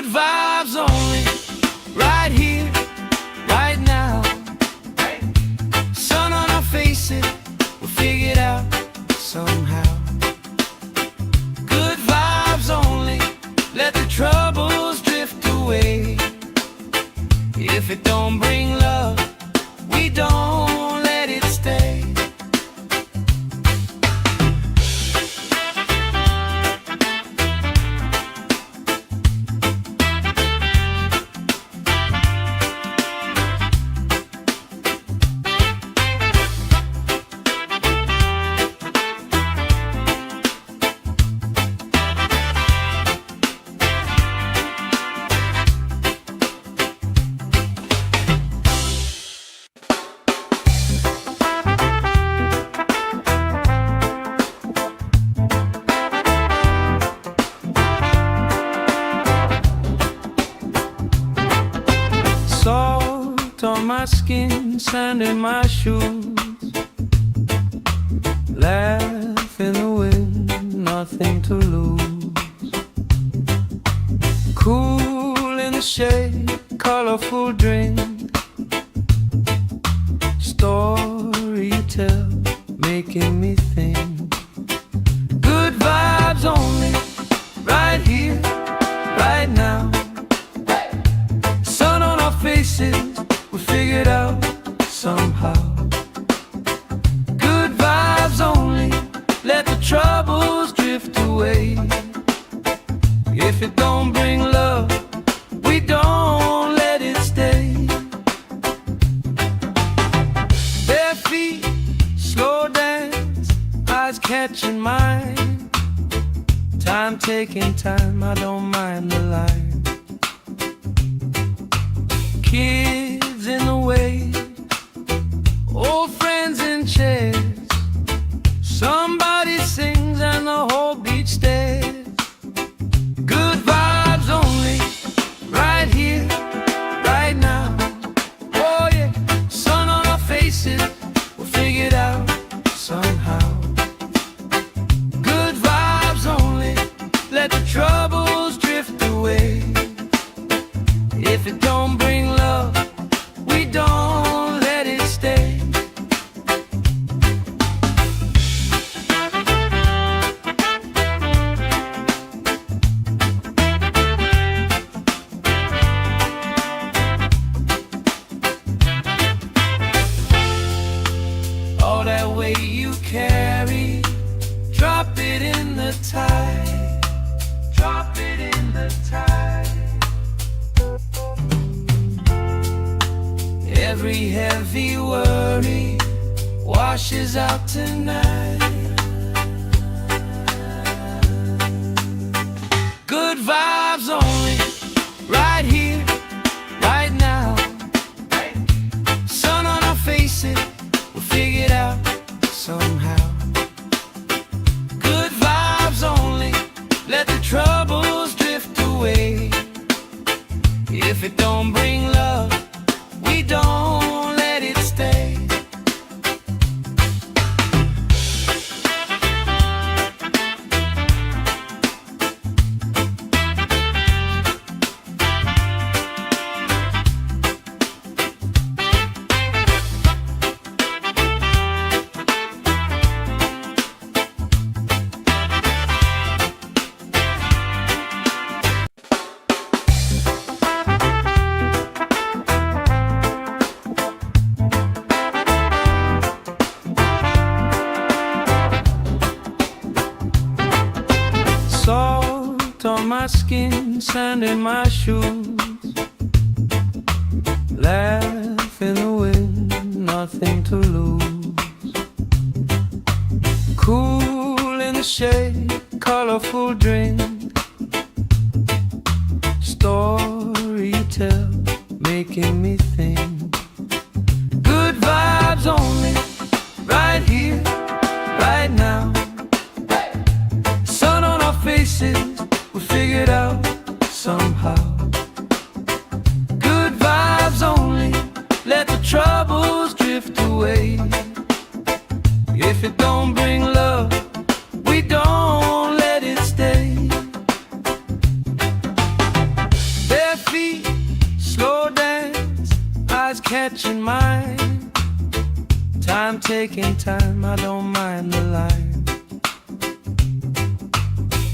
Good vibes only, right here, right now. Sun on our faces, we'll figure it out somehow. Good vibes only, let the troubles drift away. If it don't bring love, we don't let it stay. Salt on my skin, sand in my shoes. Laugh in the wind, nothing to lose. Cool in the shade, colorful drink. Story you tell, making me think. Good vibes only, right here, right now. Sun on our faces, we figured out somehow. Good vibes only, let the troubles drift away. If it don't bring love, we don't let it stay. Bare feet, slow dance, eyes catching mine. Time taking time, I don't mind the line. Kids in the way, old friends in chairs. Somebody sings and the whole beach stares. Good vibes only, right here, right now. Oh yeah, sun on our faces, we'll figure it out somehow. Good vibes only, let the troubles drift away. If it don't bring love, we don't let it stay. All that weight you carry, drop it in the tide. Drop it in the tide. Every heavy worry washes out tonight. Good vibes only, right here, right now. Sun on our faces, we'll figure it out somehow. Good vibes only, let the troubles drift away. If it don't bring love, we don't let it stay. Salt on my skin, sand in my shoes. Laugh in the wind, nothing to lose. Cool in the shade, colorful drink. Story you tell, making me think. Good vibes only, right here, right now. Sun on our faces, we figured out somehow. Good vibes only, let the troubles drift away. If it don't bring love, we don't let it stay. catching mine. Time taking time, I don't mind the line.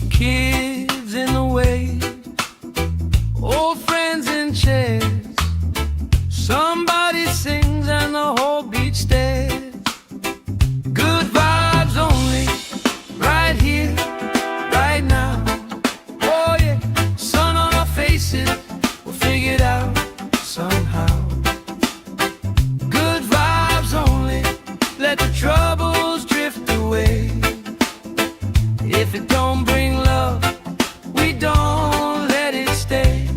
Kids in the way, old friends in chairs. Somebody sings and the whole beach stares. Good vibes only, right here, right now. Oh yeah, sun on our faces, we'll figure it out somehow. Good vibes only, let the troubles drift away. If it don't bring love, we don't let it stay.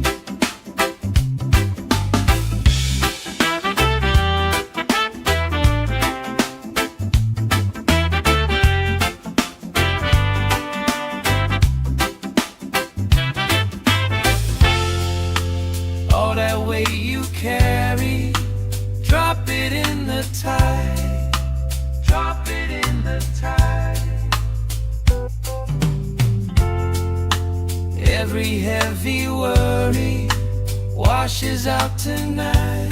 All that weight you carry, drop it in the tide. Drop it in the tide. Every heavy worry washes out tonight.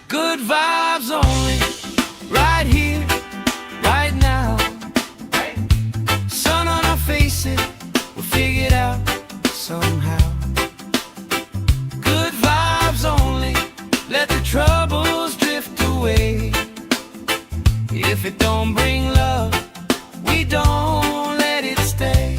Good vibes only, right here, right now. Sun on our faces, we'll figure it out somehow. Good vibes only, let the troubles drift away. If it don't bring love, we don't let it stay.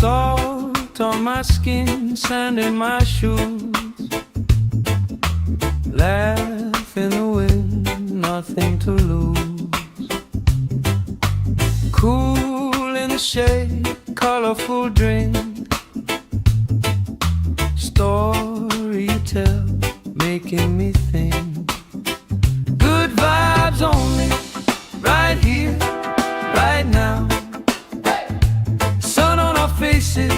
Salt on my skin, sand in my shoes. Laugh in the wind, nothing to lose. Cool in the shade, colorful drink. Story you tell, making me think. Good vibes only, right here, right now. Sun on our faces,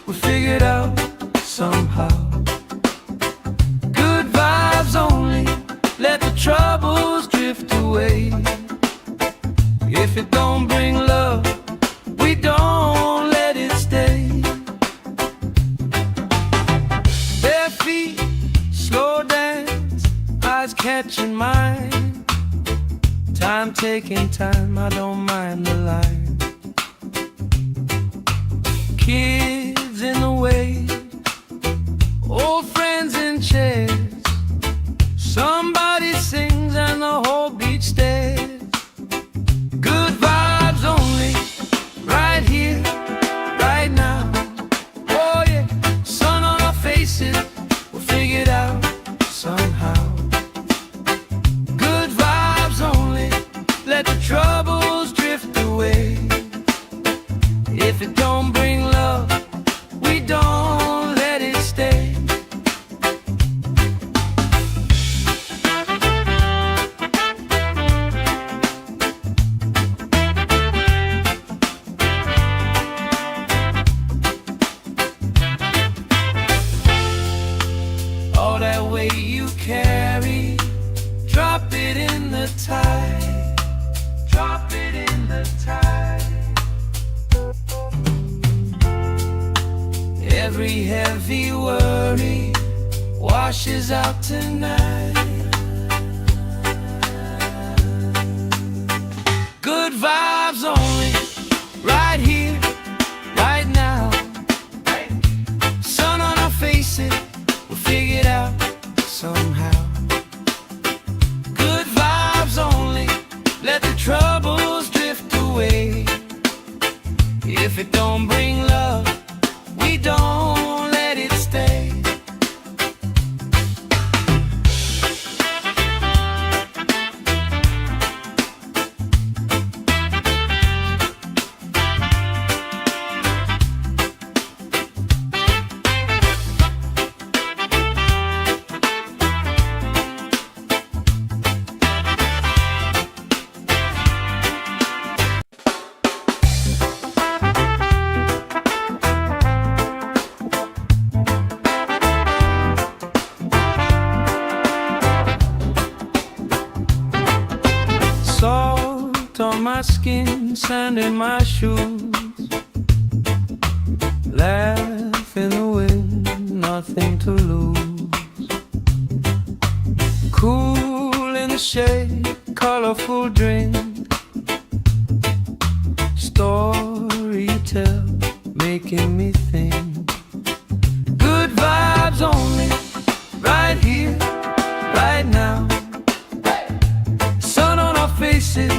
we'll figure it out somehow. Good vibes only, let the troubles drift away. If it don't bring love, we don't let it stay. Bare feet, slow dance, eyes catching mine. Time taking time, I don't mind the line. Kids in the way, old friends in chairs. Somebody sings and the whole beach stares. Good vibes only, right here, right now. Oh yeah, sun on our faces, we'll figure it out somehow. Good vibes only, let the troubles drift away. If it don't bring love, we don't let it stay. All that weight you carry, drop it in the tide. Drop it in the tide. Every heavy worry washes out tonight. Good vibes only, right here, right now. Sun on our faces, we'll figure it out somehow. Good vibes only, let the troubles drift away. If it don't bring love, we don't let it stay. my skin, sand in my shoes. Laugh in the wind, nothing to lose. Cool in the shade, colorful drink. Story you tell, making me think. Good vibes only, right here, right now. Sun on our faces,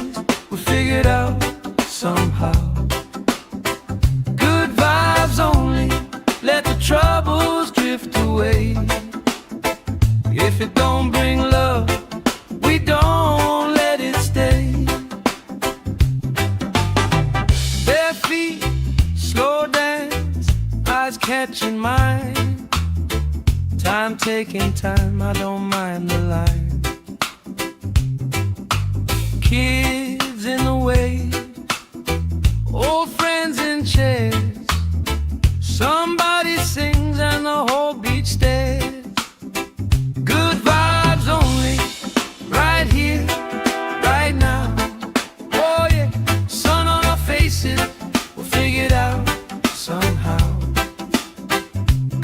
we figured out somehow. Good vibes only, let the troubles drift away. If it don't bring love, we don't let it stay. Bare feet, slow dance, eyes catching mine. Time taking time, I don't mind the line. Kids in the wave, old friends in chairs. Somebody sings and the whole beach stares. Good vibes only, right here, right now. Oh yeah, sun on our faces, we'll figure it out somehow.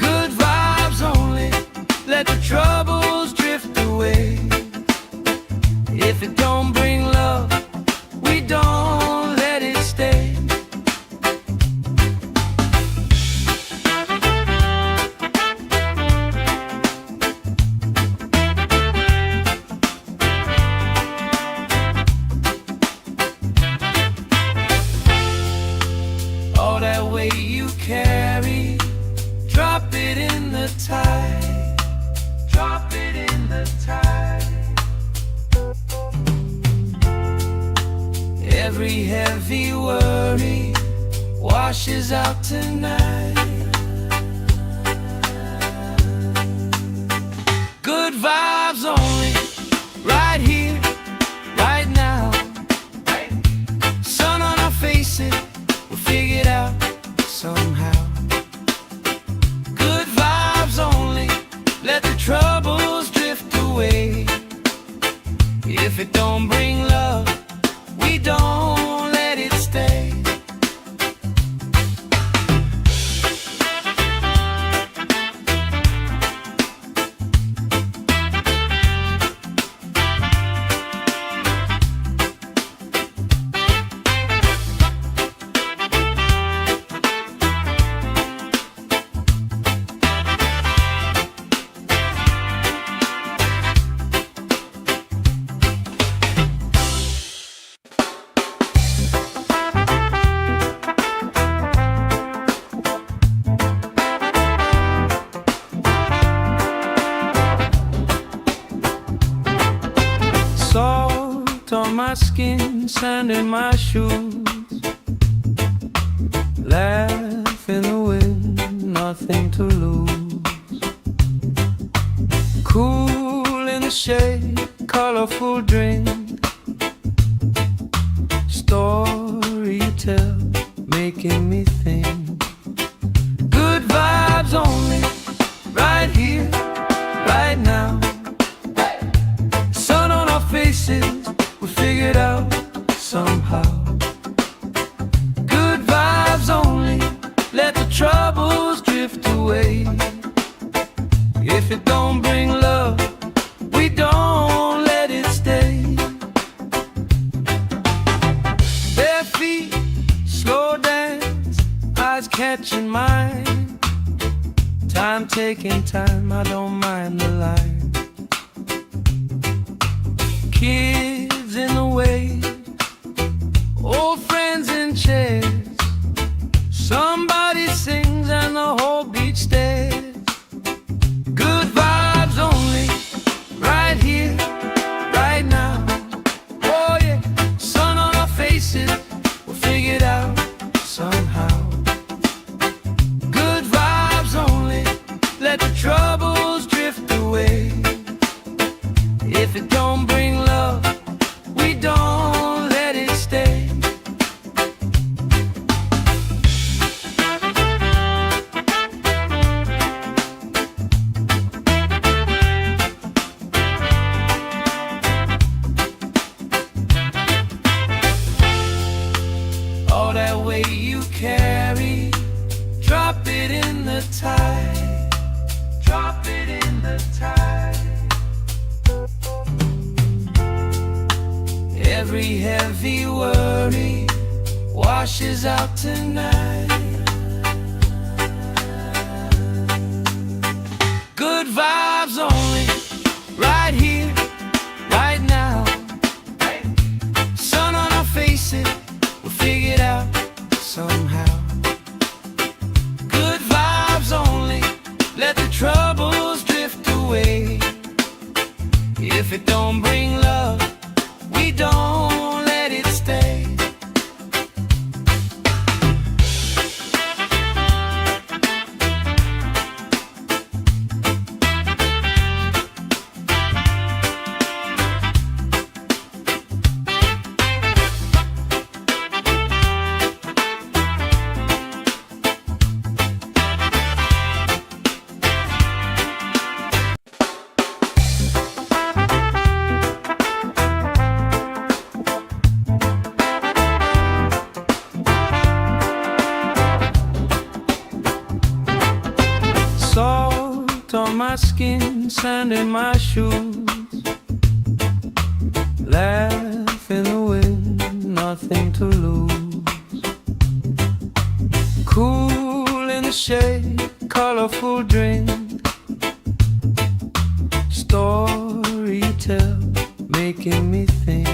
Good vibes only, let the troubles drift away. If it don't bring love, we don't let it stay. All that weight you carry, drop it in the tide. Drop it in the tide. Every heavy worry washes out tonight. Good vibes only, right here, right now. Sun on our faces, we'll figure it out somehow. Good vibes only, let the troubles drift away. If it don't bring love, we don't let it stay. Salt on my skin, sand in my shoes. Laugh in the wind, nothing to lose. Cool in the shade, colorful drink. Story you tell, making me think. Good vibes only, right here, right now. Sun on our faces, we figured out somehow. Good vibes only, let the troubles drift away. If it don't bring love, we don't let it stay. Bare feet, slow dance, eyes catching mine. Time taking time, I don't mind the line. Kids in the wave, old friends in chairs. Somebody sings and the whole beach stares. Good vibes only, right here, right now. Oh yeah, sun on our faces, we'll figure it out somehow. Good vibes only, let the troubles drift away. If it don't bring love, we don't let it stay. Every heavy worry washes out tonight. Good vibes only, right here, right now. Sun on our faces, we'll figure it out somehow. Good vibes only, let the troubles drift away. If it don't bring love, we don't let it stay. Salt on my skin, sand in my shoes. Laugh in the wind, nothing to lose. Cool in the shade, colorful drink. Story you tell, making me think.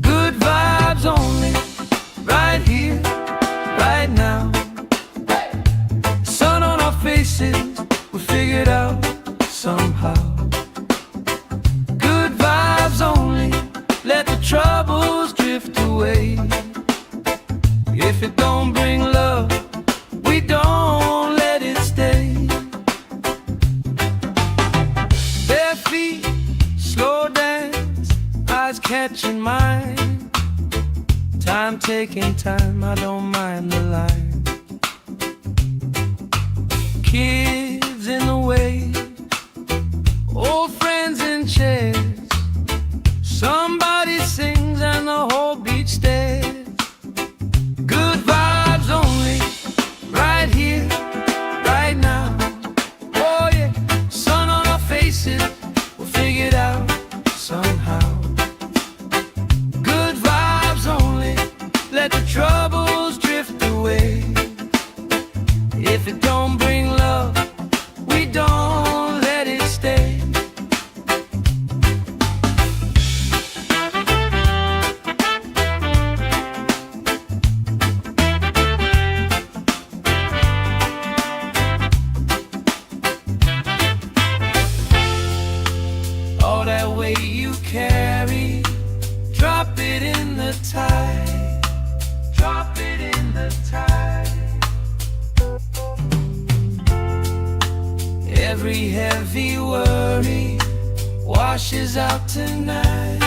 Good vibes only, right here, right now. Sun on our faces, we figure it out somehow. Good vibes only, let the troubles drift away. If it don't bring love, we don't let it stay. Bare feet, slow dance, eyes catching mine. Time taking time, I don't mind the line. Kids in the way, old friends in chairs. Somebody sings and the whole beach stares. Good vibes only, right here, right now. Oh yeah, sun on our faces, we'll figure it out somehow. Good vibes only, let the troubles drift away. If it don't bring love, we don't let it stay. All that weight you carry, drop it in the tide. Drop it in the tide. Every heavy worry washes out tonight.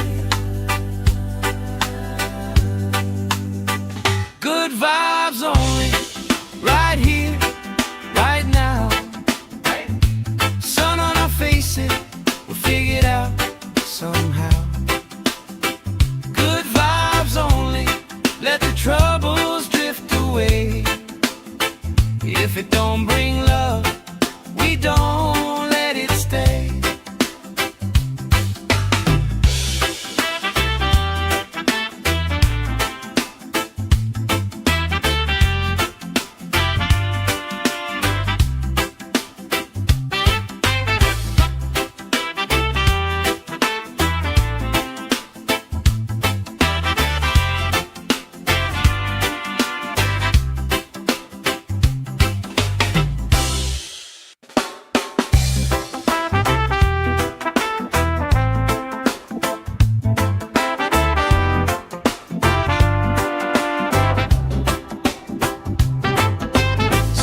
Good vibes only, right here, right now. Sun on our faces, we'll figure it out somehow. Good vibes only, let the troubles drift away. If it don't bring love, we don't let it stay.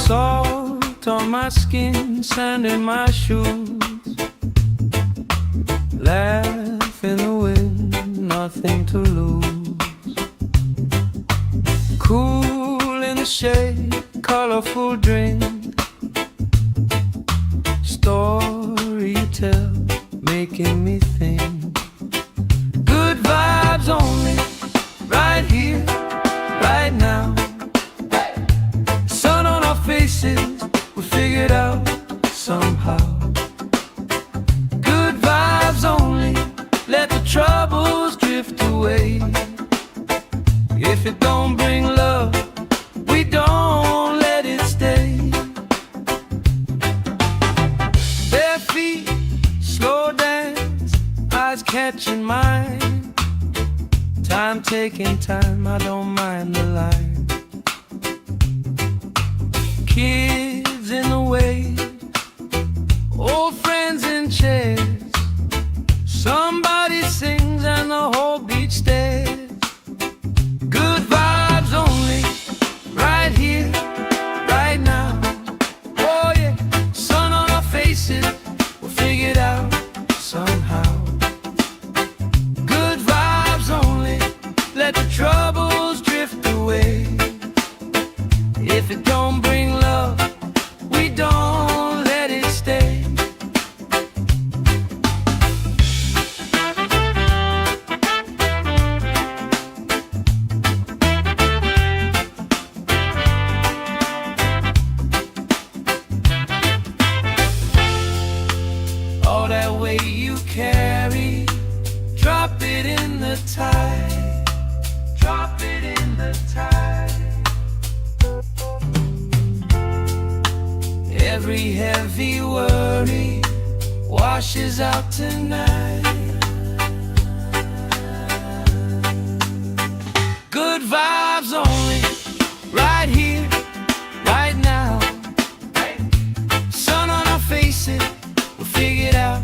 Salt on my skin, sand in my shoes. Laugh in the wind, nothing to lose. Cool in the shade, colorful drink. Story you tell, making me think. Good vibes only, right here, right now. Sun on our faces, we figure it out somehow. Good vibes only, let the troubles drift away. catching mine. Time taking time, I don't mind the line. Kids in the wave, old friends in chairs. Somebody sings and the whole beach stares. Good vibes only, right here, right now. Oh yeah, sun on our faces, we'll figure it out somehow. Good vibes only, let the troubles drift away. If it don't bring love, we don't let it stay. All that weight you carry, drop it in the tide. Drop it in the tide. Every heavy worry washes out tonight. Good vibes only, right here, right now. Sun on our faces, we'll figure it out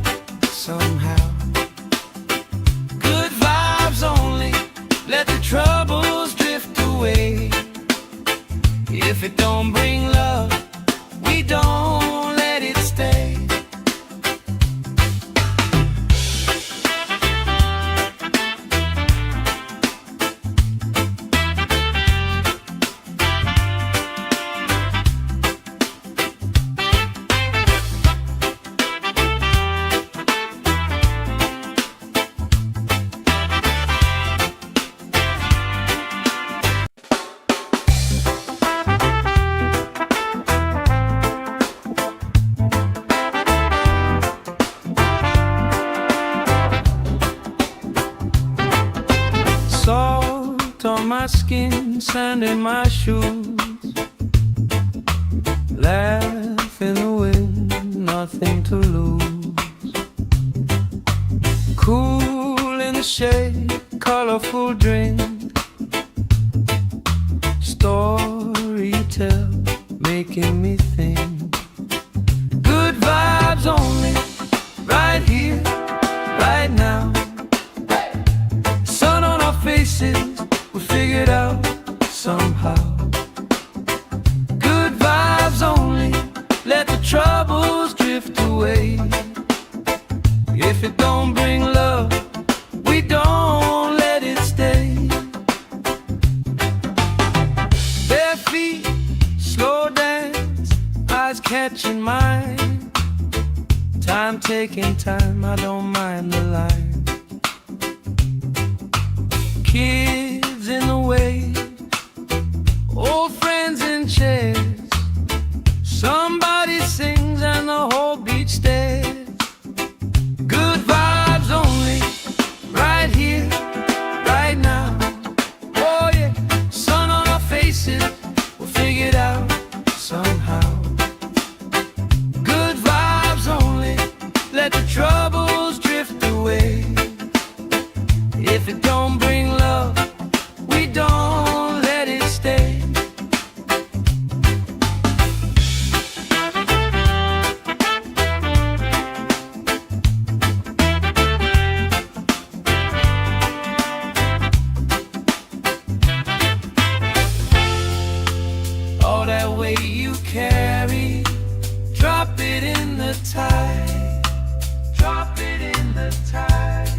somehow. Good vibes only, let the troubles drift away. If it don't bring love, we don't let it stay. Salt on my skin, sand in my shoes. Laugh in the wind, nothing to lose. Cool in the shade, colorful drink. Story you tell, making me think. Good vibes only, right here, right now. Sun on our faces, we figured out somehow. Good vibes only, let the troubles drift away. If it don't bring love, we don't let it stay. Bare feet, slow dance, eyes catching mine. Time taking time, I don't mind the line. Kids in the wave, old friends in chairs. Somebody sings and the whole beach stares. Good vibes only, right here, right now. Oh yeah, sun on our faces, we'll figure it out somehow. Good vibes only, let the troubles drift away. If it don't bring love, we don't let it stay. All that weight you carry, drop it in the tide. Drop it in the tide.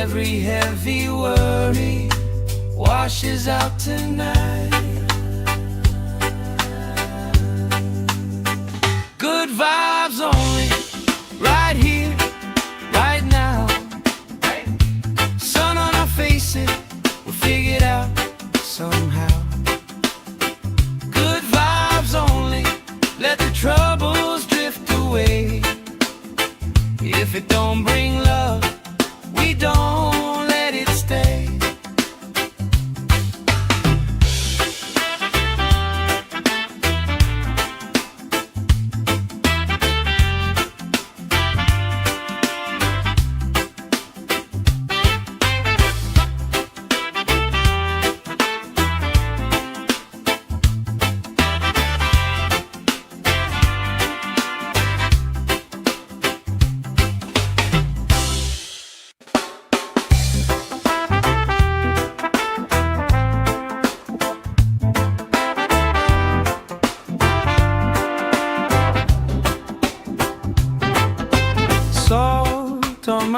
Every heavy worry washes out tonight. Good vibes only, right here, right now. Sun on our faces, we'll figure it out somehow. Good vibes only, let the troubles drift away. If it don't bring love, we don't let it stay.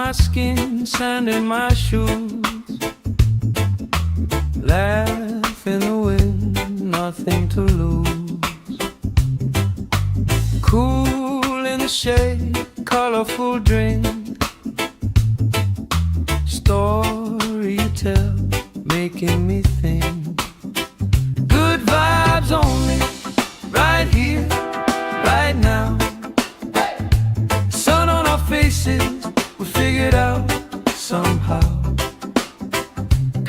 my skin, sand in my shoes. Laugh in the wind, nothing to lose. Cool in the shade, colorful drink. Story you tell, making me think. Good vibes only, right here, right now. Sun on our faces, we figured out somehow.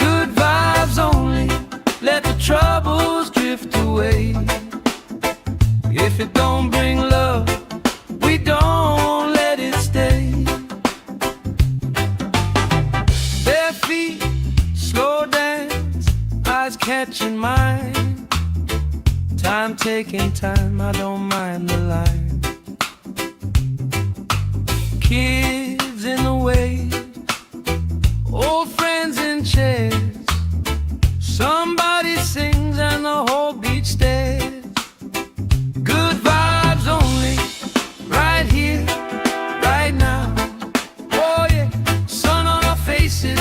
Good vibes only, let the troubles drift away. If it don't bring love, we don't let it stay. Bare feet, slow dance, eyes catching mine. Time taking time, I don't mind the line. Kids in the way, old friends in chairs. Somebody sings and the whole beach stares. Good vibes only, right here, right now. Oh yeah, sun on our faces,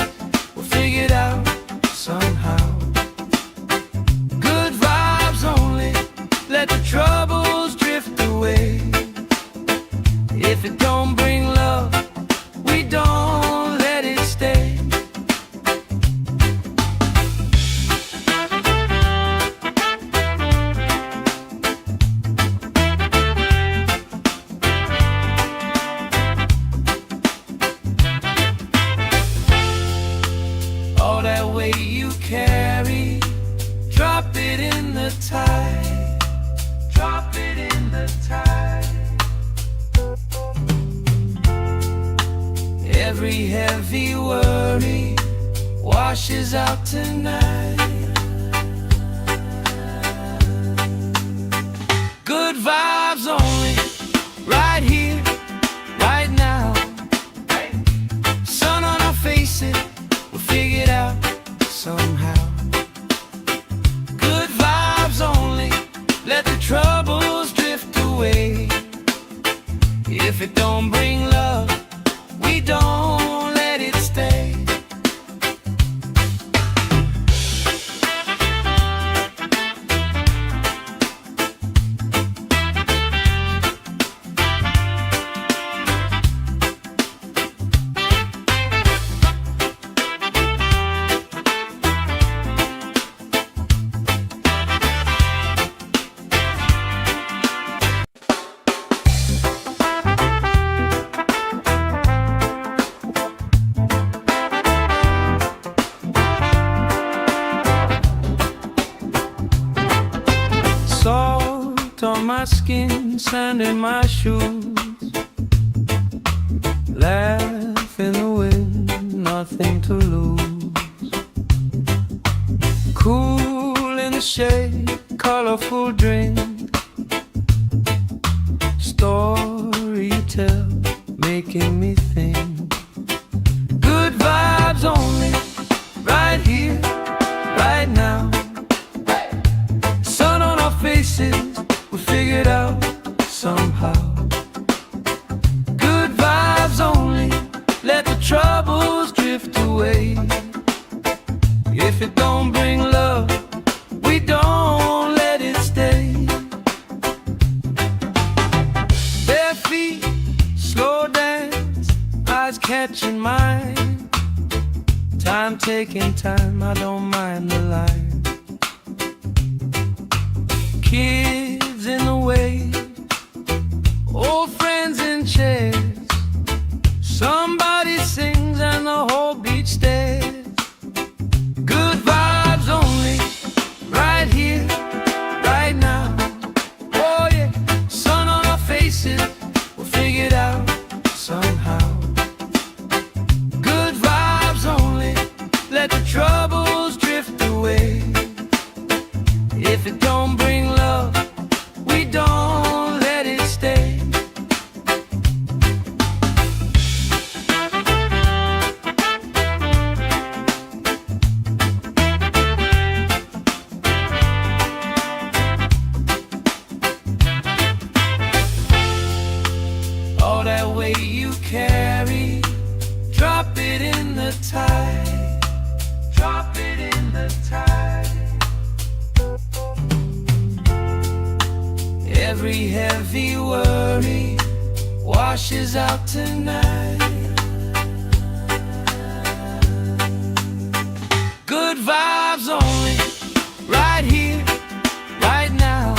we'll figure it out somehow. Good vibes only, let the troubles drift away. If it don't bring love, we don't let it stay. All that weight you carry, drop it in the tide. Drop it in the tide. Every heavy worry washes out tonight. Good vibes only, right here, right now. Sun on our faces, we'll figure it out somehow. Good vibes only, let the troubles drift away. If it don't bring love, we don't let it stay. Salt on my skin, sand in my shoes. Laugh in the wind, nothing to lose. Cool in the shade, colorful drink. Story you tell, making me think. Good vibes only, right here, right now. Sun on our faces, we figured out somehow. Good vibes only, let the troubles drift away. If it don't bring love, we don't let it stay. Bare feet, slow dance, eyes catching mine. Time taking time, I don't mind the line. Kids in the way, old friends in chairs. Somebody sings and the whole beach stares. Good vibes only, right here, right now. Oh yeah, sun on our faces, we'll figure it out somehow. Good vibes only, let the troubles drift away. If it don't bring love, we don't let it stay. All that weight you carry, Every heavy worry washes out tonight. Good vibes only, right here, right now.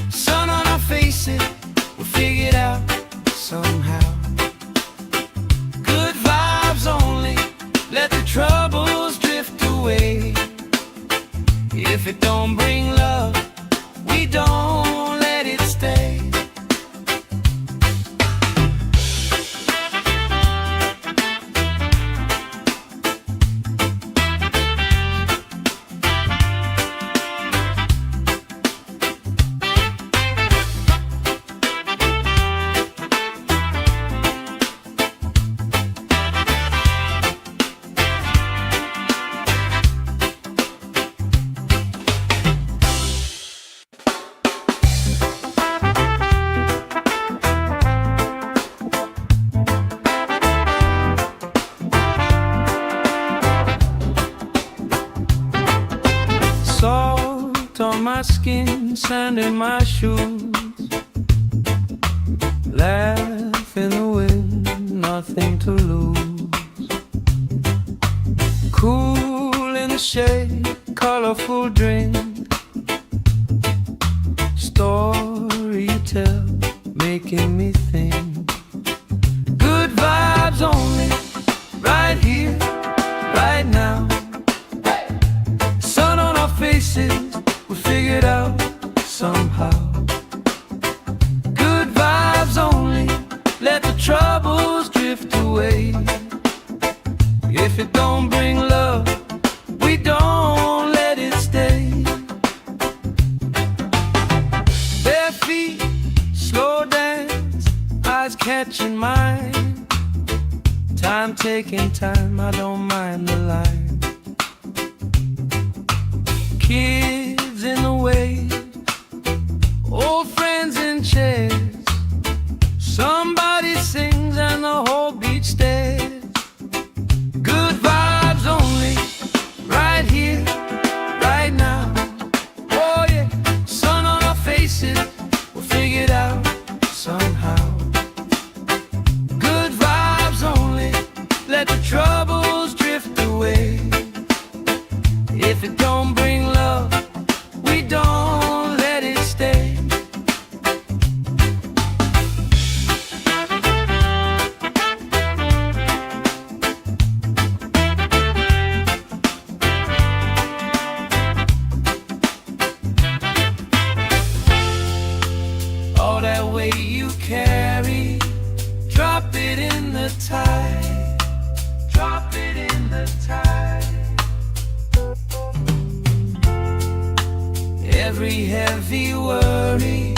Sun on our faces, we'll figure it out somehow. Good vibes only, let the troubles drift away. If it don't bring love, we don't let it stay. Salt on my skin, sand in my shoes. Laugh in the wind, nothing to lose. Cool in the shade, colorful drink. Story you tell, making me think. Good vibes only, right here, right now. Sun on our faces, we figured out somehow. Good vibes only, let the troubles drift away. If it don't bring love, we don't let it stay. Bare feet, slow dance, eyes catching mine. Time taking time, I don't mind the line. Kids in the wave, old friends in chairs. Somebody sings and the whole beach stares. Good vibes only, right here, right now. Oh yeah, sun on our faces, we'll figure it out somehow. Good vibes only, let the troubles drift away. If it don't bring love, we don't let it stay. All that weight you carry, drop it in the tide. Drop it in the tide. Every heavy worry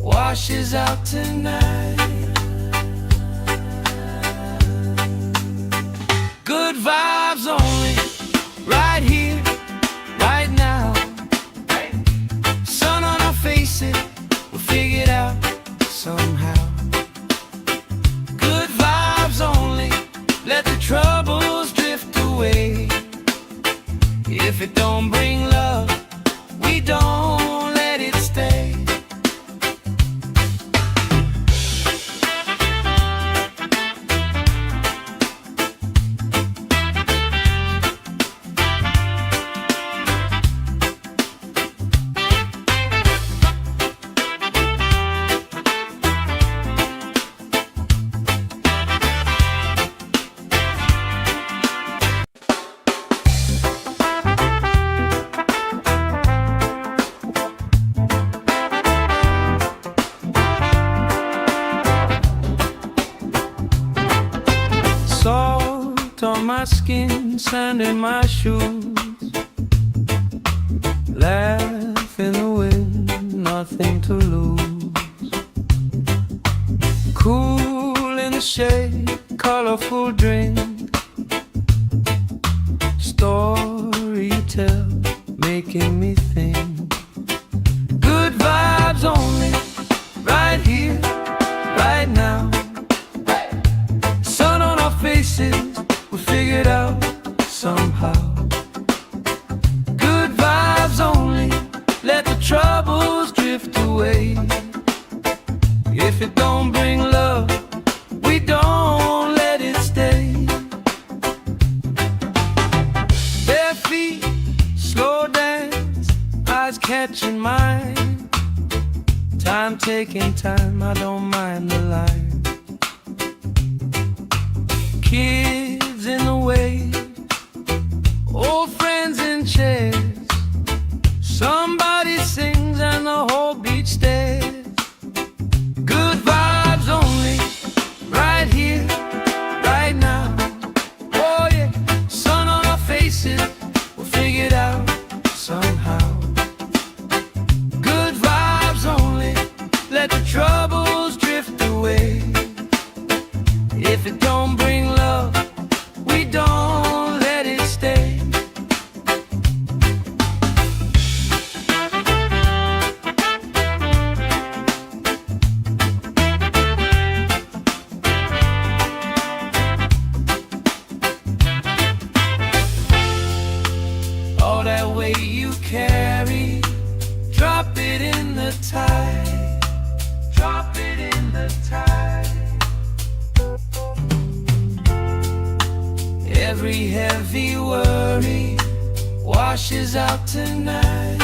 washes out tonight. Good vibes only, right here, right now. Sun on our faces, we'll figure it out somehow. Good vibes only, let the troubles drift away. If it don't bring love, we don't let it stay. Salt on my skin, sand in my shoes. Laugh in the wind, nothing to lose. Cool in the shade, colorful drink. Story you tell, making me think. Good vibes only, right here, right now. Sun on our faces, we figured out somehow. Good vibes only, let the troubles drift drift away. If it don't bring love, we don't let it stay. Bare feet, slow dance, eyes catching mine. Time taking time, I don't mind the line. Kids in the wave, old friends in chairs. Somebody sings and the whole beach stares. Good vibes only, right here, right now. Oh yeah, sun on our faces, we'll figure it out somehow. Good vibes only, let the troubles drift away. If it don't bring love, we don't let it stay. All that weight you carry, drop it in the tide. Drop it in the tide. Every heavy worry washes out tonight.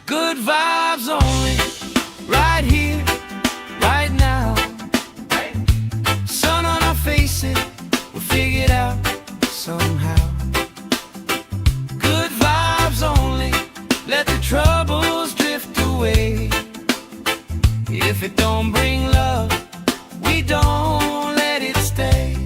Good vibes only, right here, right now. Sun on our faces, we'll figure it out somehow. Good vibes only, let the troubles drift away. If it don't bring love, we don't let it stay.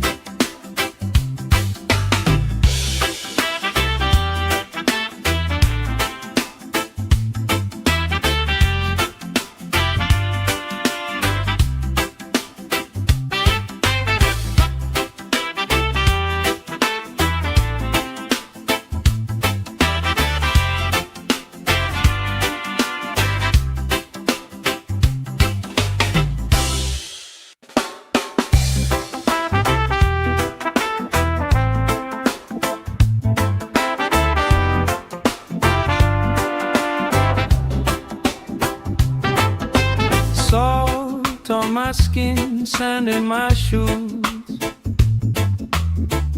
Salt on my skin, sand in my shoes.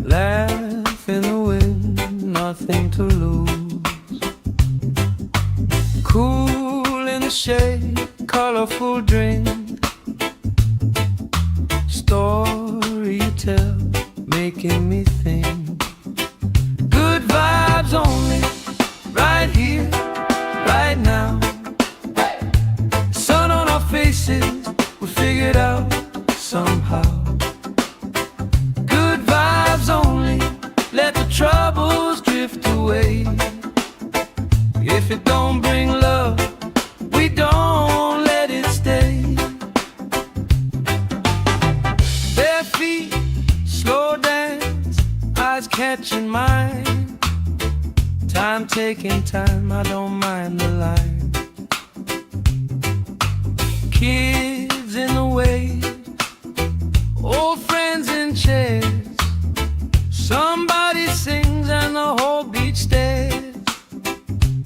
Laugh in the wind, nothing to lose. Cool in the shade, colorful drink. Story you tell, making me think. Good vibes only, right here, right now. Sun on our faces, we figure it out somehow. Good vibes only, let the troubles drift away. If it don't bring love, we don't let it stay. Bare feet, slow dance, eyes catching mine. Time taking time, I don't mind the line. Kids in the wave, old friends in chairs. Somebody sings and the whole beach stares.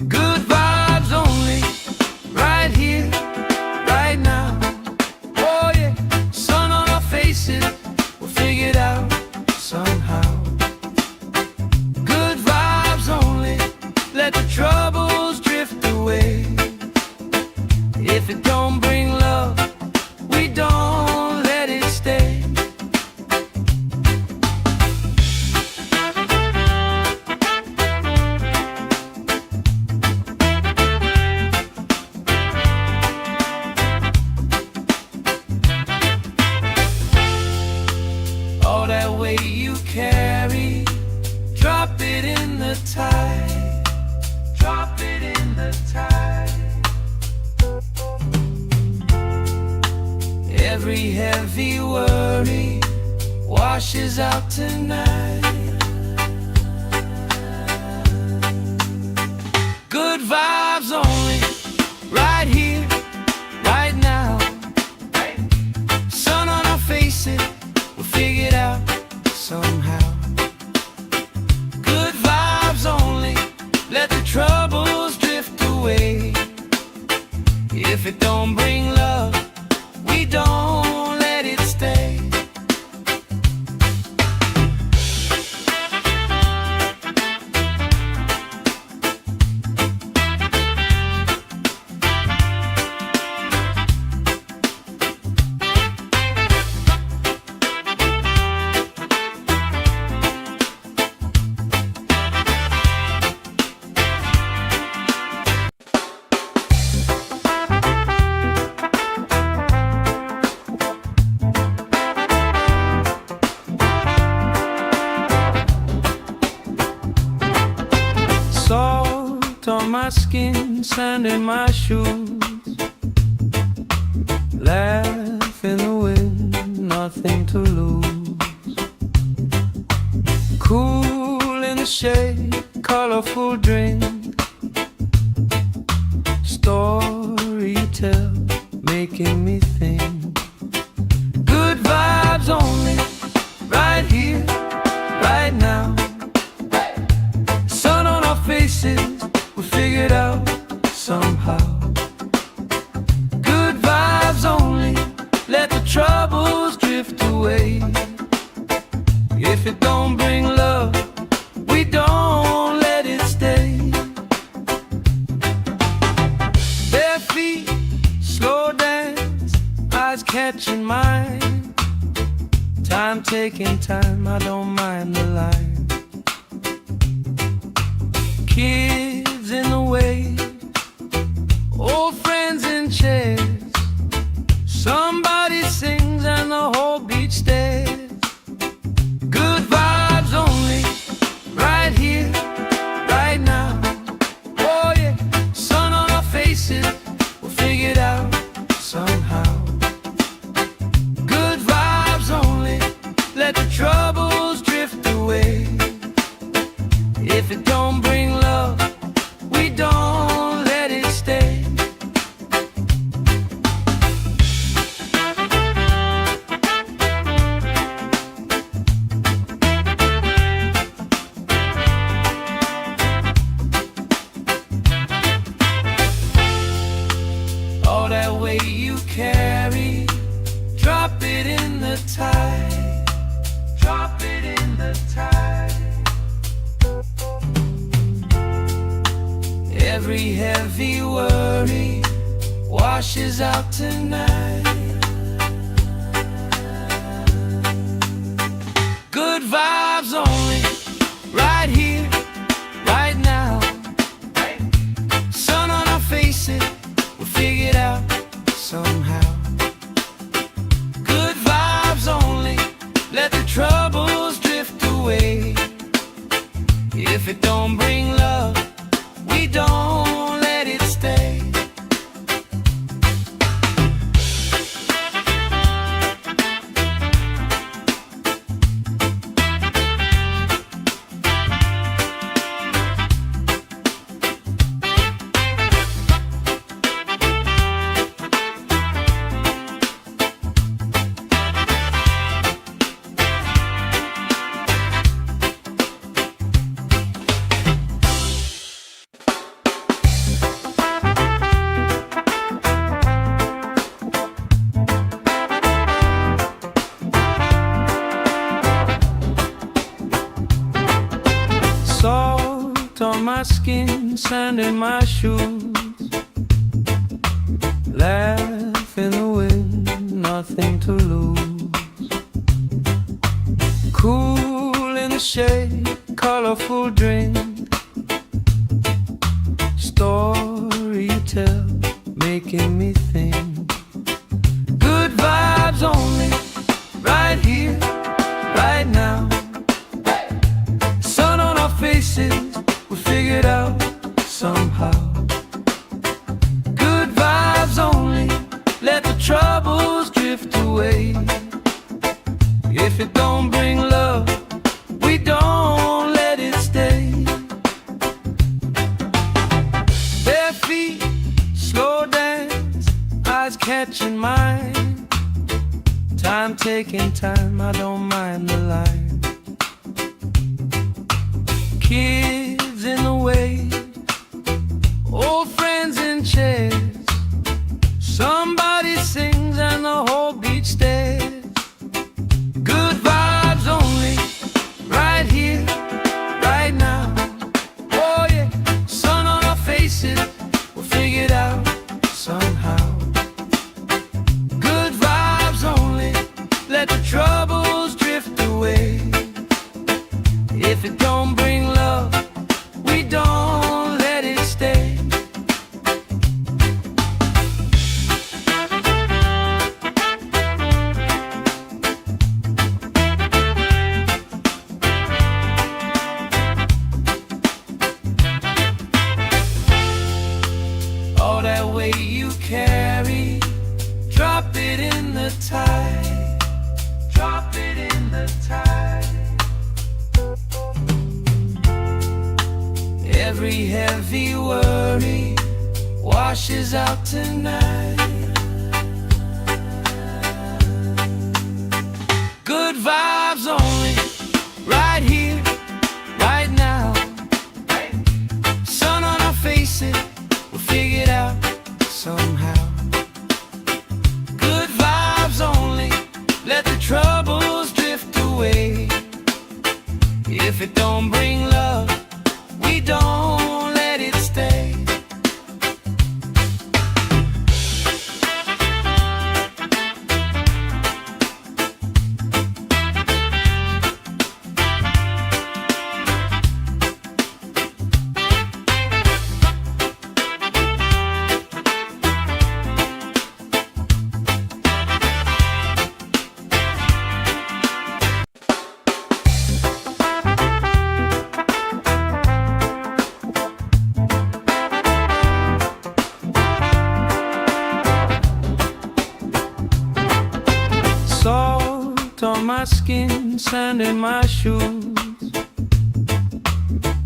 Good vibes only, right here, right now. Oh yeah, sun on our faces, we'll figure it out somehow. Good vibes only, let the troubles drift away. If it don't bring love, we don't let it stay. All that weight you carry, drop it in the tide. Drop it in the tide. Every heavy worry washes out tonight. Good vibes only, right here, right now. Sun on our faces, we'll figure it out somehow. Good vibes only, let the If it don't bring love, we don't let it stay. Salt on my skin, sand in my shoes. Laugh in the wind, nothing to lose. Cool in the shade, colorful drink. Story you tell, making me think. Good vibes only, right here, right now. Sun on our faces, we figured out somehow. Good vibes only, let the troubles drift away. If it don't bring love, we don't let it stay. Bare feet, slow dance, eyes catching mine. Time taking time, I don't mind the line. Kids in the way, old friends in chairs. Somebody sings and the whole beach stares. Good vibes only, right here, right now. Oh yeah, sun on our faces, we'll figure it out somehow. Good vibes only, let the troubles drift away. If it don't bring love, we don't let it stay. All that weight you carry, drop it in the tide. Drop it in the tide. Every heavy worry washes out tonight. Good vibes only, right here, right now. Sun on our faces, we'll figure it out somehow. Good vibes only, let the troubles drift away. If it don't bring love, we don't let it stay. Salt on my skin, sand in my shoes. Laugh in the wind, nothing to lose. Cool in the shade, colorful drink. Story you tell, making me think. Good vibes only, right here, right now. Sun on our faces, we figured out somehow. Good vibes only, let the troubles drift away. If it don't bring love, we don't let it stay. Bare feet, slow dance, eyes catching mine. Time taking time, I don't mind the line. Kids in the way, old friends in chairs. Every heavy worry washes out tonight. Good vibes only, right here, right now. Sun on our faces, we'll figure it out somehow. Good vibes only, let the troubles drift away. If it don't bring love, we don't let it stay. Salt on my skin, sand in my shoes.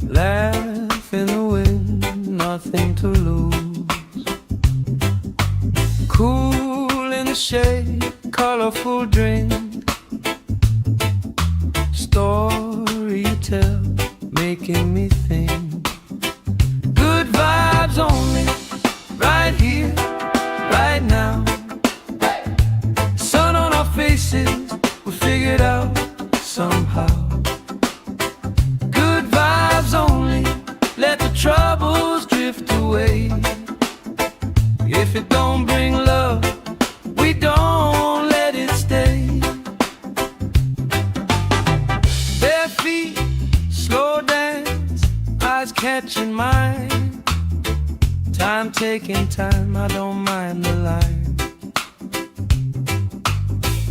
Laugh in the wind, nothing to lose. Cool in the shade, colorful drink. Story you tell, making me think. Good vibes only, right here, right now. Sun on our faces, we'll figure it out somehow. Good vibes only, let the troubles drift away. If it don't bring love, we don't let it stay. Bare feet, slow dance, eyes catching mine. Time taking time, I don't mind the line.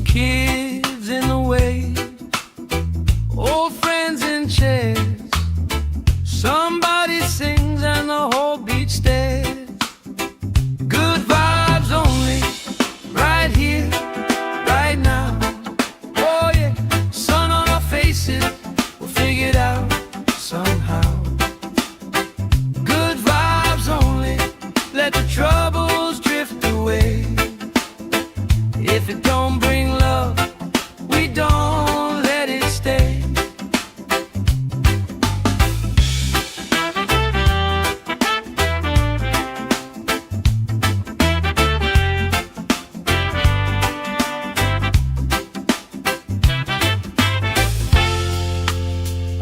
Kids in the wave, old friends in chairs. Somebody sings and the whole beach stares. Good vibes only, right here, right now. Oh yeah, sun on our faces, we'll figure it out somehow. Good vibes only, let the troubles drift away. If it don't bring love, we don't let it stay.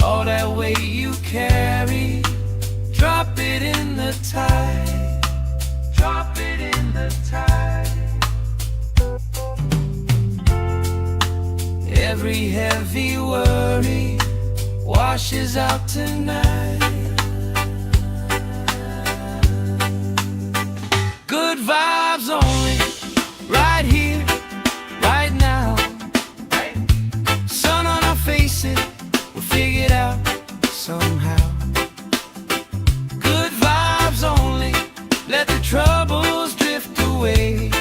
All that weight you carry, drop it in the tide. Drop it in the tide. Every heavy worry washes out tonight. Good vibes only, right here, right now. Sun on our faces, we'll figure it out somehow. Good vibes only, let the troubles drift away.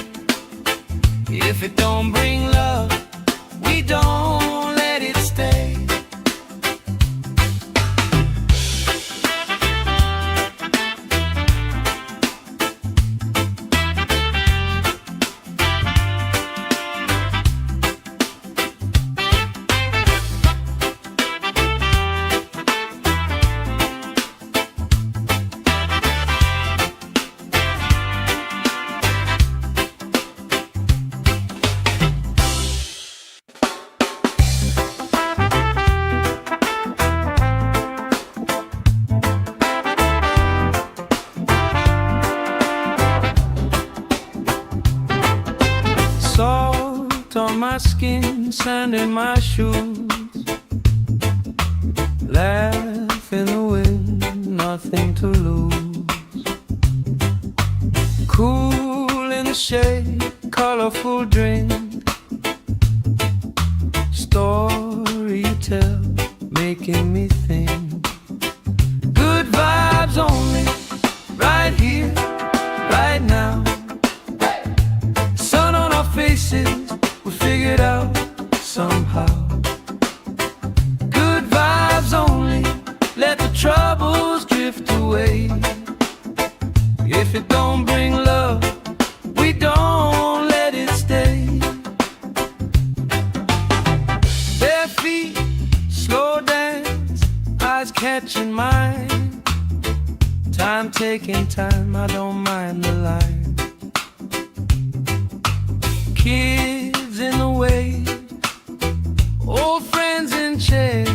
If it don't bring love, we don't let it stay. Salt on my skin, sand in my shoes. Laugh in the wind, nothing to lose. Cool in the shade, colorful drink. Story you tell, making me think. Good vibes only, right here, right now. Sun on our faces, we figured out somehow. Good vibes only, let the troubles drift away. If it don't bring love, we don't let it stay. Bare feet, slow dance, eyes catching mine. Time taking time, I don't mind the line. Kids in the way, old friends in chairs.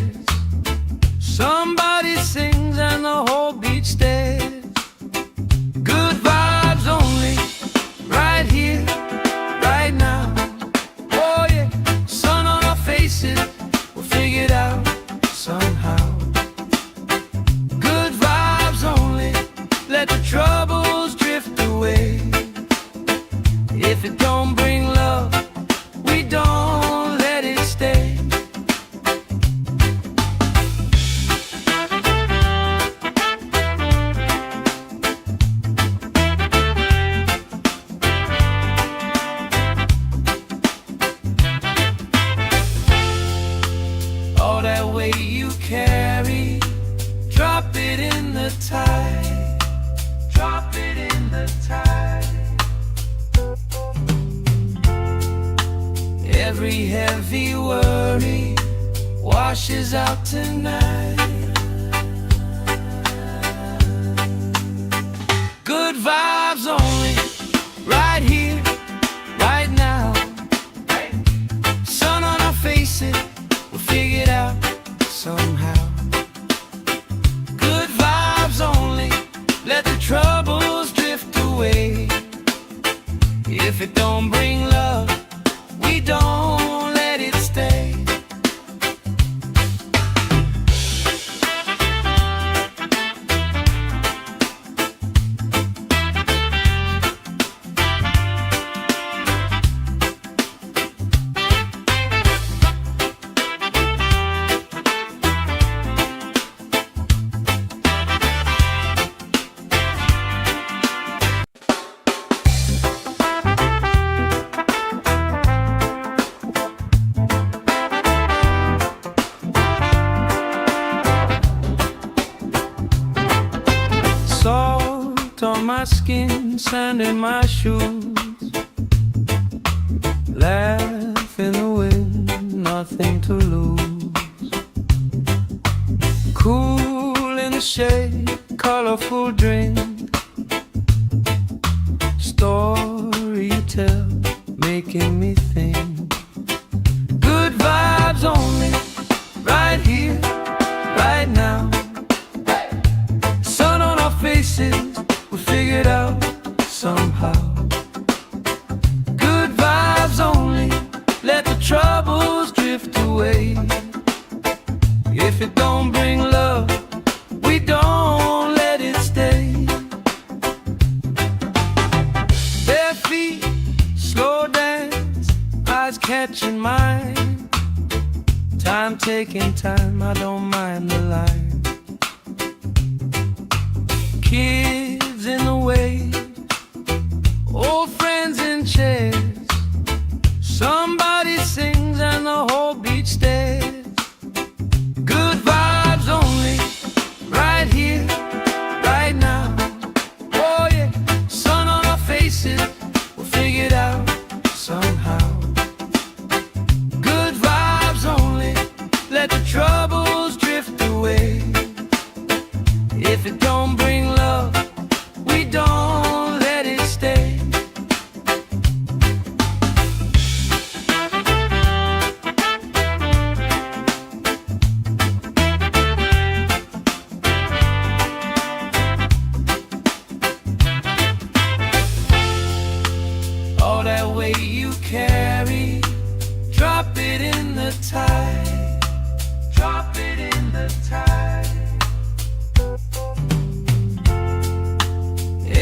Somebody sings and the whole beach stares. Good vibes only, right here, right now. Oh yeah, sun on our faces, we'll figure it out somehow. Good vibes only, let the troubles drift away. If it don't bring love, we don't let it stay. All that weight you carry, drop it in the tide. Drop it in the tide. Every heavy worry washes out tonight. Good vibes only, right here, right now. Sun on our faces, we'll figure it out somehow. Good vibes only, let the troubles drift away. If it don't bring love, we don't let it stay. Salt on my skin, sand in my shoes. Laugh in the wind, nothing to lose. Cool in the shade, colorful drink. Story you tell, making me think. Good vibes only, right here, right now. Sun on our faces, we'll figure it out somehow. Good vibes only, let the troubles drift away. If it don't bring love, we don't let it stay. Bare feet, slow dance, eyes catching mine. Time taking time, I don't mind the line. Kids in the way, old friends in chairs. Somebody sings and the whole beach stares. Good vibes only, right here, right now. Oh yeah, sun on our faces, we'll figure it out somehow. Good vibes only, let the troubles drift away. If it don't bring love, we don't let it stay. All that weight you carry, drop it in the tide. Drop it in the tide.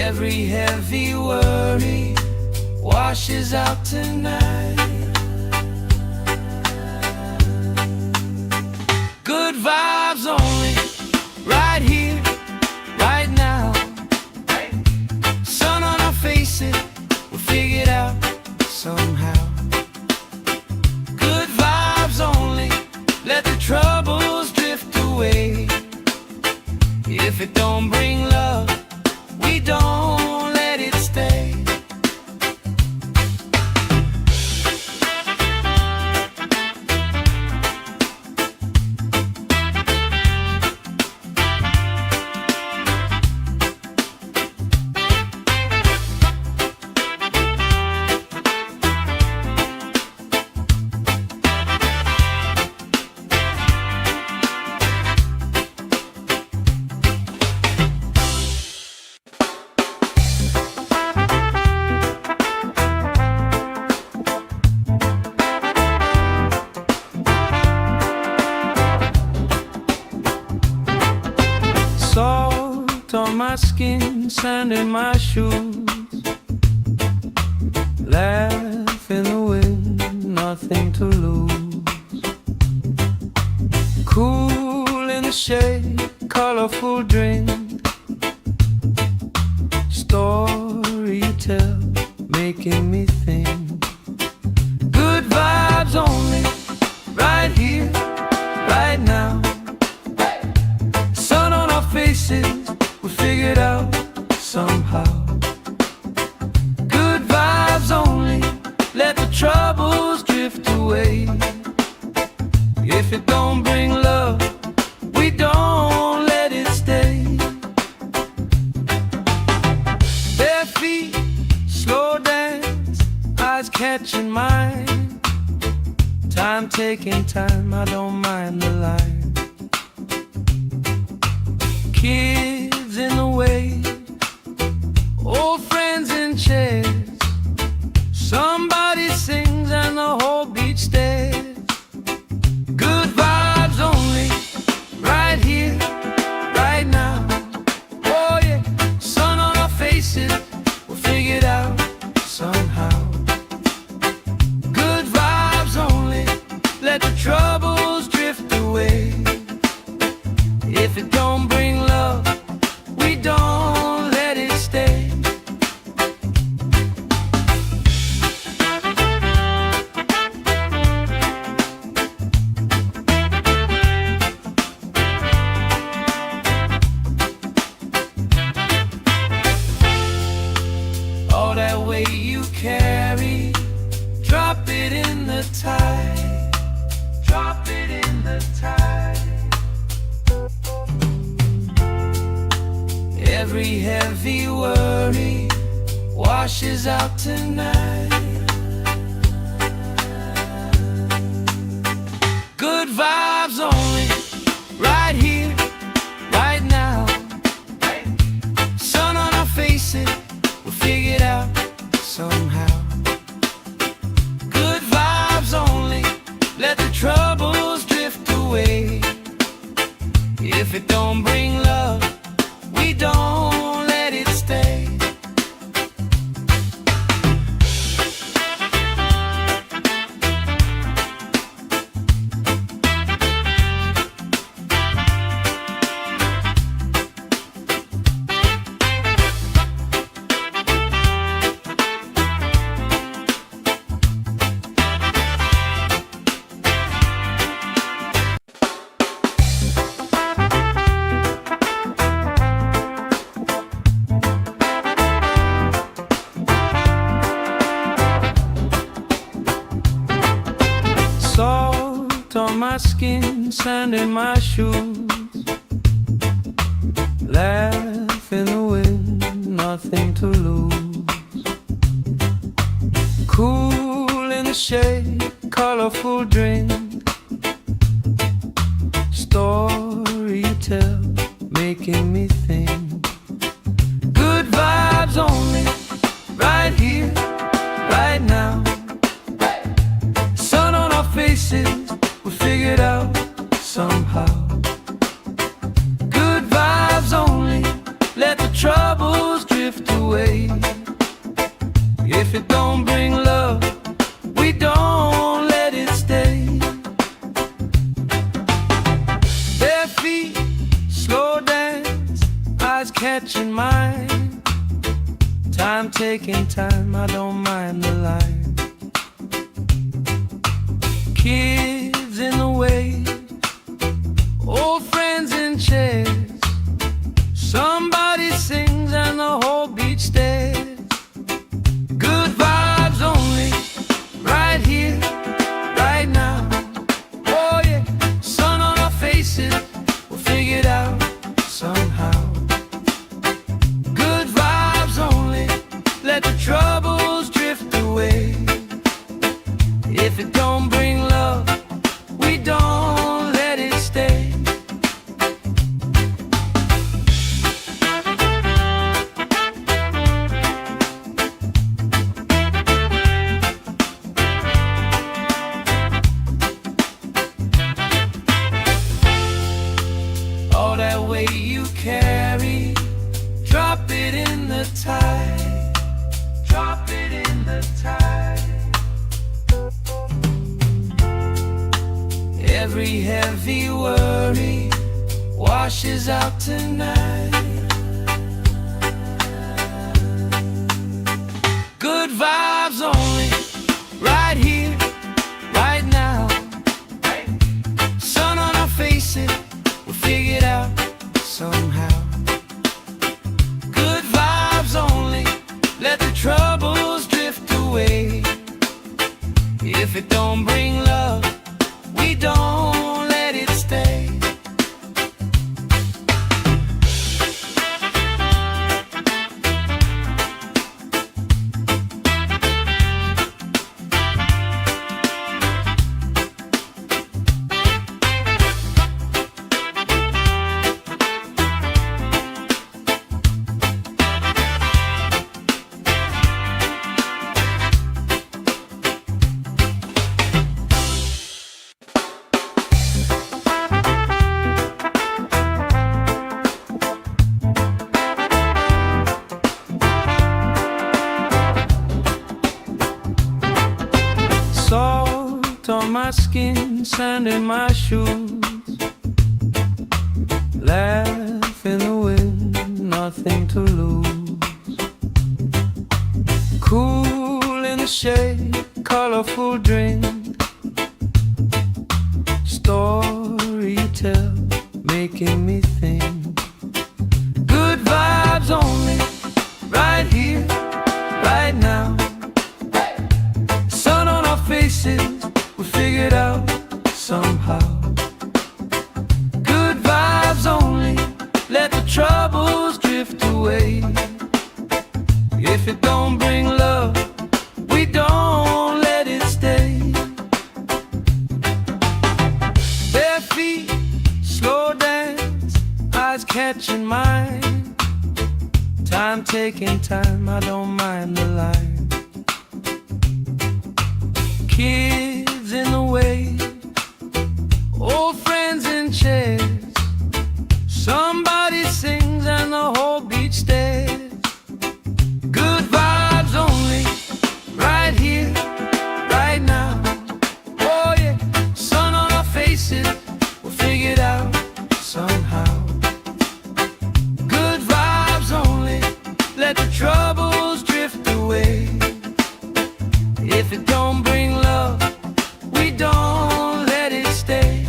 Every heavy worry washes out tonight. Good vibes only, right here, right now. Sun on our faces, we'll figure it out somehow. Good vibes only, let the troubles drift away. If it don't bring bring love, we don't let it stay. Salt on my skin, sand in my shoes. Laugh in the wind, nothing to lose. Cool in the shade, colorful drink. Story you tell, making me think. Good vibes only, right here, right now. Sun on our faces, we figured out somehow. Good vibes only, let the troubles drift away. If it don't bring love, we don't let it stay. Bare feet, slow dance, eyes catching mine. Time taking time, I don't mind the line. Kids in the wave, old friends in chairs. Somebody sings and the whole beach stares. Good vibes only, right here, right now. Oh yeah, sun on our faces, we'll figure it out somehow. Good vibes only, let the troubles drift away. If it don't bring love, we don't let it stay. All that weight you carry, drop it in the tide. Drop it in the tide. Every heavy worry washes out tonight. Good vibes only, right here, right now. Sun on our faces, we'll figure it out somehow. Good vibes only, let the troubles drift away. If it don't bring love, we don't let it stay. Salt on my skin, sand in my shoes. Laugh in the wind, nothing to lose. Cool in the shade, colorful drink. Story you tell, making me think. Good vibes only, right here, right now. Sun on our faces, we figured out somehow. Good vibes only, let the troubles drift away. If it don't bring love, we don't let it stay. Bare feet, slow dance, eyes catching mine. Time taking time, I don't mind the line. Kids in the wave, old friends in chairs. Somebody sings and the whole beach stares. Good vibes only, right here, right now. Oh yeah, sun on our faces, we'll figure it out somehow. Good vibes only, let the troubles drift away. If it don't bring love, we don't let it stay. All that weight you carry, drop it in the tide. Drop it in the tide. Every heavy worry washes out tonight. Good vibes only, right here, right now. Sun on our faces, we'll figure it out somehow. Good vibes only, let the troubles drift away. If it don't bring love, we don't let it stay. Salt on my skin, sand in my shoes. Laugh in the wind, nothing to lose. Cool in the shade, colorful drink. Story you tell, making me think. Good vibes only, right here, right now. Sun on our faces, we figure it out somehow. Good vibes only, let the troubles drift away. If it don't bring love, we don't let it stay. Bare feet, slow dance, eyes catching mine. Time taking time, I don't mind the line. Kids in the way, old friends in chairs. Somebody sings and the whole beach stares. Good vibes only, right here, right now. Oh yeah, sun on our faces, we'll figure it out somehow. Good vibes only, let the troubles drift away. If it don't bring love, we don't let it stay.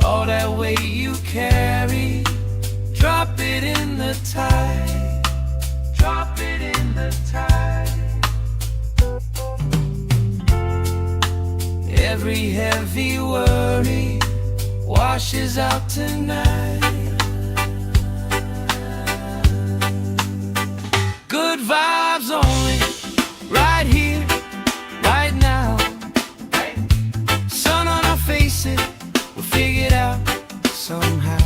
All that weight you carry, drop it in the tide. Drop it in the tide. Every heavy worry washes out tonight. Good vibes only, right here, right now. Sun on our faces, we'll figure it out somehow.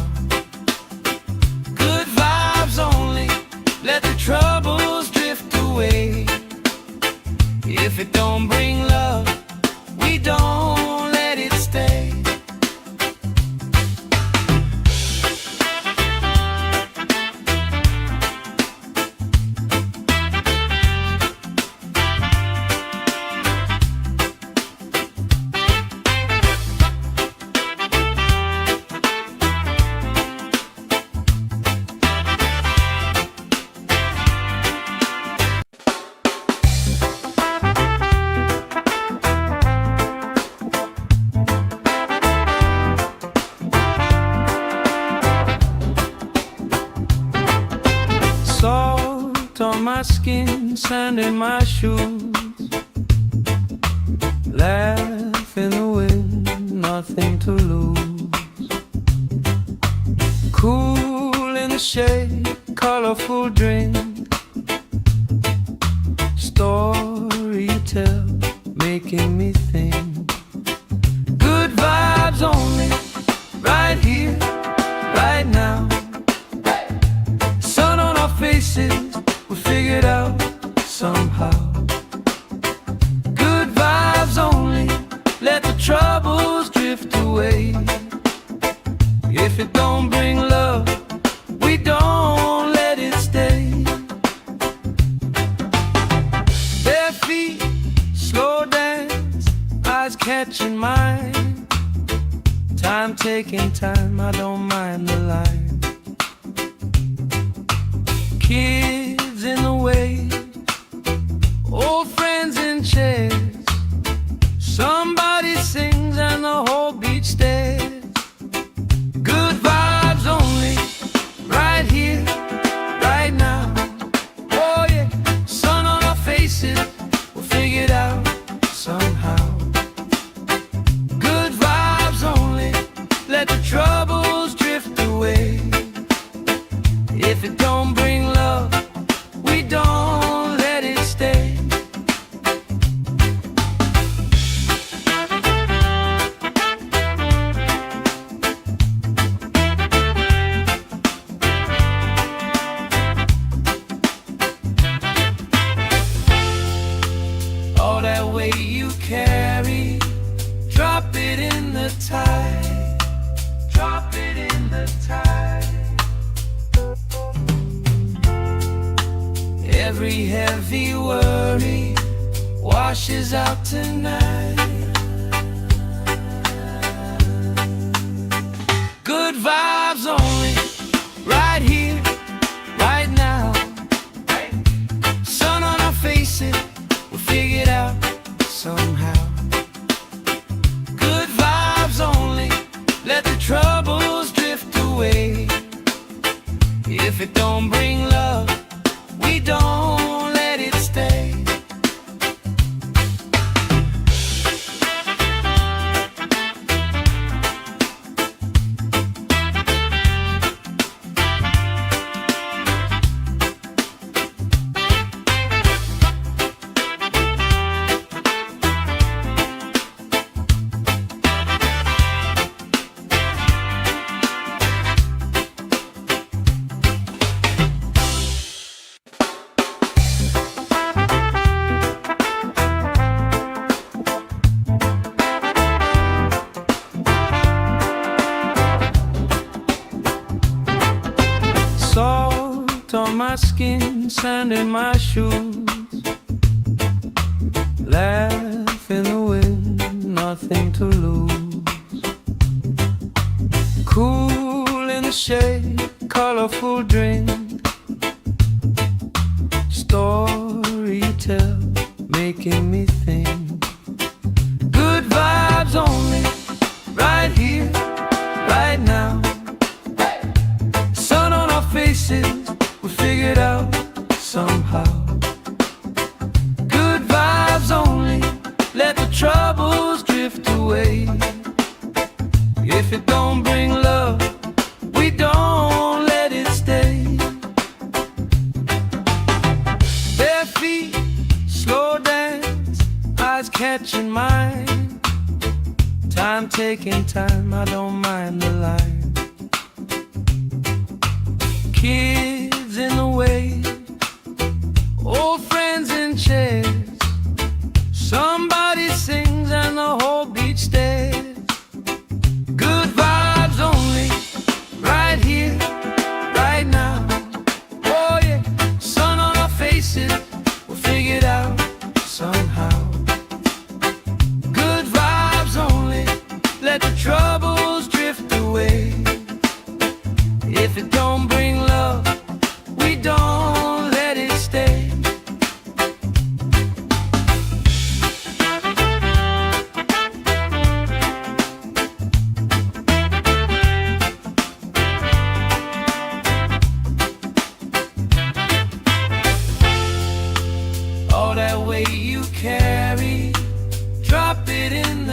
Good vibes only, let the troubles drift away. If it don't bring love, we don't let it stay. on my skin, sand in my shoes. Laugh in the wind, nothing to lose. Cool in the shade, colorful drink. Story you tell, making me think. Good vibes only, right here, right now. Sun on our faces, we figured out somehow. Good vibes only, let the troubles drift away. If it don't bring love, we don't let it stay. Bare feet, slow dance, eyes catching mine. Time taking time, I don't mind the line. Kids in the way, old friends in chairs. Somebody sings and the whole beach stares. Good vibes only, right here, right now. Oh yeah, sun on our faces, we'll figure it out somehow. Good vibes only, let the troubles drift away. If it don't bring love, we don't let it stay. All that weight you carry, drop it in the tide. Drop it in the tide. Every heavy worry washes out tonight. Good vibes only, right here, right now. Sun on our faces, we'll figure it out somehow. Good vibes only, let the troubles drift away. If it don't bring love, we don't let it stay. Salt on my skin, sand in my shoes. Laugh in the wind, nothing to lose. Cool in the shade, colorful drink. Story you tell, making me think. Good vibes only, right here, right now. Sun on our faces, we figured out somehow. Good vibes only, let the troubles drift away. If it don't bring love, we don't let it stay. Bare feet, slow dance, eyes catching mine. Time taking time, I don't mind the line. Kids in the way, old friends in chairs. Somebody sings and the whole beach stares. Good vibes only, right here, right now. Oh yeah, sun on our faces, we'll figure it out somehow. Good vibes only, let the troubles drift away. If it don't bring love,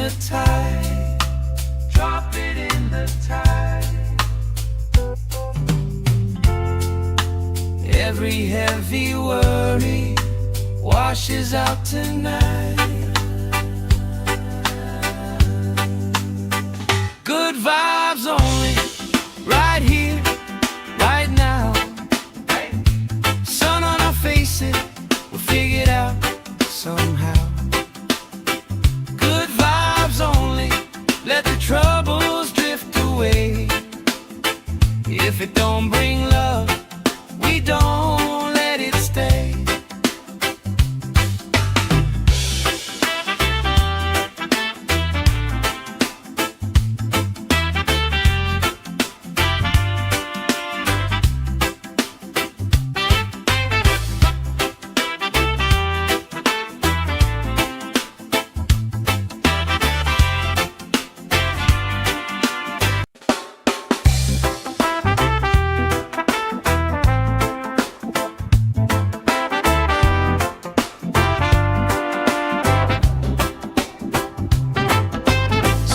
the tide. Drop it in the tide. Every heavy worry washes out tonight. Good vibes only, right here, right now. Sun on our faces, we'll figure it out somehow. Good vibes only, let the troubles drift away. If it don't bring love, we don't let it stay.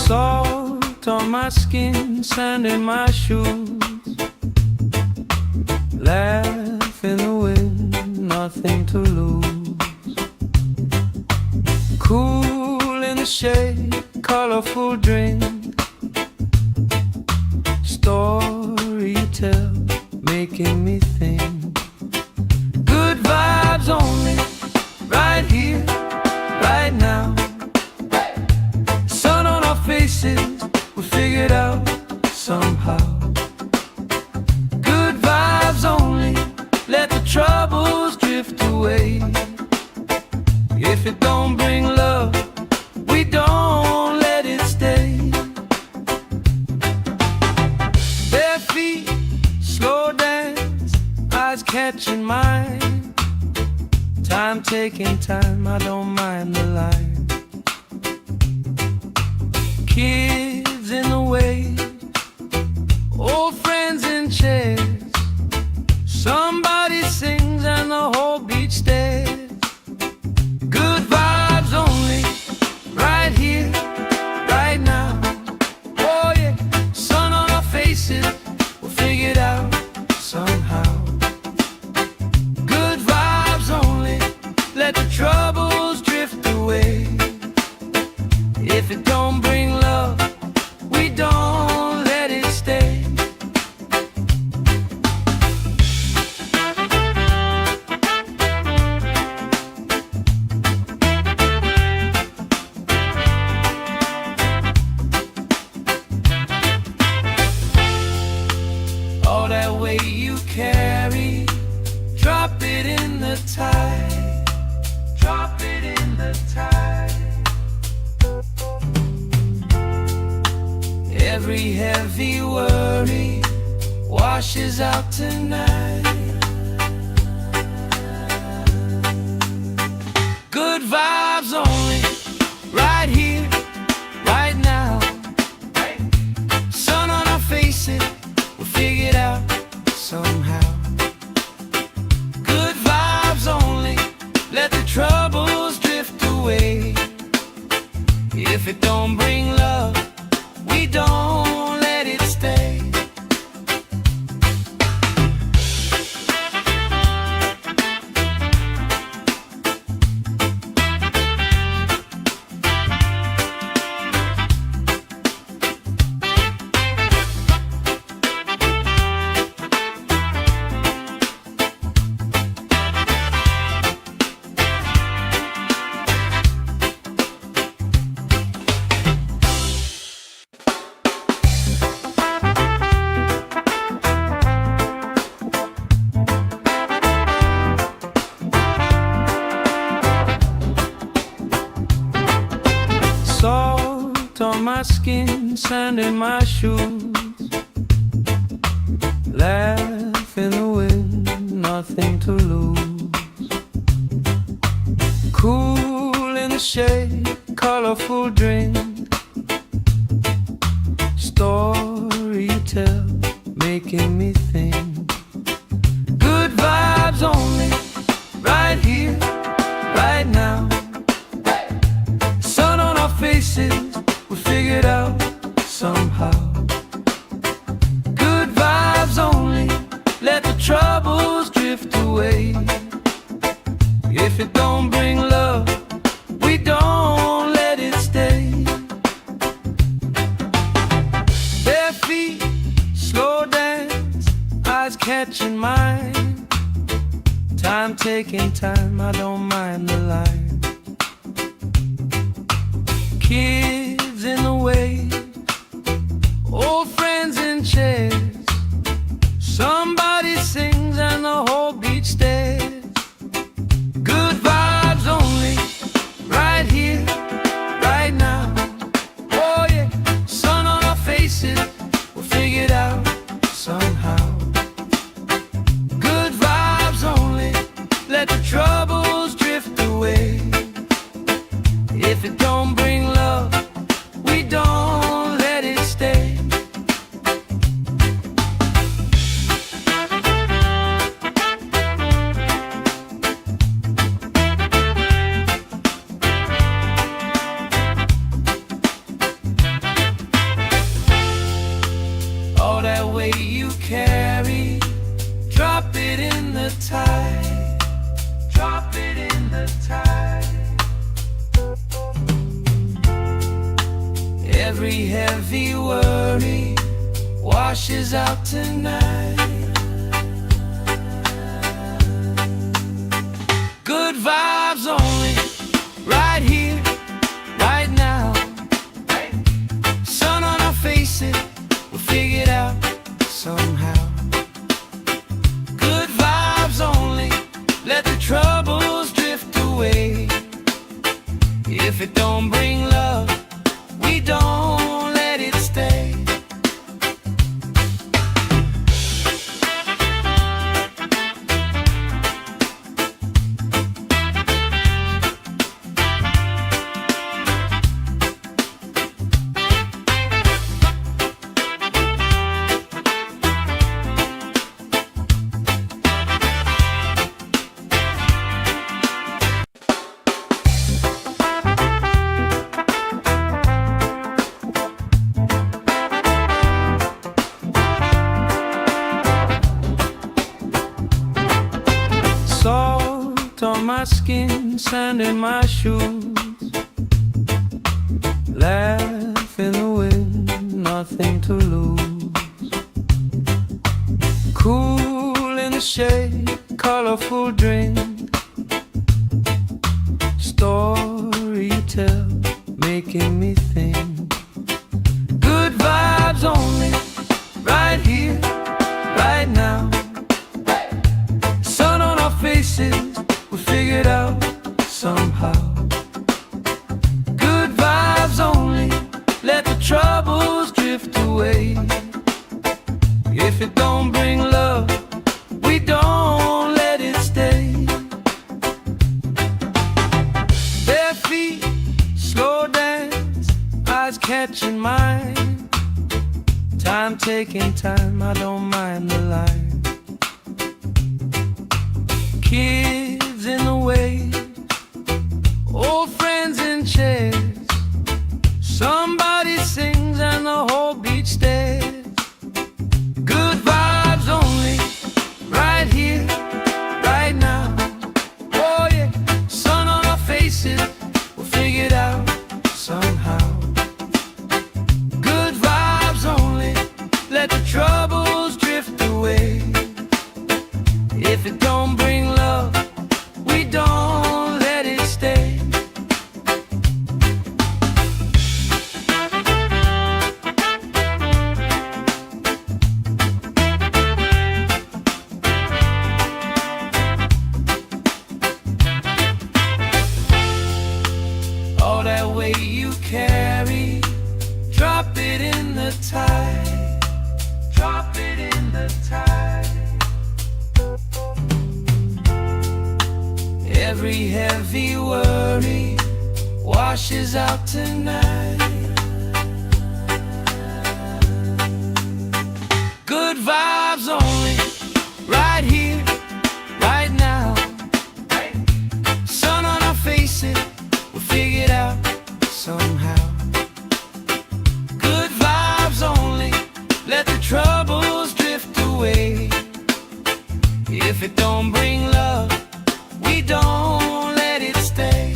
Salt on my skin, sand in my shoes. Laugh in the wind, nothing to lose. Cool in the shade, colorful drink. Story you tell, making me think. Good vibes only, right here, right now. Sun on our faces, we'll figure it out somehow. Good vibes only, let the troubles drift away. If it don't bring love, we don't let it stay. Bare feet, slow dance, eyes catching mine. Time taking time, I don't mind the line. Kids in the way, old friends in chairs. Somebody sings and the whole beach stares. Good vibes only, right here, right now. Oh yeah, sun on our faces, we'll figure it out somehow. Good vibes only, let the troubles drift away. If it don't bring love, we don't let it stay. All that weight you carry, drop it in the tide. Drop it in the tide. Every heavy worry washes out tonight. Good vibes only, right here, right now. Sun on our faces, we'll figure it out somehow. Good vibes only, let the troubles drift away. If it don't bring love, we don't let it stay. Salt on my skin, sand in my shoes. Laugh in the wind, nothing to lose. Cool in the shade, colorful drink. Story you tell, making me think. Good vibes only, right here, right now. Sun on our faces, Time taking time, I don't mind the line. Kids in the way, old friends in chairs. Somebody sings and the whole beach stares. Good vibes only, right here, right now. Oh yeah, sun on our faces, we'll figure it out somehow. Good vibes only, let the troubles drift away. If it don't bring love, we don't let it stay. All that weight you carry, drop it in the tide. Drop it in the tide. Every heavy worry washes out tonight. Good vibes only, right here, right now. Sun on our faces, we'll figure it out somehow. Good vibes only, let the troubles drift away. If it don't bring love, we don't let it stay. Salt on my skin, sand in my shoes. Laugh in the wind, nothing to lose. Cool in the shade, colorful drink. Story you tell, making me think. Good vibes only, right here, right now. Sun on our faces, we'll figure it out somehow. Good vibes only, let the troubles drift away. If it don't bring love, we don't let it stay. Bare feet, slow dance, eyes catching mine. Time taking time, I don't mind the line. Kids in the way, old friends in chairs. Somebody sings and the whole beach stares. Good vibes only, right here, right now. Oh yeah, sun on our faces, we'll figure it out somehow. Good vibes only, let the troubles drift away. If it don't bring love, we don't let it stay. All that weight you carry, drop it in the tide. Drop it in the tide. Every heavy worry washes out tonight. Good vibes only, right here, right now. Sun on our faces, we'll figure it out somehow. Good vibes only, let the troubles drift away. If it don't bring love, we don't let it stay.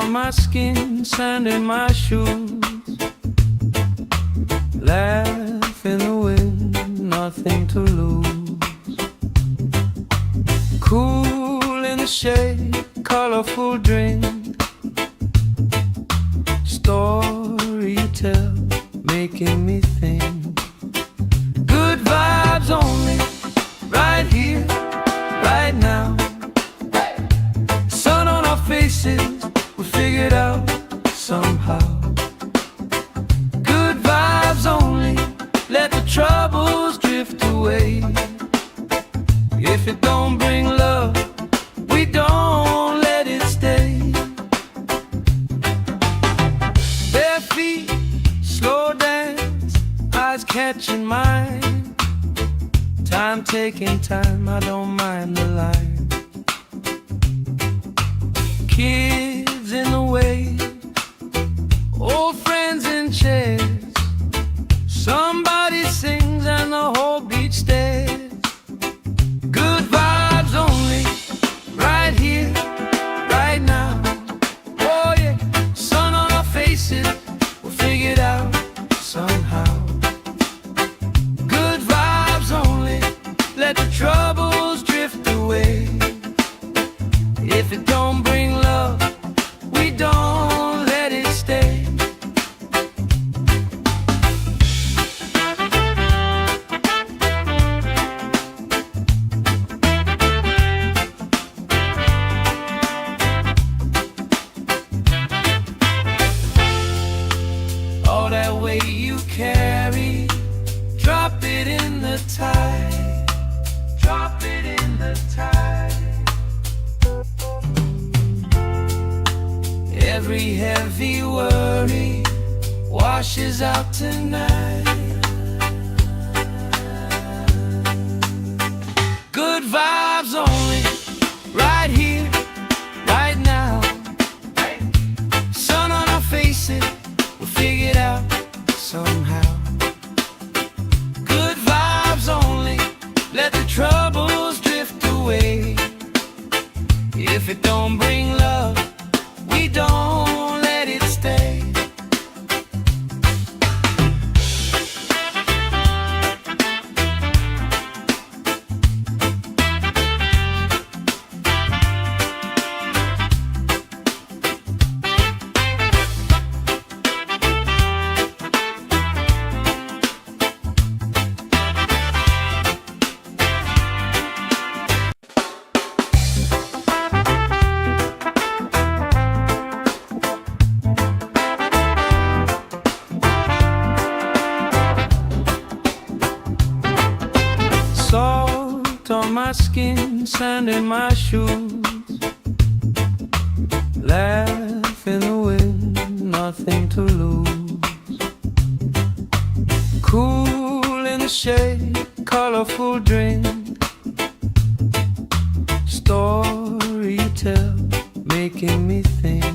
on my skin, sand in my shoes. Laugh in the wind, nothing to lose. Cool in the shade, colorful drink. Story you tell, making me think. Good vibes only, right here, right now. Sun on our faces, we figured out somehow. Good vibes only, let the troubles drift away. If it don't bring love, we don't let it stay. Bare feet, slow dance, eyes catching mine. Time taking time, I don't mind the line. Kids in the wave, old friends in chairs. Somebody sings and the whole beach stares. Good vibes only, right here, right now. Oh yeah, sun on our faces, we'll figure it out somehow. Good vibes only, let the troubles drift away. If it don't bring love, we don't let it stay. All that weight you carry, drop it in the tide. Drop it in the tide. Every heavy worry washes out tonight. Good vibes only, right here, right now. Sun on our faces, we'll figure it out somehow. Good vibes only, let the troubles drift away. If it don't bring love, we don't let it stay. Salt on my skin, sand in my shoes. Laugh in the wind, nothing to lose. Cool in the shade, colorful drink. Story you tell, making me think.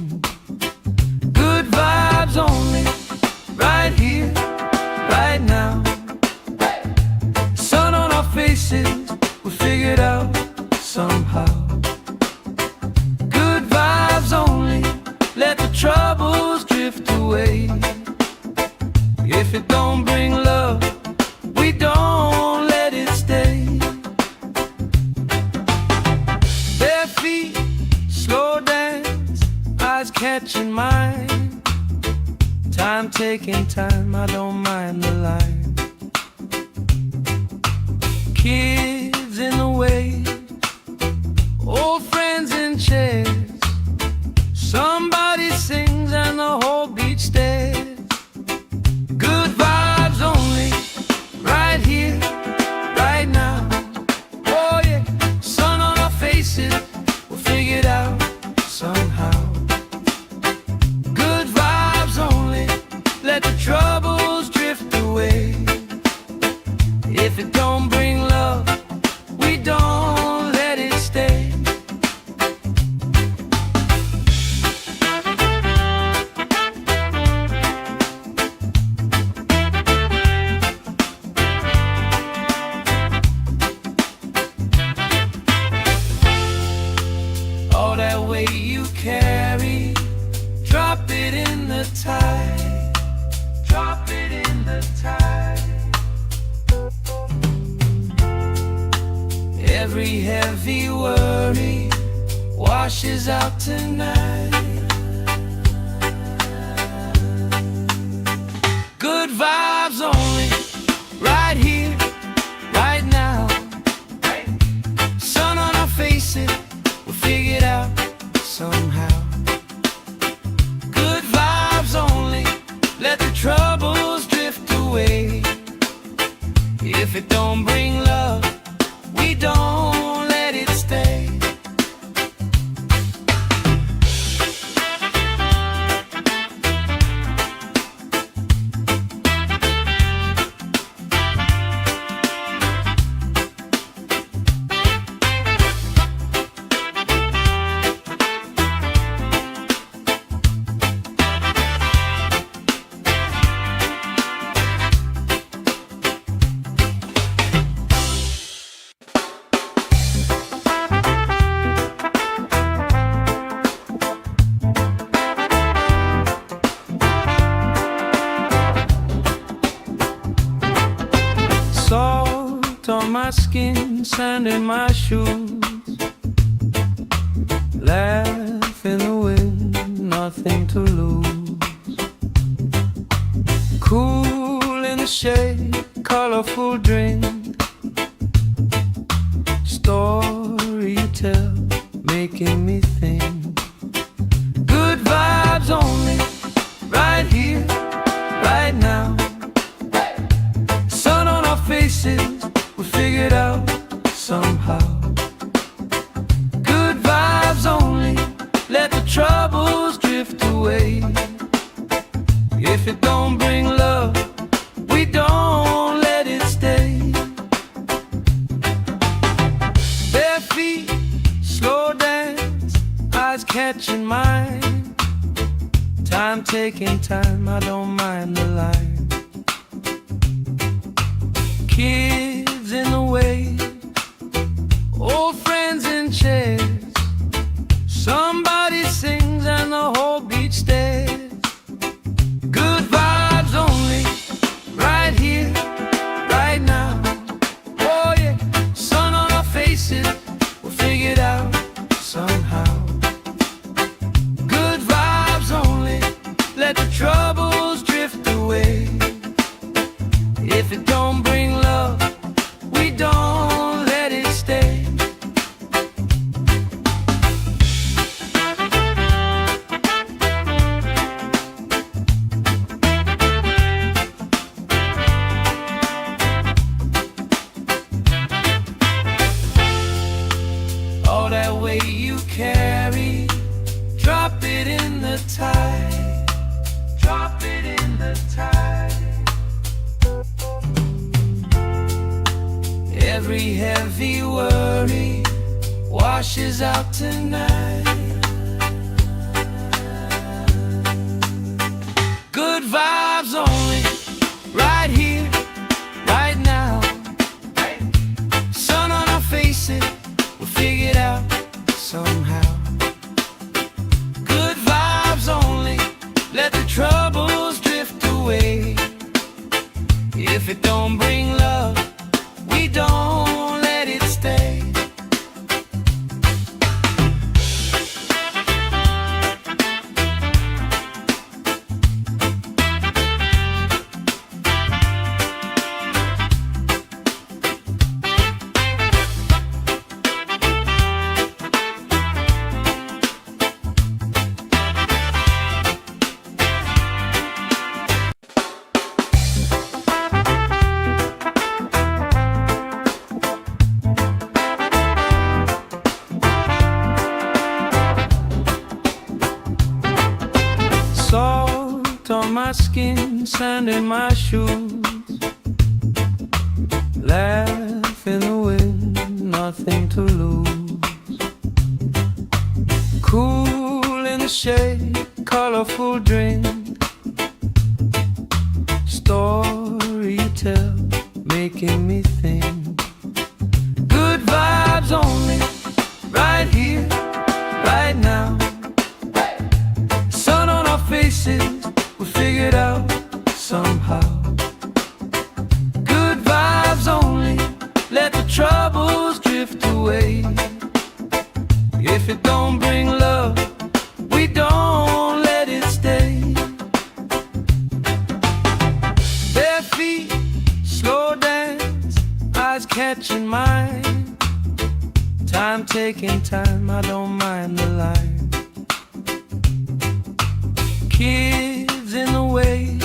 Good vibes only, right here, right now. Sun on our faces, we figured out somehow. Good vibes only, let the troubles drift away. If it don't bring love, we don't let it stay. Bare feet, slow dance, eyes catching mine. Time taking time, I don't mind the line. Kids in the wave, old friends in chairs. Somebody sings and the whole beach stares. Good vibes only, right here, right now. Oh yeah, sun on our faces, we'll figure it out somehow. Good vibes only, let the troubles drift away. If it don't bring love, we don't let it stay. washes out tonight. Good vibes only, right here, right now. Sun on our faces, we'll figure it out somehow. Good vibes only, let the troubles drift away. If it don't bring love, we don't let it stay. Salt on my skin, sand in my shoes. Laugh in the wind, nothing to lose. Cool in the shade, colorful drink. Story you tell, making me think. Good vibes only, right here, right now. Faces, we figured out somehow. Good vibes only, let the troubles drift away. If it don't bring love, we don't let it stay. Bare feet, slow dance, eyes catching mine. Time taking time, I don't mind the line. Kids in the way, old friends in chairs. Somebody sings and the whole beach stares. Good vibes only, right here, right now. Oh yeah, sun on our faces, we'll figure it out somehow. Good vibes only, let the troubles drift away. If it don't bring love, we don't let it stay. All that weight you carry, drop it in the tide. Drop it in the tide. Every heavy worry washes out tonight. Good vibes only, right here, right now. Sun on our faces, we'll figure it out somehow. Good vibes only, let the troubles drift away. If it don't bring love, we don't let it stay. Salt on my skin, sand in my shoes. Laugh in the wind, nothing to lose. Cool in the shade, colorful drink. Story you tell, making me think. Good vibes only, right here, right now. Sun on our faces, we figured out somehow. Good vibes only, let the troubles drift away. If it don't bring time, I don't mind the line. Kids in the way,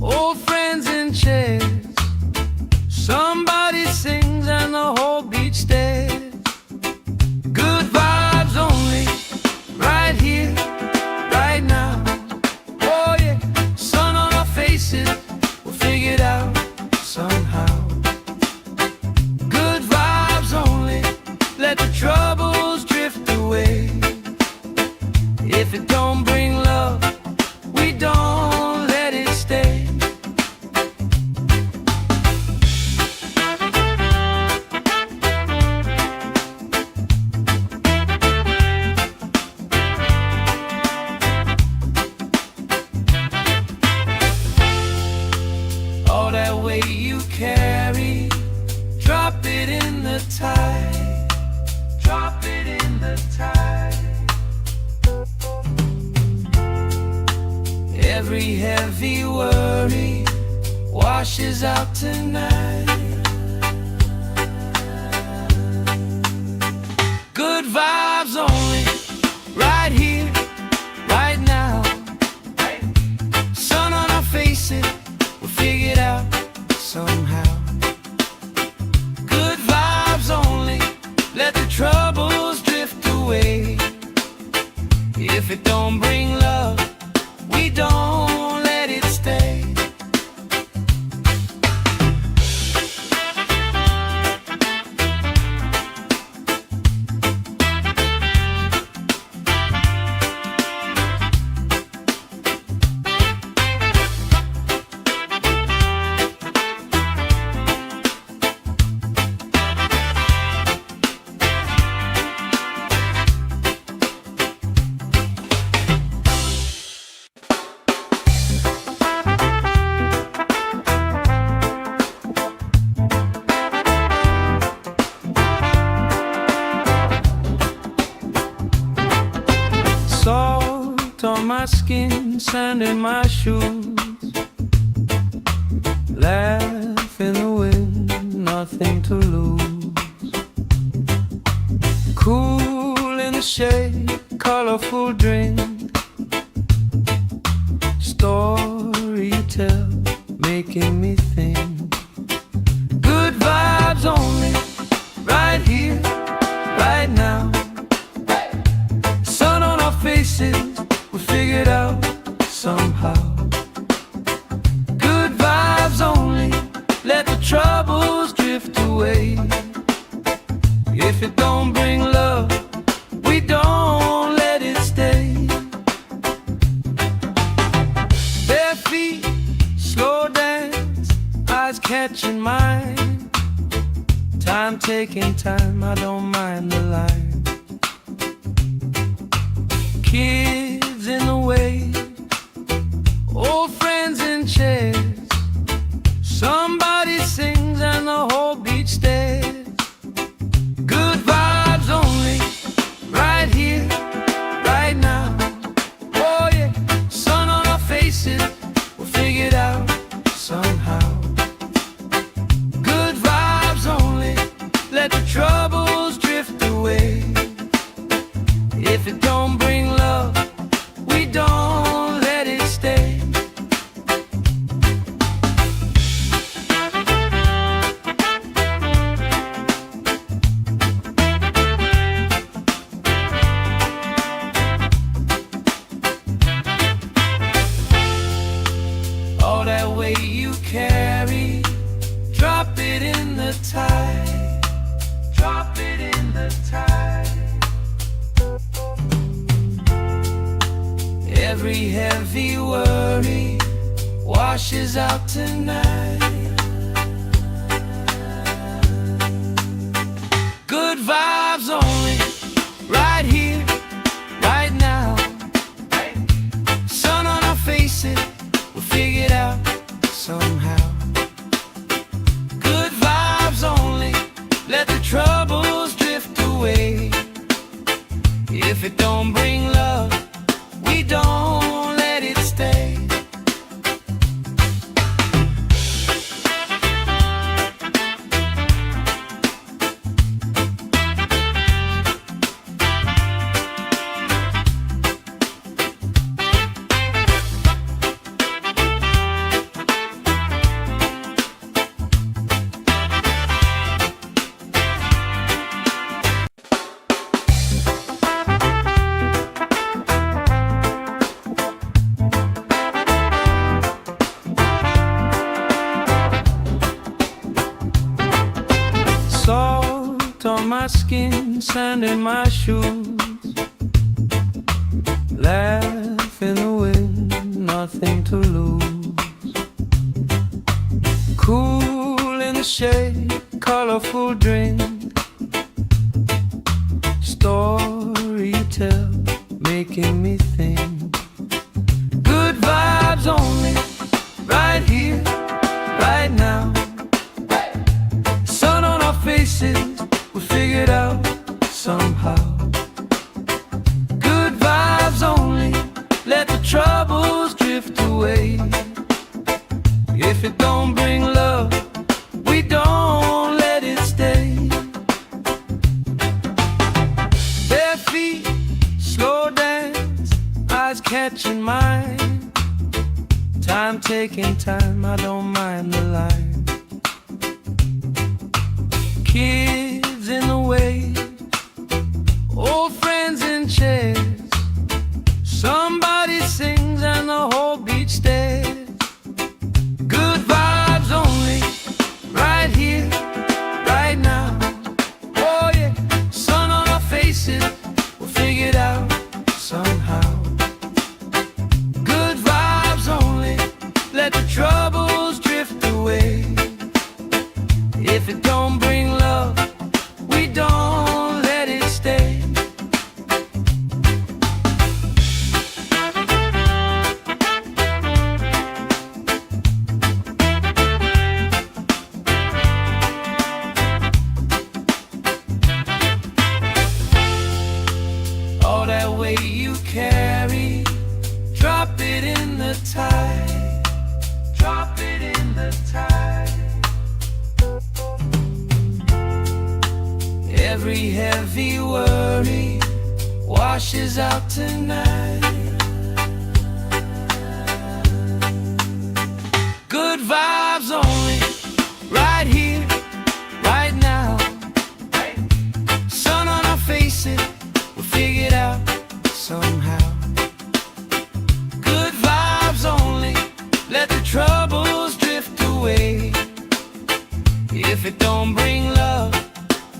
old friends in chairs. Somebody sings and the whole beach stares. Good vibes only, right here, right now. Oh yeah, sun on our faces, we'll figure it out somehow. Good vibes only, let the troubles drift away. If it don't bring love, we don't let it stay. All that weight you carry, drop it in the tide. Drop it in the tide. Every heavy worry washes out tonight. Good vibes only, right here, right now. Sun on our faces, we'll figure it out somehow. Good vibes only, let the troubles drift away. If it don't bring love, we don't let it stay. Salt on my skin, sand in my shoes. Laugh in the wind, nothing to lose. Cool in the shade, colorful drink. Story you tell, making me think. Good vibes only, right here, right now. Sun on our faces, we'll figure it out somehow. Good vibes only, let the troubles drift away. If it don't bring love, we don't let it stay. Bare feet, slow dance, eyes catching mine. Time taking time, I don't mind the line. Kids in the way, old friends in chairs. Somebody sings and the whole beach stares. Good vibes only, right here, right now. Oh yeah, sun on our faces, we'll figure it out somehow. Good vibes only, let the troubles drift away. If it don't bring love, we don't let it stay. All that weight you carry, drop it in the tide. Drop it in the tide. Every heavy worry washes out tonight. Good vibes only, right here, right now. Sun on our faces, we'll figure it out somehow. Good vibes only, let the troubles drift away. If it don't bring love, we don't let it stay. sand in my shoes. Laugh in the wind, nothing to lose. Cool in the shade, colorful drink. Story you tell, making me think. Good vibes only, right here, right now. Sun on our faces, we figured out somehow. Good vibes only, let the troubles drift away. If it don't bring love, we don't let it stay. Bare feet, slow dance, eyes catching mine. Time taking time, I don't mind the line. Kids in the wave, old friends in chairs. Somebody sings and the whole beach stares. Good vibes only, right here, right now. Oh yeah, sun on our faces, we'll figure it out somehow. Good vibes only, let the troubles drift away. If it don't bring love, we don't let it stay. All that weight you carry, drop it in the tide. Drop it in the tide. Every heavy worry washes out tonight. Good vibes only, right here, right now. Sun on our faces, we'll figure it out somehow. Good vibes only, let the troubles drift away. If it don't bring love,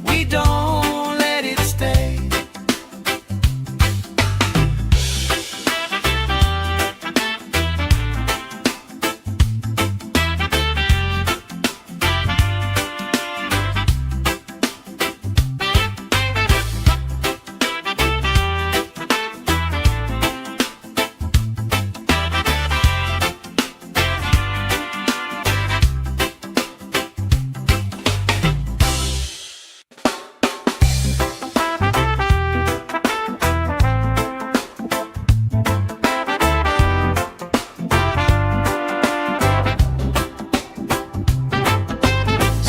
we don't let it stay.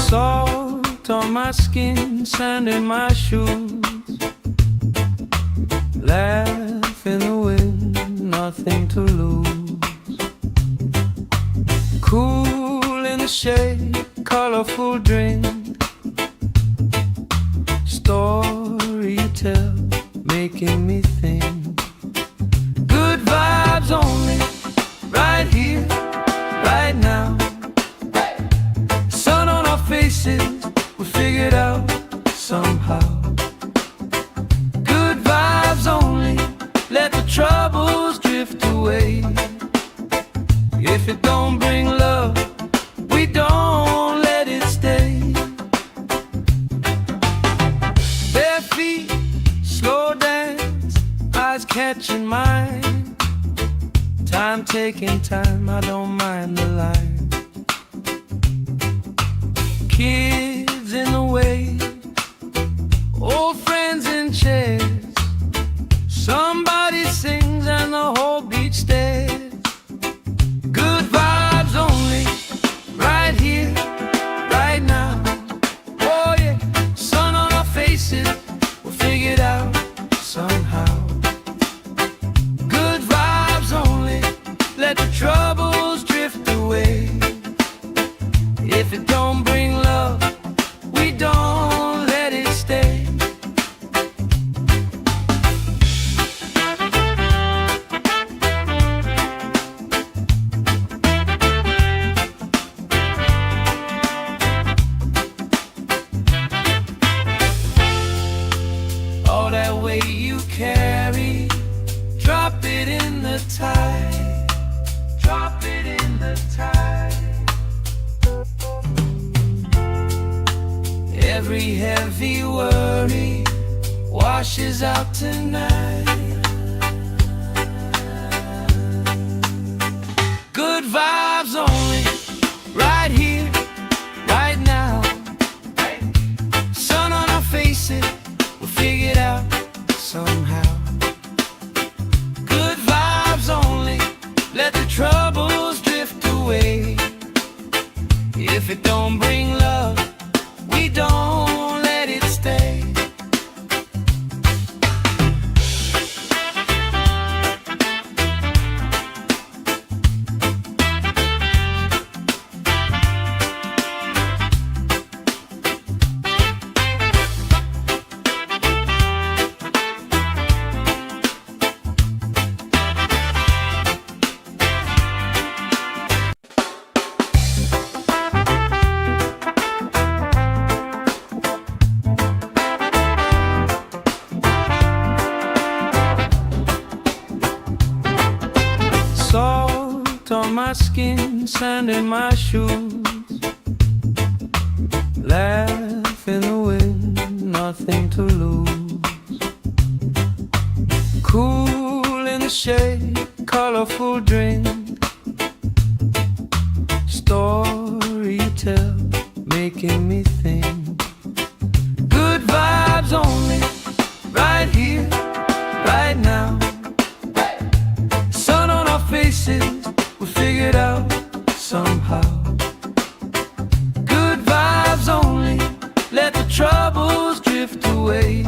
Salt on my skin, sand in my shoes. Laugh in the wind, nothing to lose. Cool in the shade, colorful drink. Story you tell, making me think. Good vibes only, right here, right now. Sun on our faces, we figured out somehow. Good vibes only, let the troubles drift away. If it don't bring love, we don't let it stay. Bare feet, slow dance, eyes catching mine. Time taking time, I don't mind the line. Kids in the wave, old friends in chairs. Somebody sings and the whole beach stares. Good vibes only, right here, right now. Oh yeah, sun on our faces, we'll figure it out somehow. Good vibes only, let the troubles drift away. If it don't bring love, we don't let it stay. Every heavy worry washes out tonight. Good vibes only, right here, right now. Sun on our faces, we'll figure it out somehow. Good vibes only, let the troubles drift away. If it don't bring love, we don't let it stay. Salt on my skin, sand in my shoes. Laugh in the wind, nothing to lose. Cool in the shade, colorful drink. Story you tell, making me think. Good vibes only, right here, right now. Faces, we'll figure it out somehow. Good vibes only, let the troubles drift away.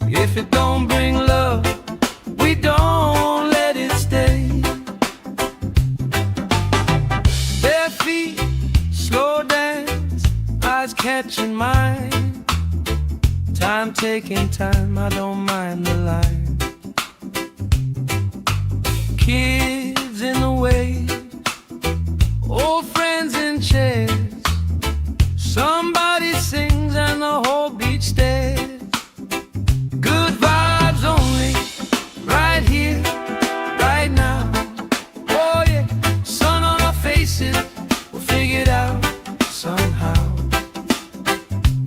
If it don't bring love, we don't let it stay. Bare feet, slow dance, eyes catching mine. Time taking time, I don't mind the line. Kids in the way, old friends in chairs. Somebody sings and the whole beach stares. Good vibes only, right here, right now. Oh yeah, sun on our faces, we'll figure it out somehow.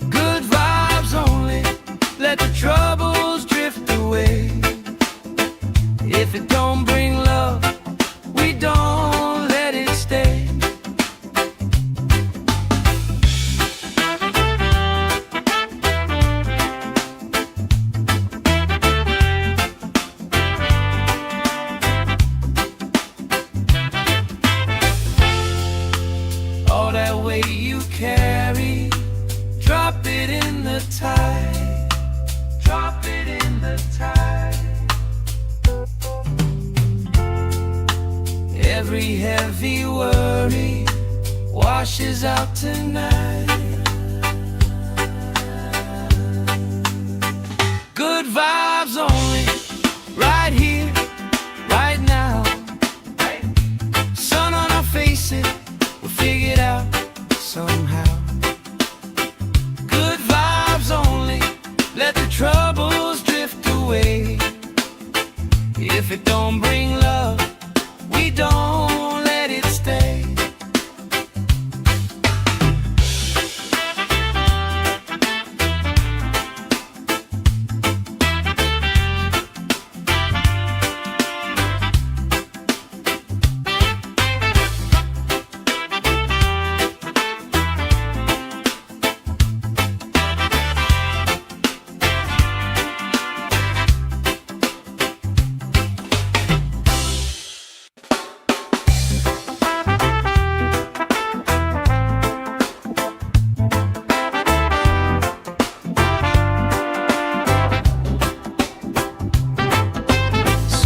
Good vibes only, let the troubles drift away. If it don't bring love, we don't let it stay. All that weight you carry, drop it in the tide. Drop it in the tide. Every heavy worry washes out tonight. Good vibes only, right here, right now. Sun on our faces, we'll figure it out somehow. Good vibes only, let the troubles drift away. If it don't bring love, we don't let it stay.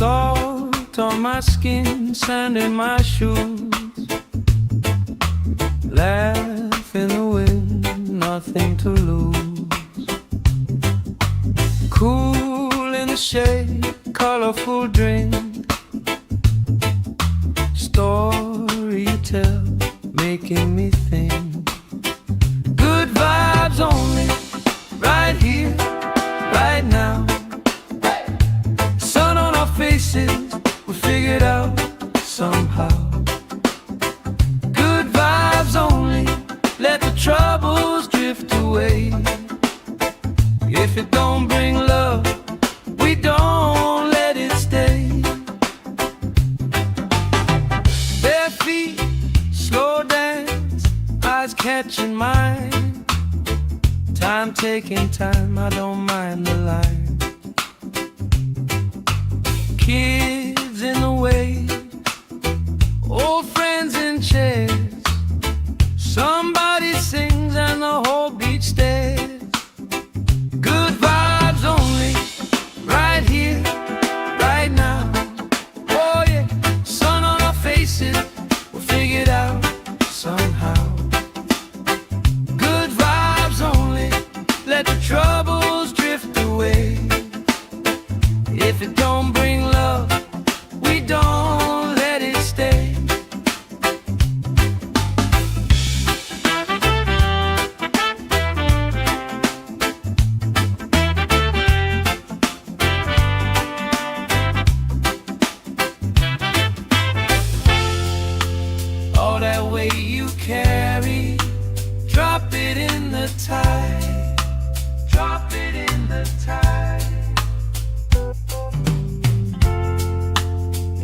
Salt on my skin, sand in my shoes. Laugh in the wind, nothing to lose. Cool in the shade, colorful drink. Story you tell, making me think. Good vibes only, right here, right now. Sun on our faces, we'll figure it out somehow. Good vibes only, let the troubles drift away. taking time, I don't mind the line. Kids in the way, old friends in chairs. Somebody sings and the whole beach stares. Good vibes only, right here, right now. Oh yeah, sun on our faces, we'll figure it out somehow. Good vibes only, let the troubles drift away. If it don't bring love, we don't let it stay. All that weight you carry, drop it in the tide. Drop it in the tide.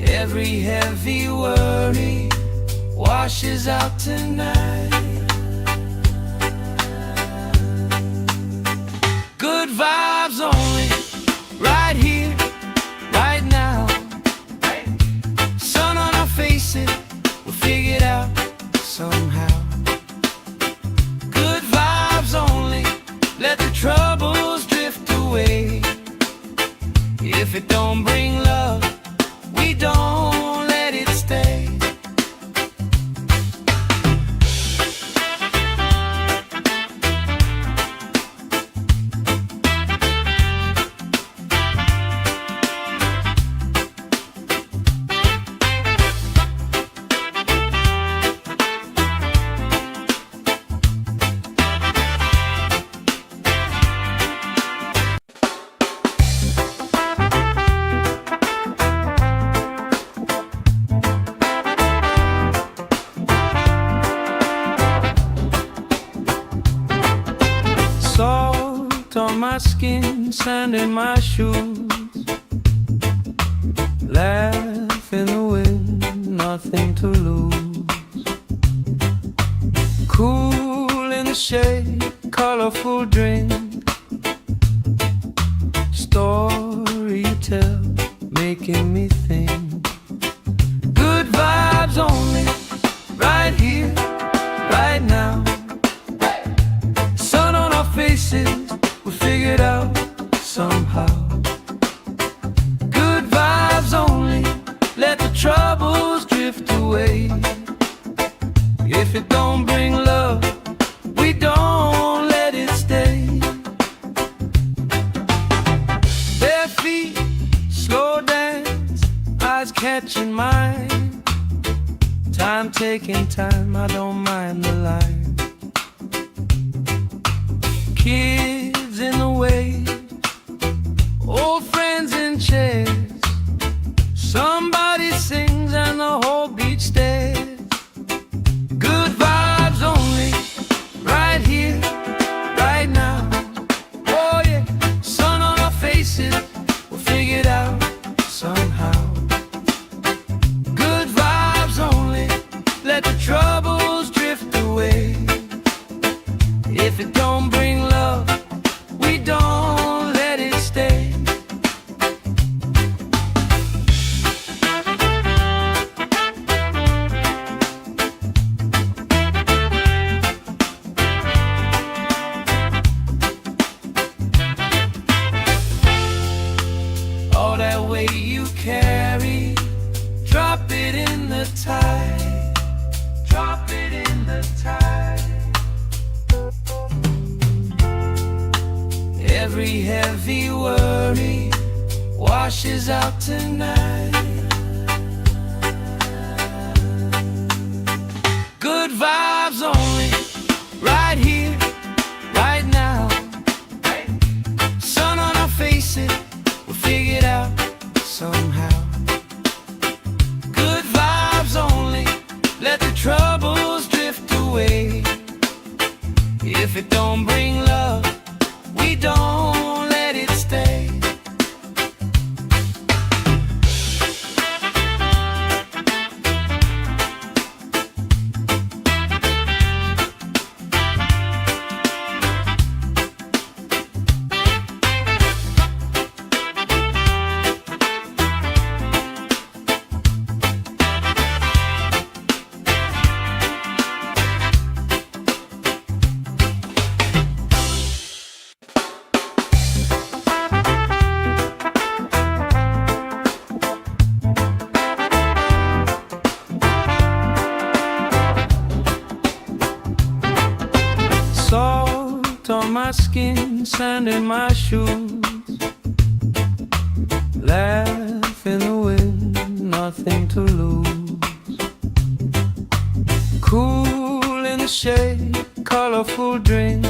Every heavy worry washes out tonight. Good vibes only, right here, right now. Sun on our faces, we'll figure it out somehow. Good vibes only, let the troubles drift away. If it don't bring love, we don't let it stay. Salt on my skin, sand in my shoes. Laugh in the wind, nothing to lose. Cool in the shade, colorful drink. Story you tell, making me think. Good vibes only, right here, right now. Sun on our faces, we'll figure it out somehow. Good vibes only, let the troubles drift away. If it don't bring love, we don't let it stay. Bare feet, slow dance, eyes catching mine. Time taking time, I don't mind the line. Kids in the way, old friends in chairs. Somebody sings and the whole beach stares. Good vibes only, right here, right now. Oh yeah, sun on our faces, we'll figure it out somehow. Good vibes only, let the troubles drift away. If it don't bring love, we don't let it stay. All that weight you carry, drop it in the tide. Drop it in the tide. Every heavy worry washes out tonight. Good vibes only, right here, right now. Sun on our faces, we'll figure it out somehow. Good vibes only, let the troubles drift away. If it don't bring love, we don't let it stay. sand in my shoes. Laugh in the wind, nothing to lose. Cool in the shade, colorful drink.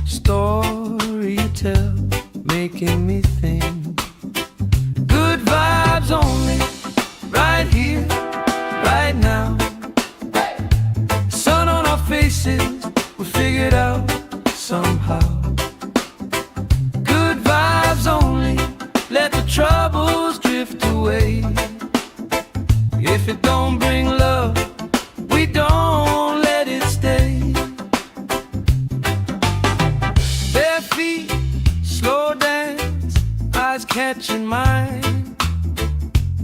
Story you tell, making me think. Good vibes only, right here, right now. Sun on our faces, we figured out somehow. Good vibes only, let the troubles drift away. If it don't bring love, we don't let it stay. Bare feet, slow dance, eyes catching mine.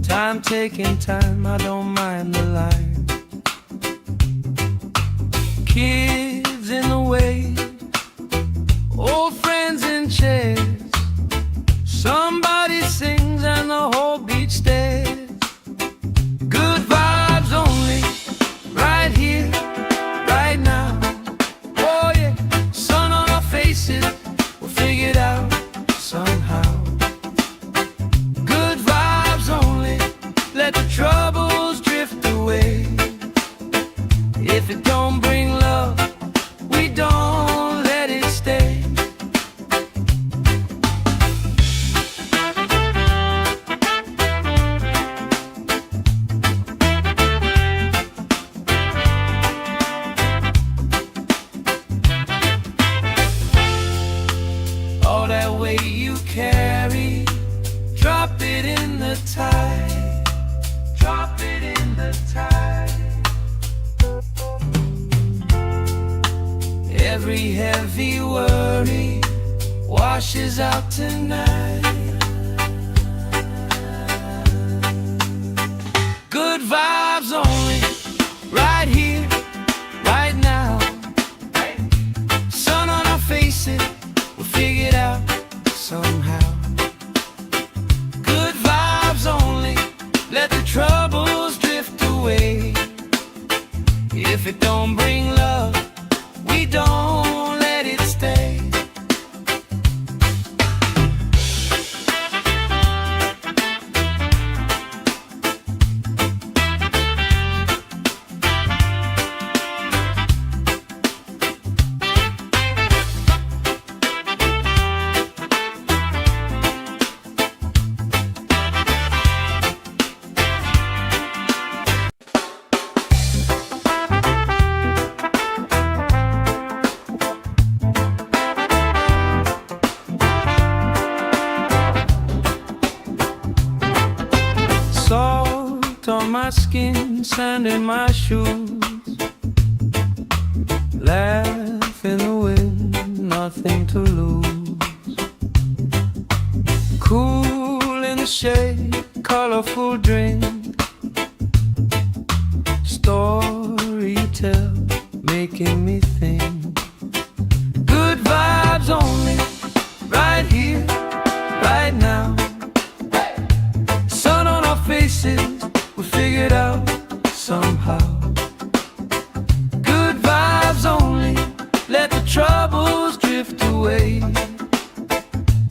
Time taking time, I don't mind the line. Kids in the way, old friends in chairs. Somebody sings and the whole beach stares. Good vibes only, right here, right now. Oh yeah, sun on our faces, we'll figure it out somehow. Good vibes only, let the troubles drift away. If it don't bring love, we don't let it stay. All that weight you carry, drop it in the tide. Drop it in the tide. Every heavy worry washes out tonight. Good vibes only, right here, right now. Sun on our faces, we'll figure it out somehow. Good vibes only, let the troubles drift away. If it don't bring love, we don't let it stay. Salt on my skin, sand in my shoes. Laugh in the wind, nothing to lose. Cool in the shade, colorful drink. Story you tell, making me think. Good vibes only, right here, right now. Sun on our faces, we figured out somehow. Good vibes only, let the troubles drift away.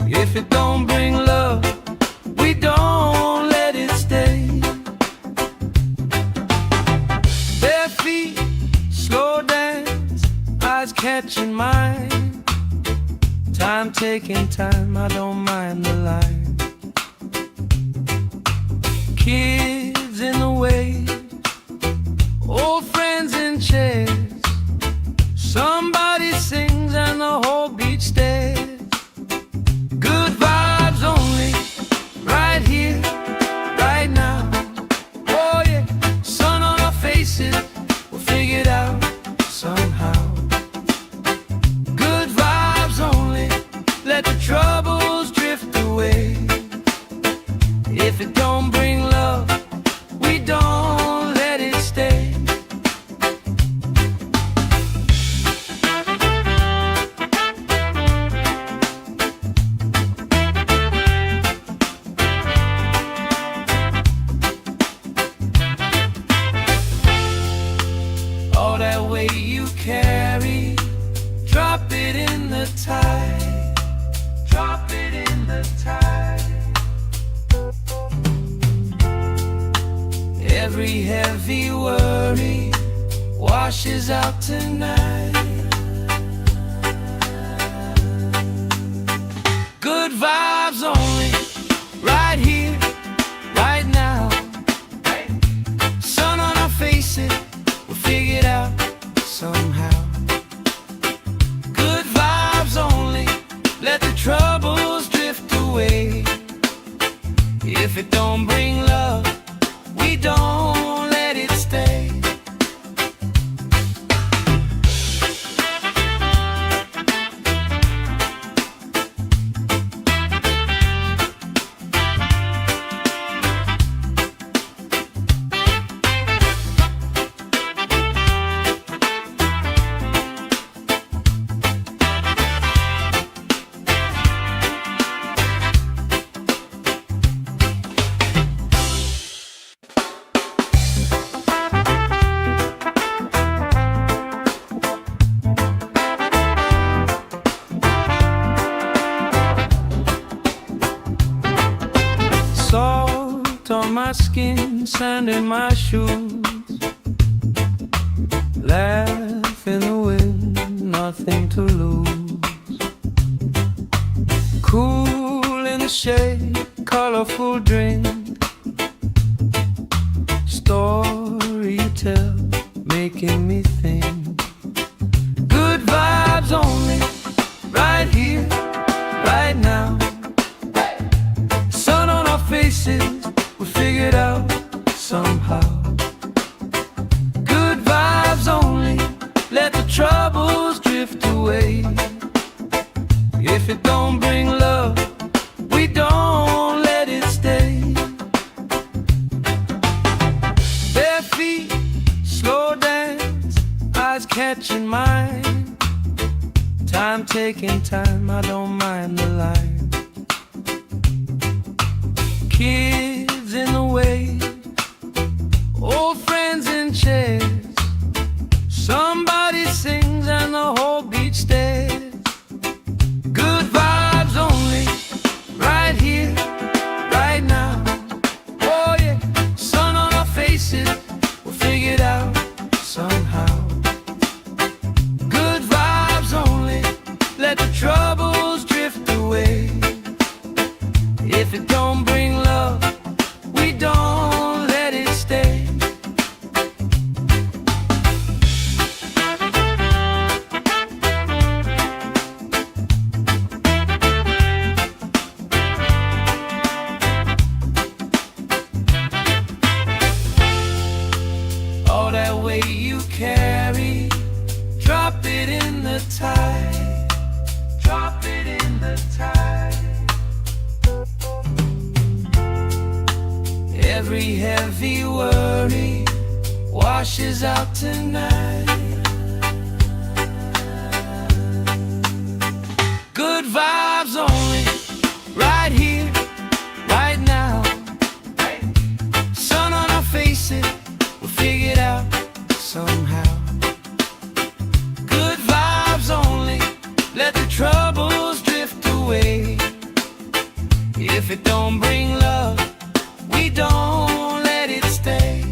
If it don't bring love, we don't let it stay. Bare feet, slow dance, eyes catching mine. Time taking time, I don't mind the line. Kids in the way, old friends in chairs. Somebody sings and the whole beach stares. Good vibes only, right here, right now. Oh yeah, sun on our faces, we'll figure it out somehow. Good vibes only, let the troubles drift away. If it don't bring love, we don't let it stay. All that weight you carry, drop it in Every heavy worry washes out tonight. Good vibes only, right here, right now. Sun on our faces, we'll figure it out somehow. Good vibes only, let the troubles drift away. If it don't bring love, we don't let it stay. Salt on my skin, sand in my shoes. Laugh in the wind, nothing to lose. Cool in the shade, colorful drink. Story you tell, making me think. Good vibes only, right here, right now. Sun on our faces, we figured out somehow. Good vibes only, let the troubles drift away. If it don't bring love, we don't let it stay. Bare feet, slow dance, eyes catching mine. Time taking time, I don't mind the line. Kids in the way, old friends in chairs. Somebody sings and the whole beach stares. Good vibes only, right here, right now. Oh yeah, sun on our faces, we'll figure it out somehow. Good vibes only, let the troubles drift away. If it don't bring love, we don't let it stay. All that weight you carry, drop it in the tide. Drop it in the tide. Every heavy worry washes out tonight. Good vibes only, right here, right now. Sun on our faces, we'll figure it out somehow. Good vibes only, let the troubles drift away. If it don't bring love, we don't let it stay.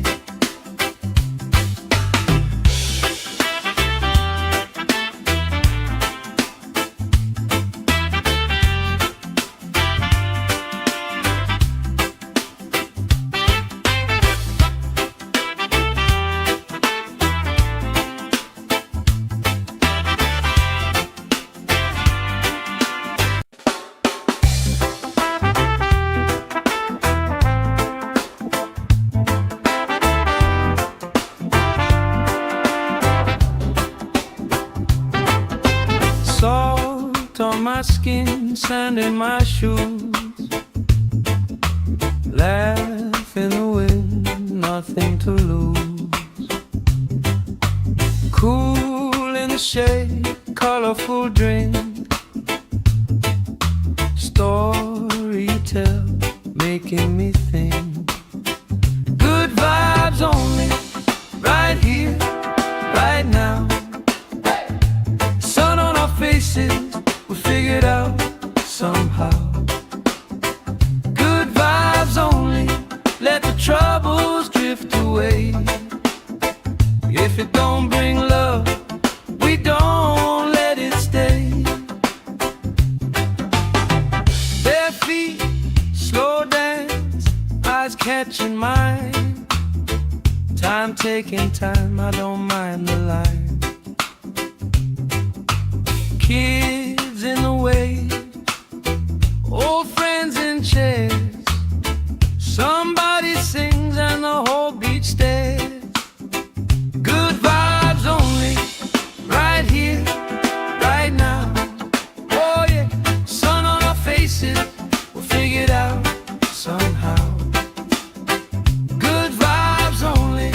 Salt on my skin, sand in my shoes. Laugh in the wind, nothing to lose. Cool in the shade, colorful drink. Story you tell, making me think. Good vibes only, right here, right now. Sun on our faces, we figured out somehow. Good vibes only, let the troubles drift away. away. If it don't bring love, we don't let it stay. Bare feet, slow dance, eyes catching mine. Time taking time, I don't mind the line. Kids in the way, old friends in chairs. Somebody sings and the whole beach stares. Good vibes only, right here, right now. Oh yeah, sun on our faces, we'll figure it out somehow. Good vibes only,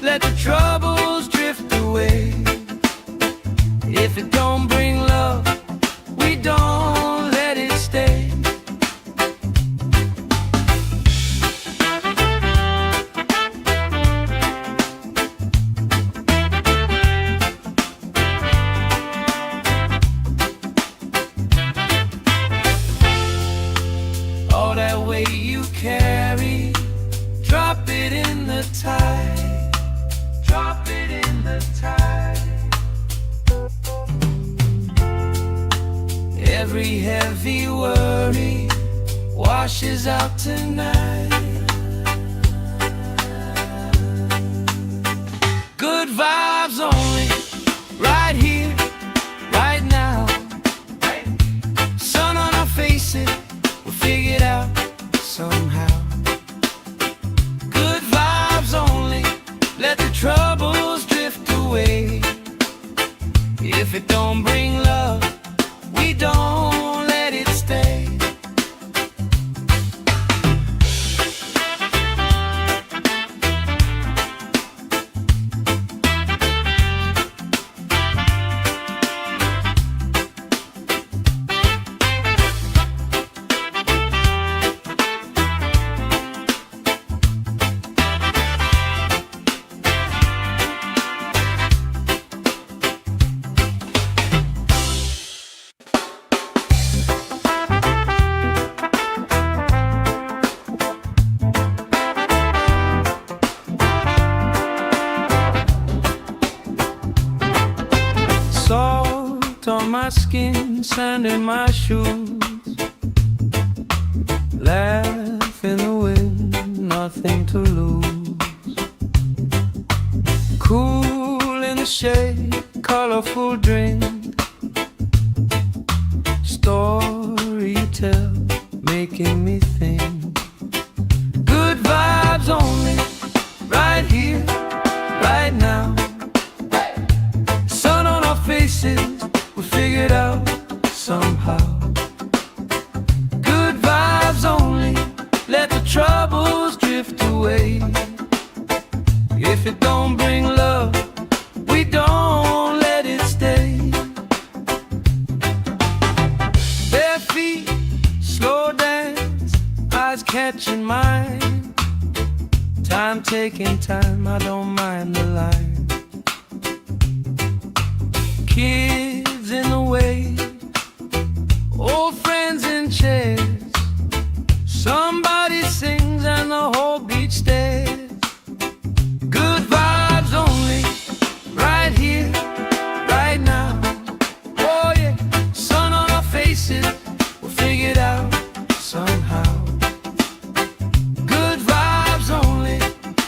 let the troubles drift away. If it don't bring love, we don't let it stay. All that weight you carry, drop it in the tide. Drop it in the tide. Every heavy worry washes out tonight. Good vibes only, right here, right now. Sun on our faces, we'll figure it out somehow. Good vibes only, let the troubles drift away. If it don't bring love, we don't let it stay. Salt on my skin, sand in my shoes. Laugh in the wind, nothing to lose. Cool in the shade, colorful drink. Story you tell, making me think. Good vibes only, right here, right now. Faces, we figure it out somehow. Good vibes only, let the troubles drift away. If it don't bring love, we don't let it stay. Bare feet, slow dance, eyes catching mine. Time taking time, I don't mind the line. Kids in the way, old friends in chairs. Somebody sings and the whole beach stares. Good vibes only, right here, right now. Oh yeah, sun on our faces, we'll figure it out somehow. Good vibes only,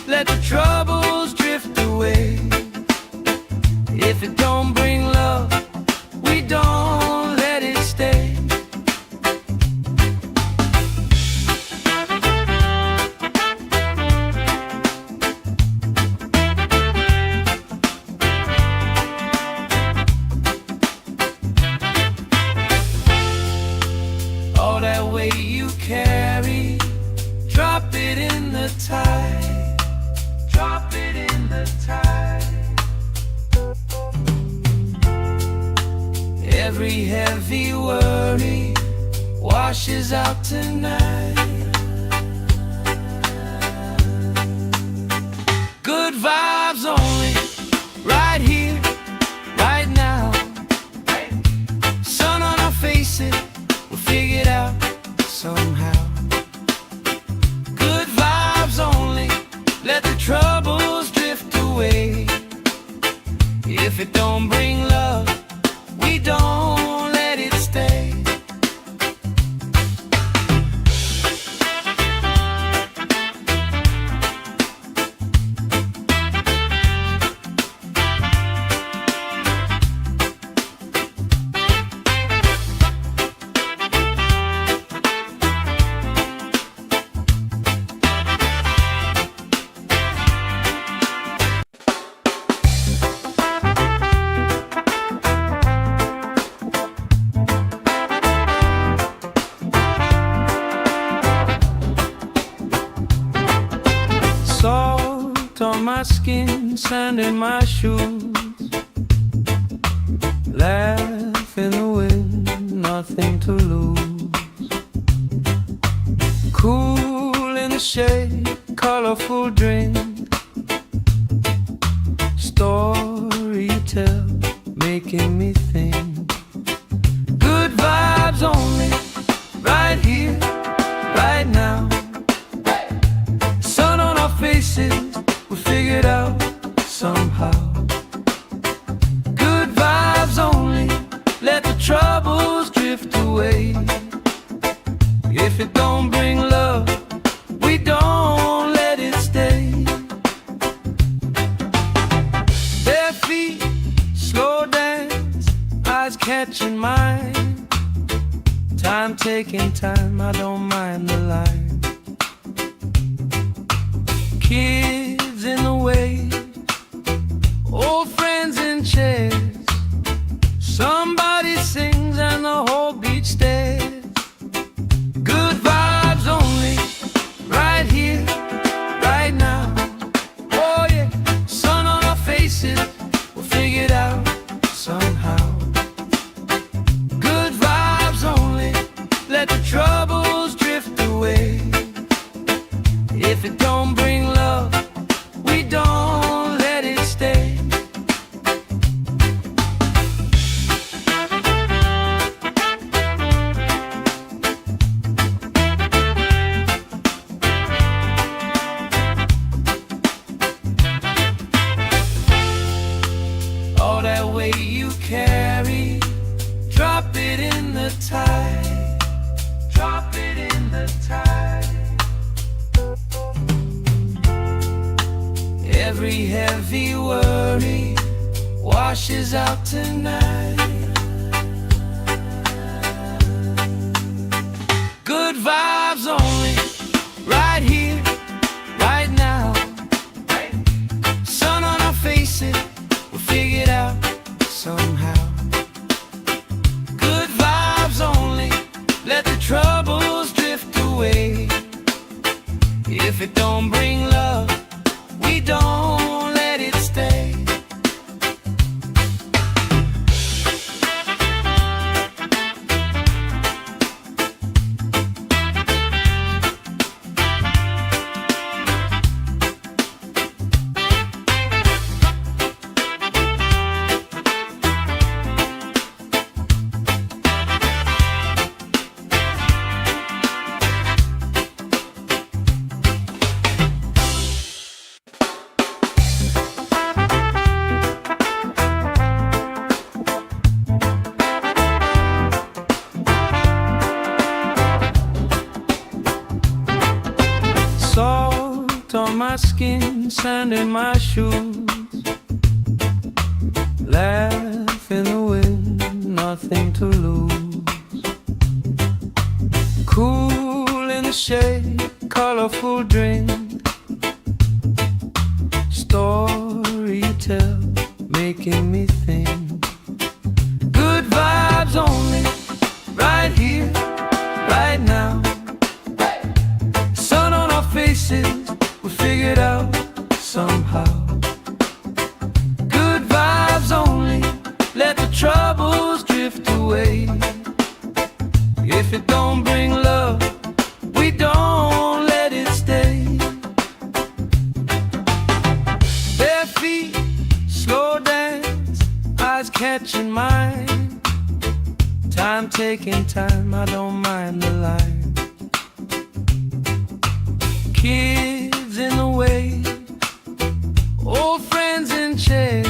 let the troubles drift away. If it don't bring love, we don't let it stay. All that weight you carry, drop it in the tide. Drop it in the tide. Every heavy worry washes out tonight. Good vibes only, right here, right now. Sun on our faces, we'll figure it out somehow. Good vibes only, let the trouble If it don't bring love, we don't let it stay. Salt on my skin, sand in my shoes, laugh in the wind, nothing to lose. Cool in the shade, colorful drink, story you tell, making me think. Good vibes only, right here, right now. Sun on our faces, we figured out somehow. Good vibes only, let the troubles drift away. If it don't bring love, we don't let it stay. Bare feet, slow dance, eyes catching mine. Time taking time, I don't mind the line. Kids in the way, old friends in chairs. Somebody sings and the whole beach stares. Good vibes only, right here, right now. Oh yeah, sun on our faces, we'll figure it out somehow. Good vibes only, let the troubles drift away. If it don't bring love, we don't let it stay. All that weight you carry, drop it in the tide. Drop it in the tide. Every heavy worry washes out tonight. Good vibes only, right here, right now. Sun on our faces, we'll figure it out somehow. Good vibes only, let the troubles drift away. If it don't bring love, we don't let it stay. Salt on my skin, sand in my shoes, laugh in the wind, nothing to lose. Cool in the shade, colorful drink, story you tell, making me think. Good vibes only, right here, right now. Sun on our faces, we figured out somehow. Good vibes only, let the troubles drift away. If it don't bring love, we don't let it stay. Bare feet, slow dance, eyes catching mine. Time taking time, I don't mind the line. Kids in the way, old friends in chairs.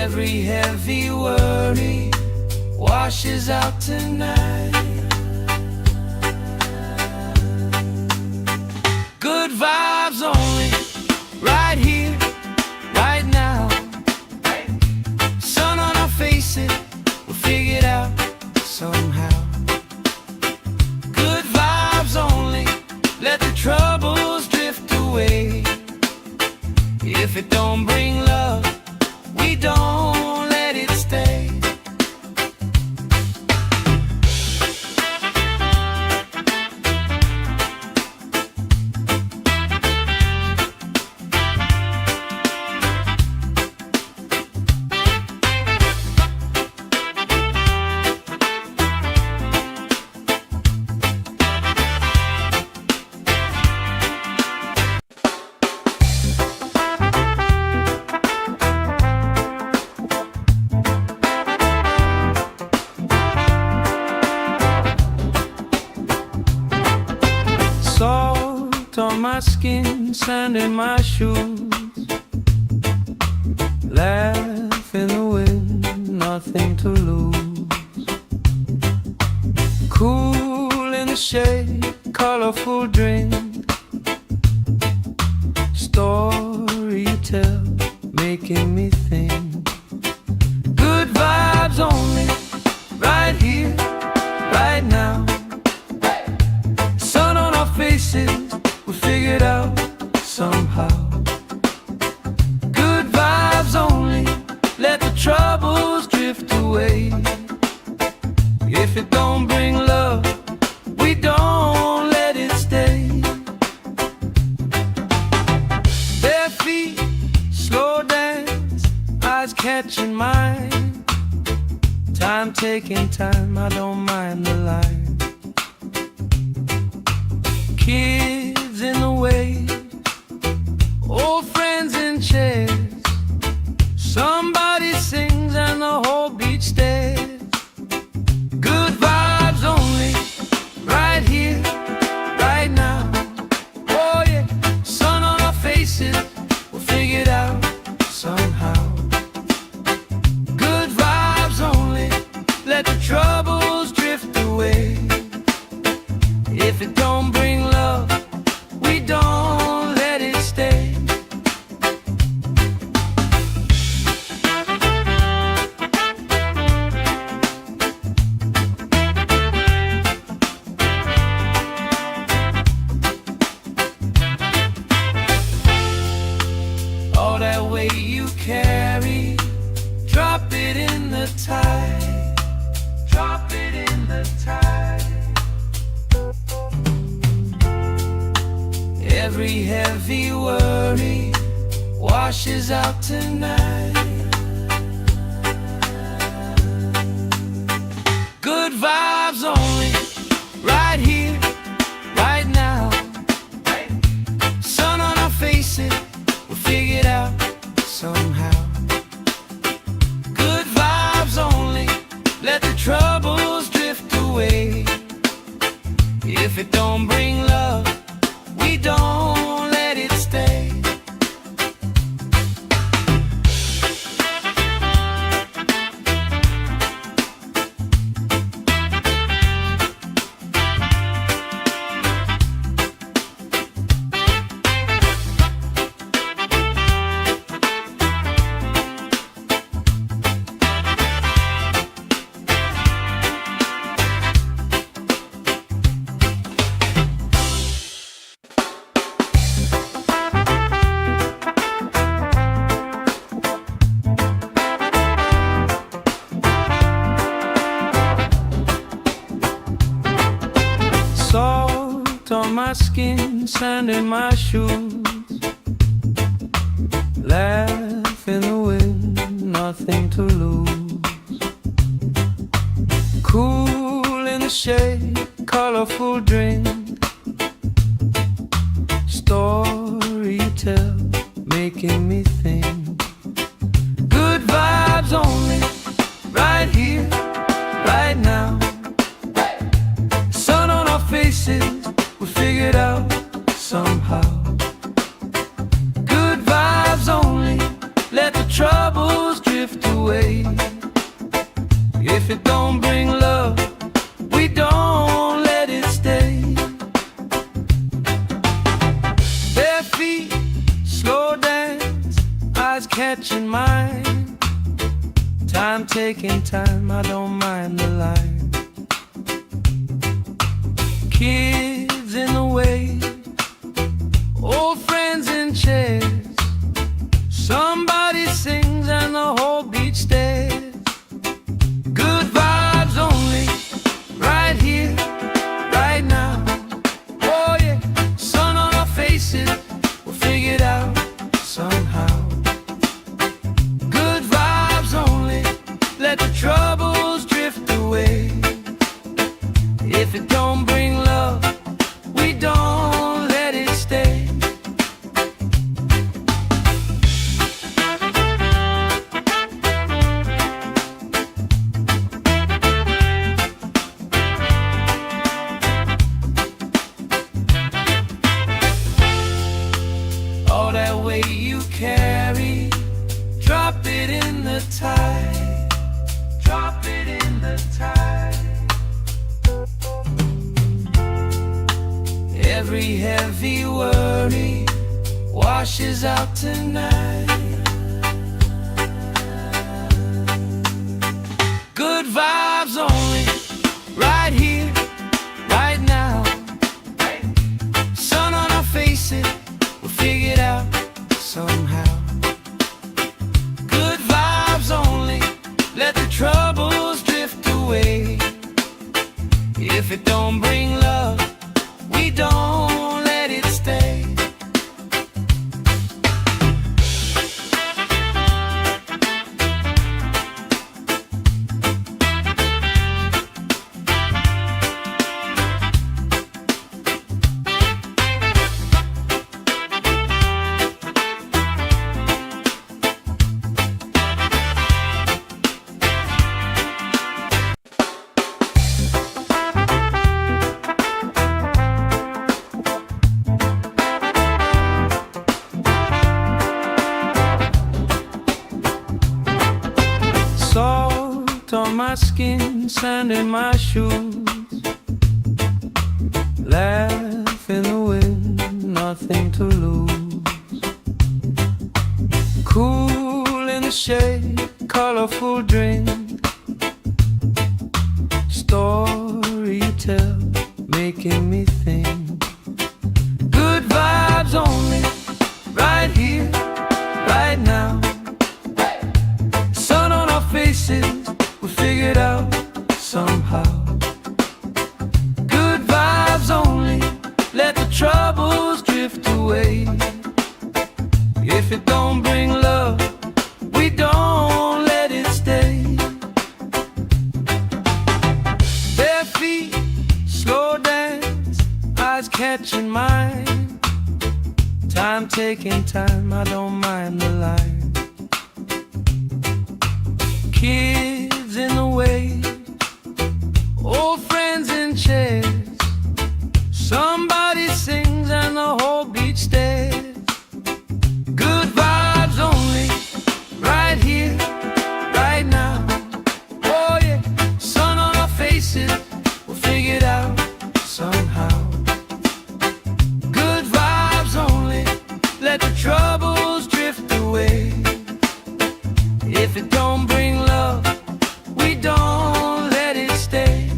Every heavy worry washes out tonight. Good vibes only, right here, right now. Sun on our faces, we'll figure it out somehow. Good vibes only, let the troubles drift away. If it don't bring love, we don't let it stay. Salt on my skin, sand in my shoes. Laugh in the wind, nothing to lose. Cool in the shade, colorful drink. Story you tell, making me think. Good vibes only, right here, right now. Sun on our faces, we figured out somehow. Good vibes only, let the troubles drift away. If it don't bring love, we don't let it stay. Bare feet, slow dance, eyes catching mine. Time taking time, I don't mind the line. Kids in the wave, old friends in chairs. Somebody sings and the whole beach stares. Good vibes only, right here, right now. Oh yeah, sun on our faces, we'll figure it out somehow. Good vibes only, let the troubles drift away. If it don't bring love, we don't let it stay. All that weight you carry, drop it in the tide. Drop it in the tide. Every heavy worry washes out tonight. Good vibes only, right here, right now. Sun on our faces, we'll figure it out somehow. Good vibes only, let the troubles drift away. If it don't bring love, we don't let it stay. Salt on my skin, sand in my shoes. Laugh in the wind, nothing to lose. Cool in the shade, colorful drink. Story you tell, making me think. Good vibes only, right here, right now. Sun on our faces, we figured out somehow. Good vibes only, let the troubles drift away. away. If it don't bring love, we don't let it stay. Bare feet, slow dance, eyes catching mine. Time taking time, I don't mind the line. Kids in the way, old friends in chairs. Somebody sings and the whole beach stares. Good vibes only, right here, right now. Oh yeah, sun on our faces, we'll figure it out somehow. Good vibes only, let the troubles drift away. If it don't bring love, we don't let it stay. All that weight you carry, drop it in the tide. Drop it in the tide. Every heavy worry washes out tonight. Good vibes only, right here, right now. Sun on our faces, we'll figure it out somehow. Good vibes only, let the troubles drift away. If it don't bring love, we don't let it stay. Salt on my skin, sand in my shoes. Laugh in the wind, nothing to lose. Cool in the shade, colorful drink. Story you tell, making me think. Good vibes only, right here, right now. Sun on our faces, we'll figure it out somehow. Good vibes only, let the troubles drift away. If it don't bring love, we don't let it stay. Bare feet, slow dance, eyes catching mine. Time taking time, I don't mind the line. Kids in the way, old friends in chairs. Somebody sings and the whole beach stares. Good vibes only, right here, right now. Oh yeah, sun on our faces, we'll figure it out somehow. Good vibes only, let the troubles drift away. If it don't bring love, we don't let it stay.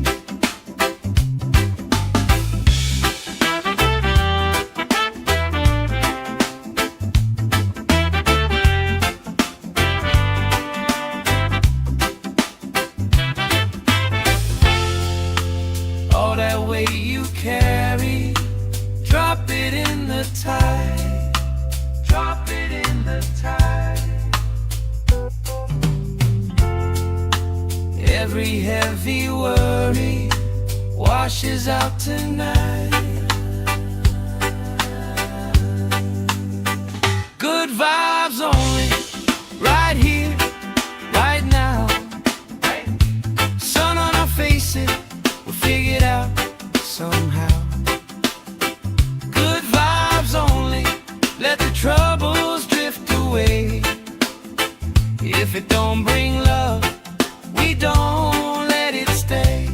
All that weight you carry, drop it in the tide. Drop it in the tide. Every heavy worry washes out tonight. Good vibes only, right here, right now. Sun on our faces, we'll figure it out somehow. Good vibes only, let the troubles drift away. If it don't don't bring love, we don't let it stay.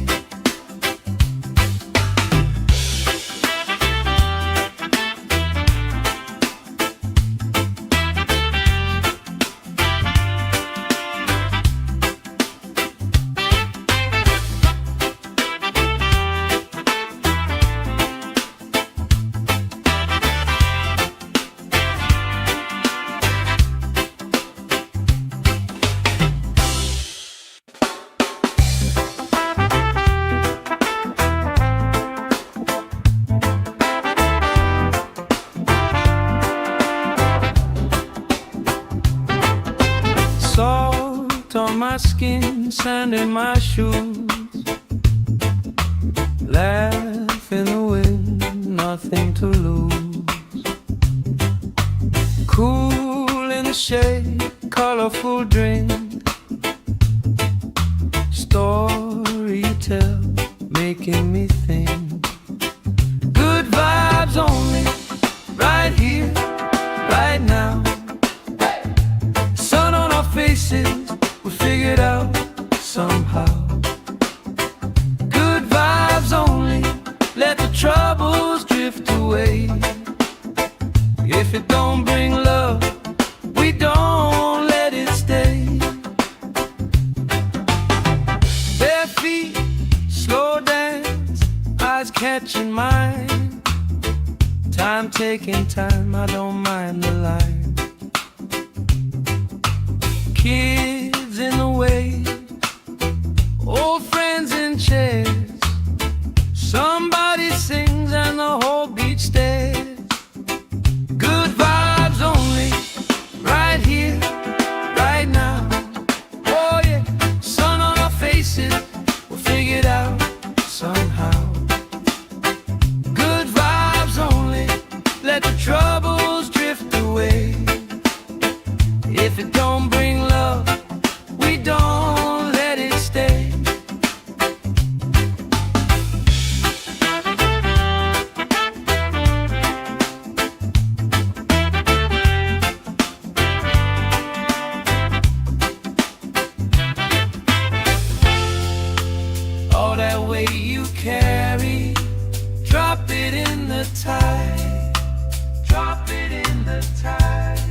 Salt on my skin, sand in my shoes. Laugh in the wind, nothing to lose. Cool in the shade, colorful drink. Story you tell, making me think. Good vibes only, right here, right now. Sun on our faces, we figured out somehow. Good vibes only, let the troubles drift away. If it don't bring love, we don't let it stay. Bare feet, slow dance, eyes catching mine. Time taking time, I don't mind the line. Kids in the way, old friends in chairs. Somebody sings and the whole beach stares. Good vibes only, right here, right now. Oh yeah, sun on our faces, we'll figure it out somehow. Good vibes only, let the troubles drift away. If it don't bring love, we don't let it stay. All that weight you carry, drop it in the tide. Drop it in the tide.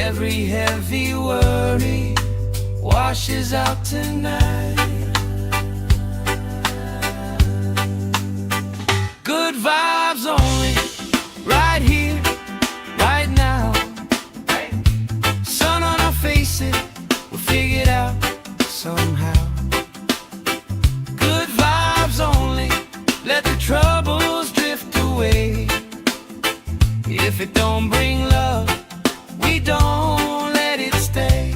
Every heavy worry washes out tonight. Good vibes only, right here, right now. Sun on our faces, we'll figure it out somehow. Good vibes only, let the troubles drift away. If it don't bring love, we don't let it stay.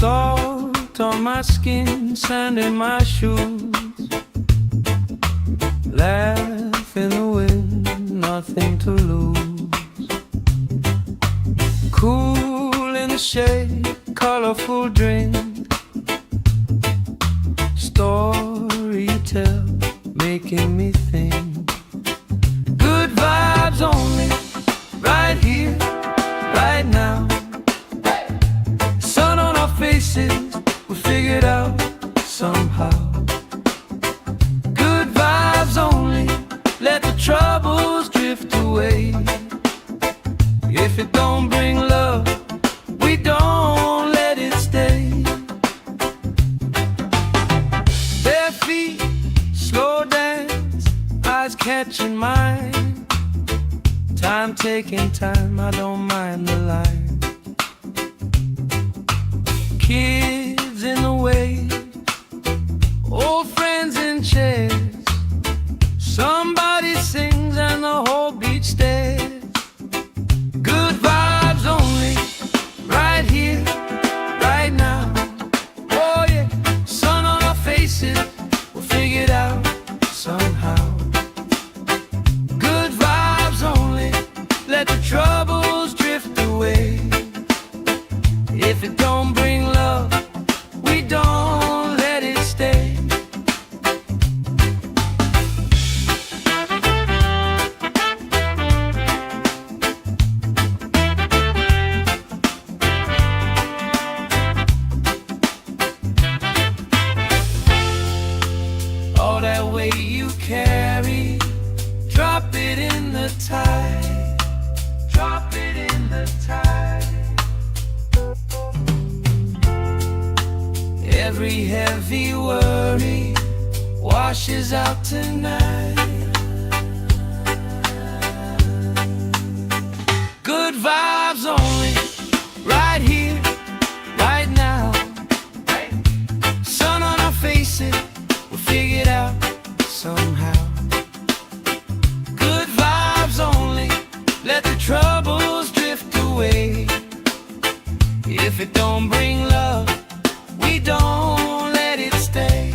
Salt on my skin, sand in my shoes. Laugh in the wind, nothing to lose. Cool in the shade, colorful drink. Story you tell, making me think. Good vibes only, right here, right now. Sun on our faces, we figured out somehow. Good vibes only, let the troubles drift away. If it don't bring love, we don't let it stay. Bare feet, slow dance, eyes catching mine. Time taking time, I don't mind the line. Kids in the way, old friends in chairs. Some beach stairs. Good vibes only, right here, right now. Oh yeah, sun on our faces, we'll figure it out somehow. Good vibes only, let the troubles drift away. If it don't bring love, we don't let it stay. All that weight you carry, drop it in the tide. Drop it in the tide. Every heavy worry washes out tonight. Good vibes only, right here, right now. Sun on our faces, we'll figure it out somehow. Good vibes only, let the troubles drift away. If it don't bring love, we don't let it stay.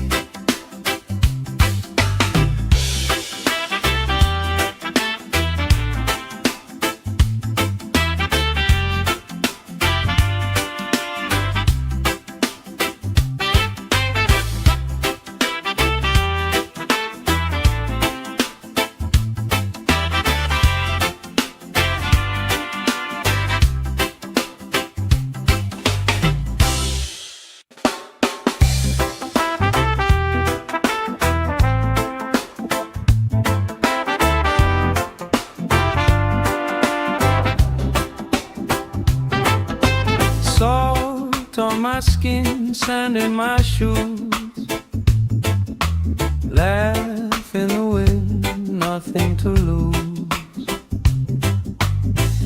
Salt on my skin, sand in my shoes. Laugh in the wind, nothing to lose.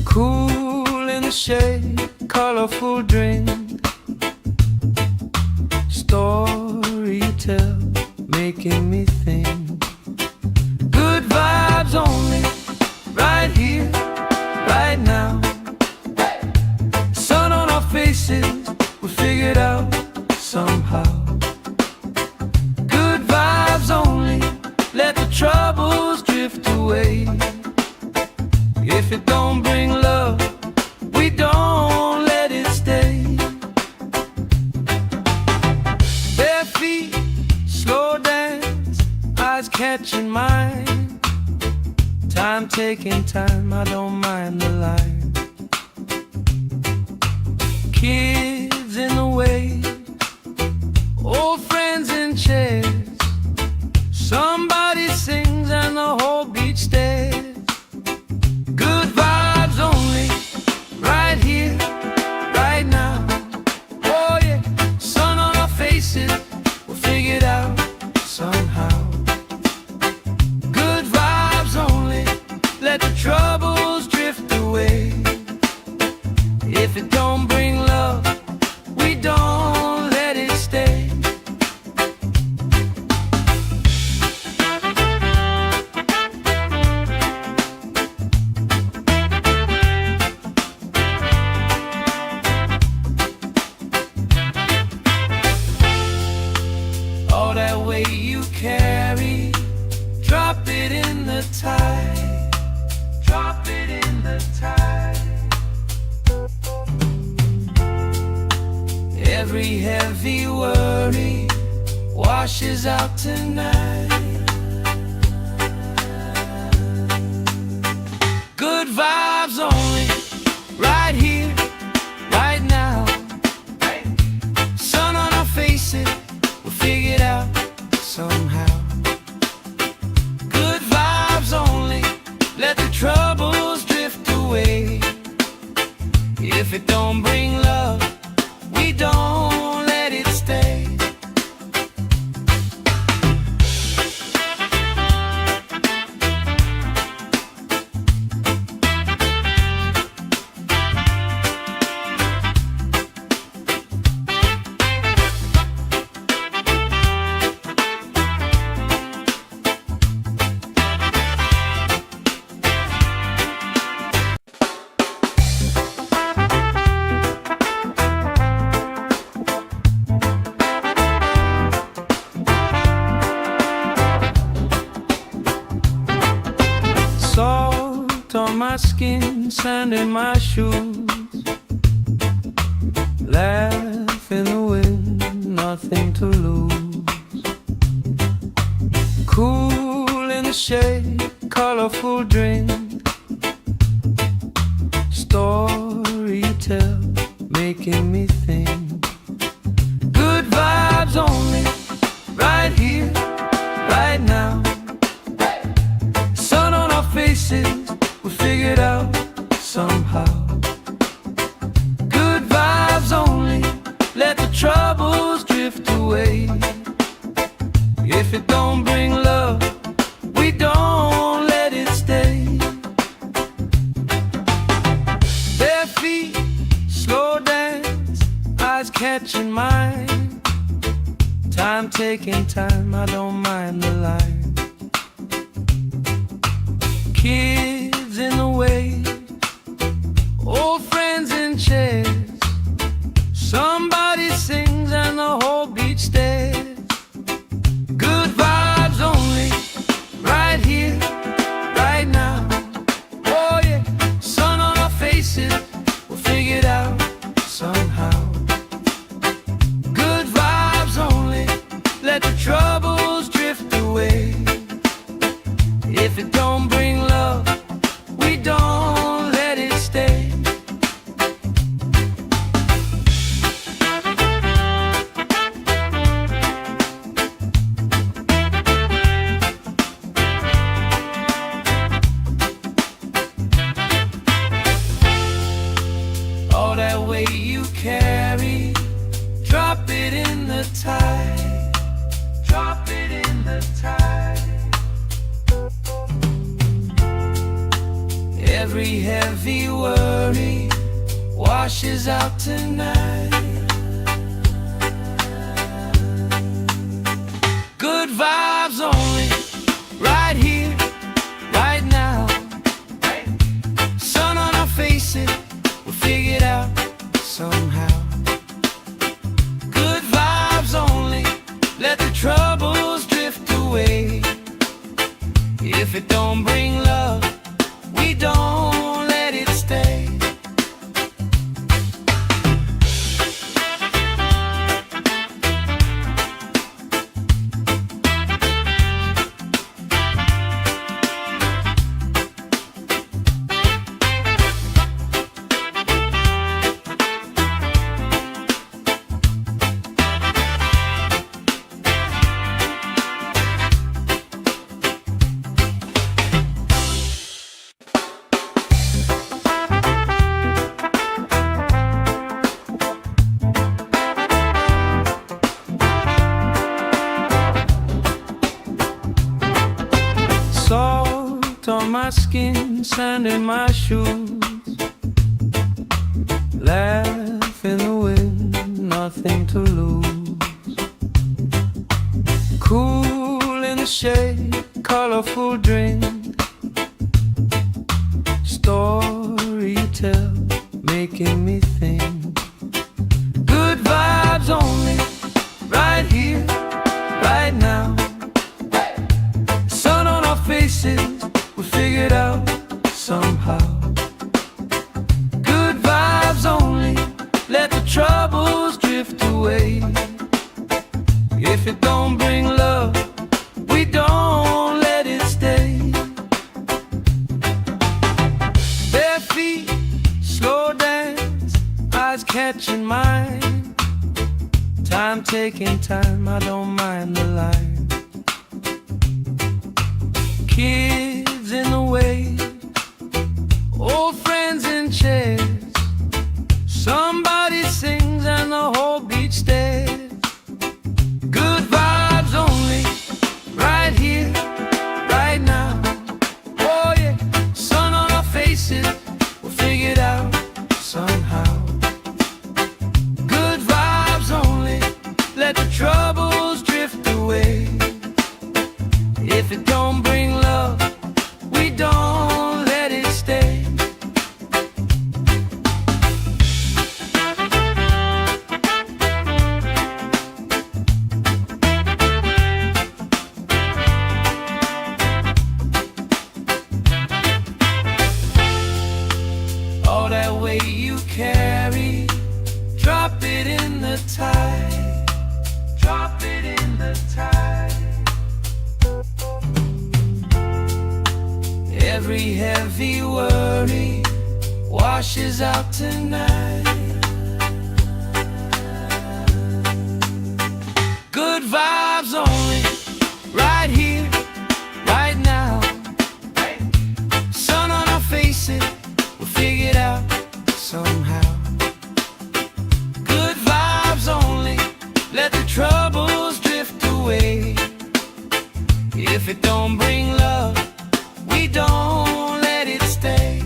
Cool in the shade, colorful drink. Story you tell, making me think. Good vibes only, right here, right now. Sun on our faces, we figure it out somehow. Good vibes only, let the troubles drift away. If it don't bring love, we don't let it stay. Bare feet, slow dance, eyes catching mine. Time taking time, I don't mind the line. Kids in the way, old friends in chairs. Somebody sings and the whole beach stares. Good vibes only, right here, right now. Oh yeah, sun on our faces, we'll figure it out somehow. Good vibes only, let the troubles drift away. If it don't bring love, we don't let it stay. All that weight you carry, drop it in the tide. Drop it in the tide. Every heavy worry washes out tonight. Good vibes only, right here, right now. Sun on our faces, we'll figure it out somehow. Good vibes only, let the troubles drift away. If it don't bring love, we don't let it stay. on my skin, sand in my shoes. Laugh in the wind, nothing to lose. Cool in the shade, colorful drink. Story you tell, making me think. Good vibes only, right here, right now. Sun on our faces, we figured out somehow. Good vibes only, let the troubles drift away. If it don't bring love, we don't let it stay. Bare feet, slow dance, eyes catching mine. Time taking time, I don't mind the line. Kids in the way, old friends in chairs. Somebody sings and the whole beach stares. Good vibes only, right here, right now. Oh yeah, sun on our faces, we'll figure it out somehow. Good vibes only, let the troubles drift away. If it don't bring love, we don't let it stay. All that weight you carry, drop it in the tide. Drop it in the tide. Every heavy worry washes out tonight. Good vibes only, right here, right now. Sun on our faces, we'll figure it out somehow. Good vibes only, let the troubles drift away. If it don't bring love, we don't let it stay. Salt on my skin, sand in my shoes. Laugh in the wind, nothing to lose. Cool in the shade, colorful drink. Story you tell, making me think. Good vibes only, right here, right now. Sun on our faces, we figured out somehow. Good vibes only, let the troubles drift away. If it don't bring love, we don't let it stay. Bare feet, slow dance, eyes catching mine. Time taking time, I don't mind the line. Kids in the way, old friends in chairs. Somebody sings and the whole beach stares. Good vibes only, right here, right now. Oh yeah, sun on our faces, we'll figure it out somehow. Good vibes only, let the troubles drift away. If it don't bring love, Every heavy worry washes out tonight. Good vibes only, right here, right now. Sun on our faces, we'll figure it out somehow. Good vibes only, let the troubles drift away. If it don't bring love, we don't let it stay.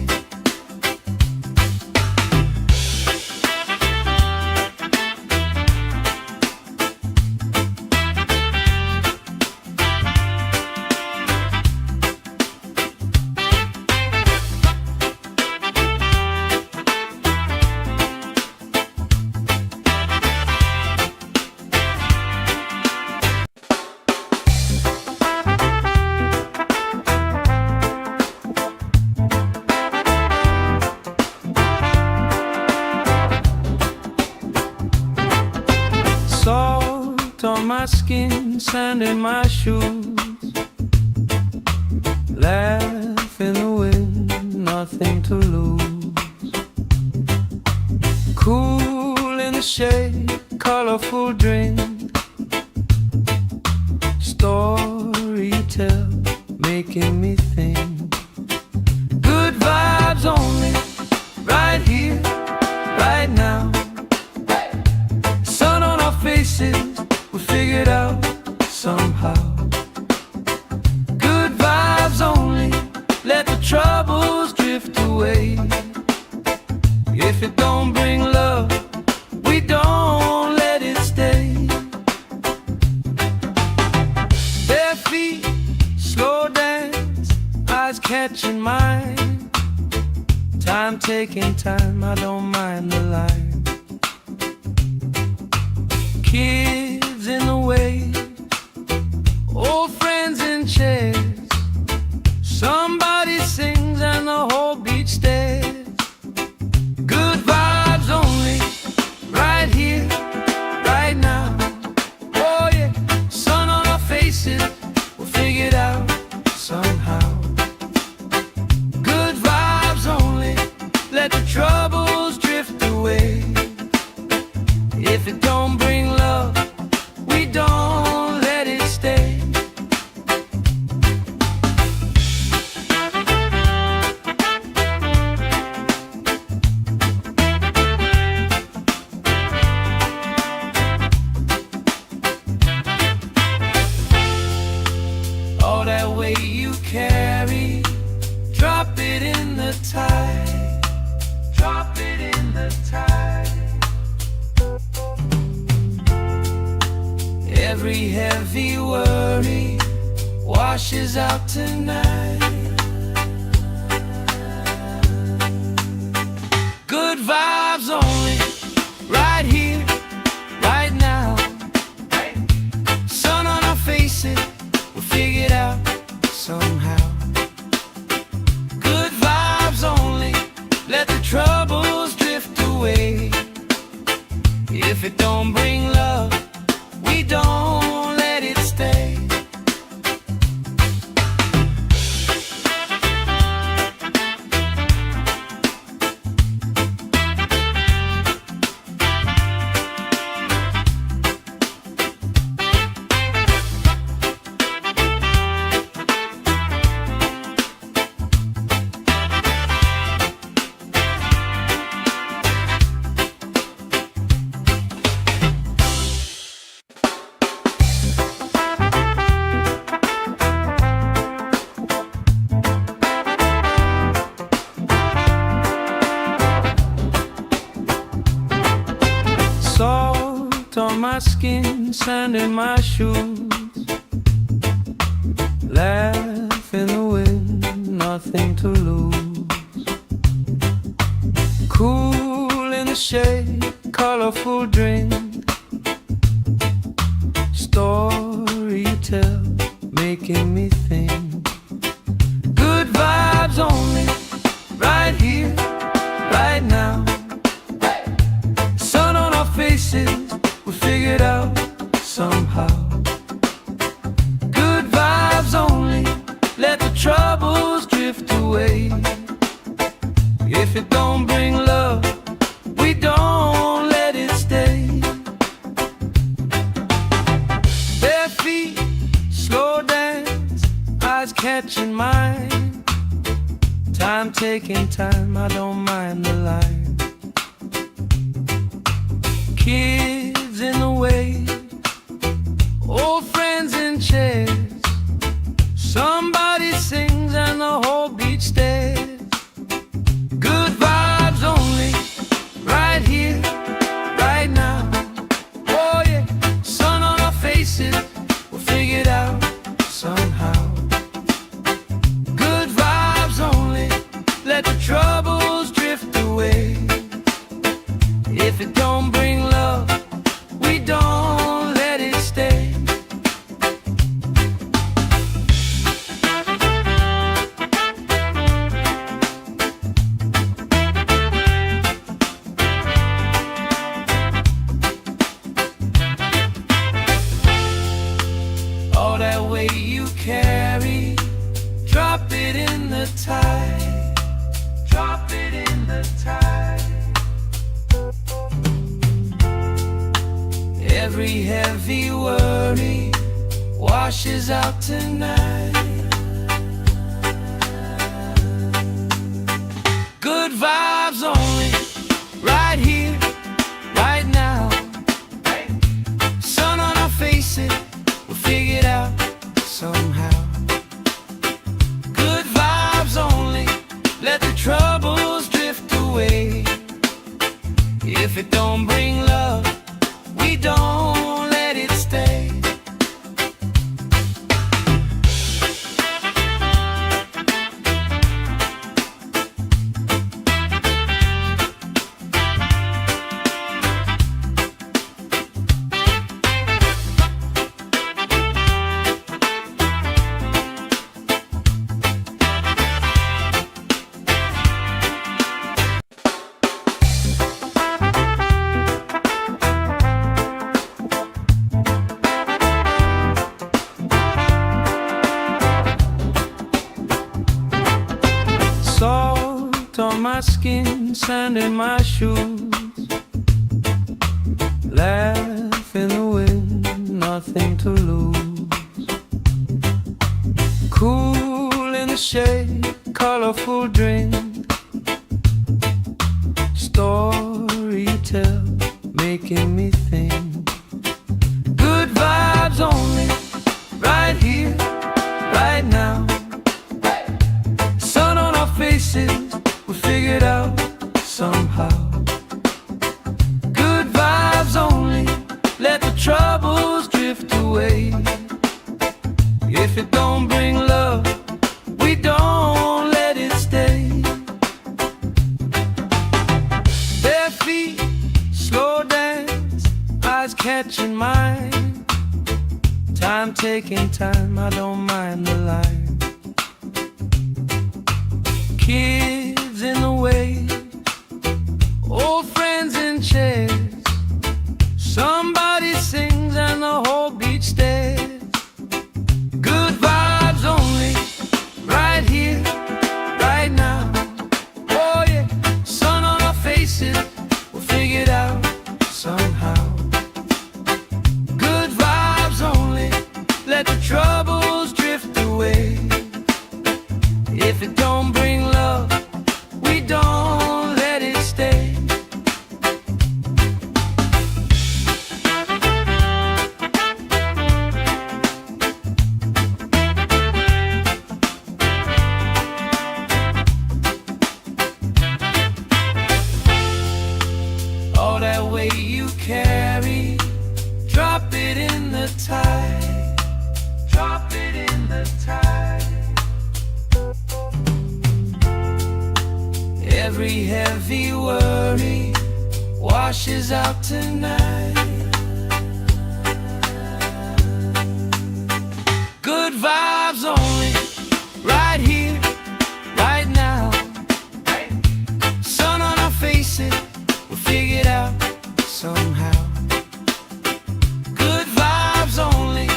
Salt on my skin, sand in my shoes. Laugh in the wind, nothing to lose. Cool in the shade, colorful drink. Story you tell, making me think. Good vibes only, right here, right now. Sun on our faces, we'll figure it out somehow. Good vibes only, let the troubles drift away. If it don't bring love, we don't let it stay. Bare feet, slow dance, eyes catching mine. Time taking time, I don't mind the line. Kids in the wave, old friends in chairs. Somebody sings and the whole beach stares. Good vibes only, right here, right now. Oh yeah, sun on our faces, we'll figure it out somehow. Good vibes only, let the troubles drift away. If it don't bring love, we don't let it stay. All that weight you carry, drop it in the tide. Drop it in the tide. Every heavy worry washes out tonight. Good vibes only, right here, right now. Sun on our faces, we'll figure it out somehow. Good vibes only, let the troubles drift away. If it don't bring love, we don't let it stay. Salt on my skin, sand in my shoes. Laugh in the wind, nothing to lose. Cool in the shade, colorful drink. Story you tell, making me think. Good vibes only, right here, right now. Sun on our faces, we figured out somehow. Good vibes only, let the troubles drift away. If it don't bring love, we don't let it stay. Bare feet, slow dance, eyes catching mine. Time taking time, I don't mind the line. Kids in the way, old friends in chairs. Somebody sings and the whole beach stares. Good vibes only, right here, right now. Oh yeah, sun on our faces, we'll figure it out somehow. Good vibes only, let the troubles drift away. If it don't bring love, we don't let it stay. All that weight you carry, drop it in the tide. Drop it in the tide. Every heavy worry washes out tonight. Good vibes only, right here, right now. Sun on our faces, we'll figure it out somehow. Good vibes only, let the troubles drift away. If it don't bring love, we don't let it stay. Salt on my skin, sand in my shoes. Laugh in the wind, nothing to lose. Cool in the shade, colorful drink. Story you tell, making me think. Good vibes only, right here, right now. Sun on our faces, we'll figure it out somehow. Good vibes only, let the troubles drift away. If it don't bring love, we don't let it stay. Bare feet, slow dance, eyes catching mine. Time taking time, I don't mind the line. Kids in the way, old friends in chairs. Somebody sings and the whole beach stares. Good vibes only, right here, right now. Oh yeah, sun on our faces, we'll figure it out somehow. Good vibes only, let the troubles drift away. If it don't bring love, we don't let it stay. All that weight you carry, drop it in the tide. Drop it in the tide. Every heavy worry washes out tonight. Good vibes only, right here, right now. Sun on our faces, we'll figure it out somehow. Good vibes only,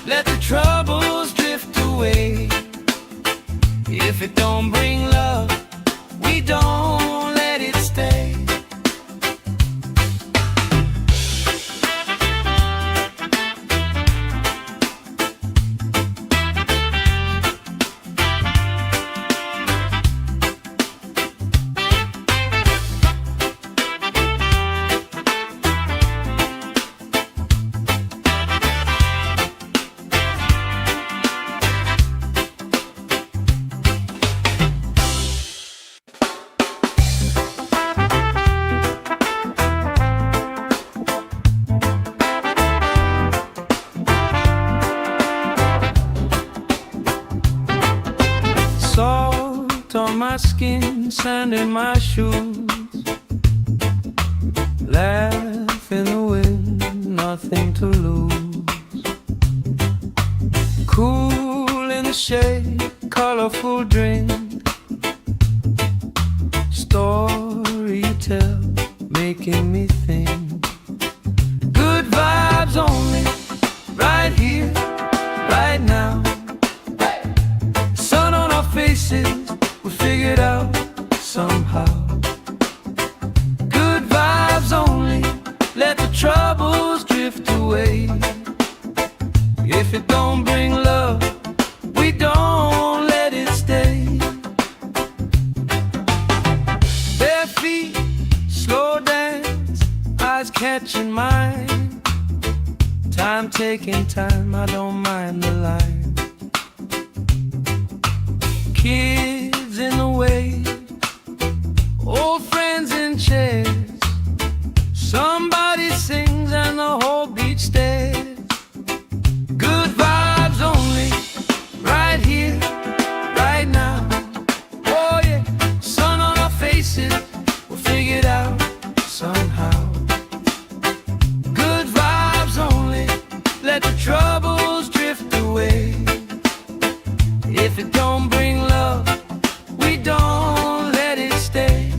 let the troubles drift away. If it don't bring love, we don't let it stay. Salt on my skin, sand in my shoes. Laugh in the wind, nothing to lose. Cool in the shade, colorful drink. Story you tell, making me think. Good vibes only, right here, right now. Sun on our faces, we figured out somehow. Good vibes only, let the troubles drift away. If it don't bring love, we don't let it stay. Bare feet, slow dance, eyes catching mine. Time taking time, I don't mind the line. Kids in the way, old friends in chairs. Somebody sings and the whole beach stares. Good vibes only, right here, right now. Oh yeah, sun on our faces, we'll figure it out somehow. Good vibes only, let the troubles drift away. If it don't bring love, we don't let it stay.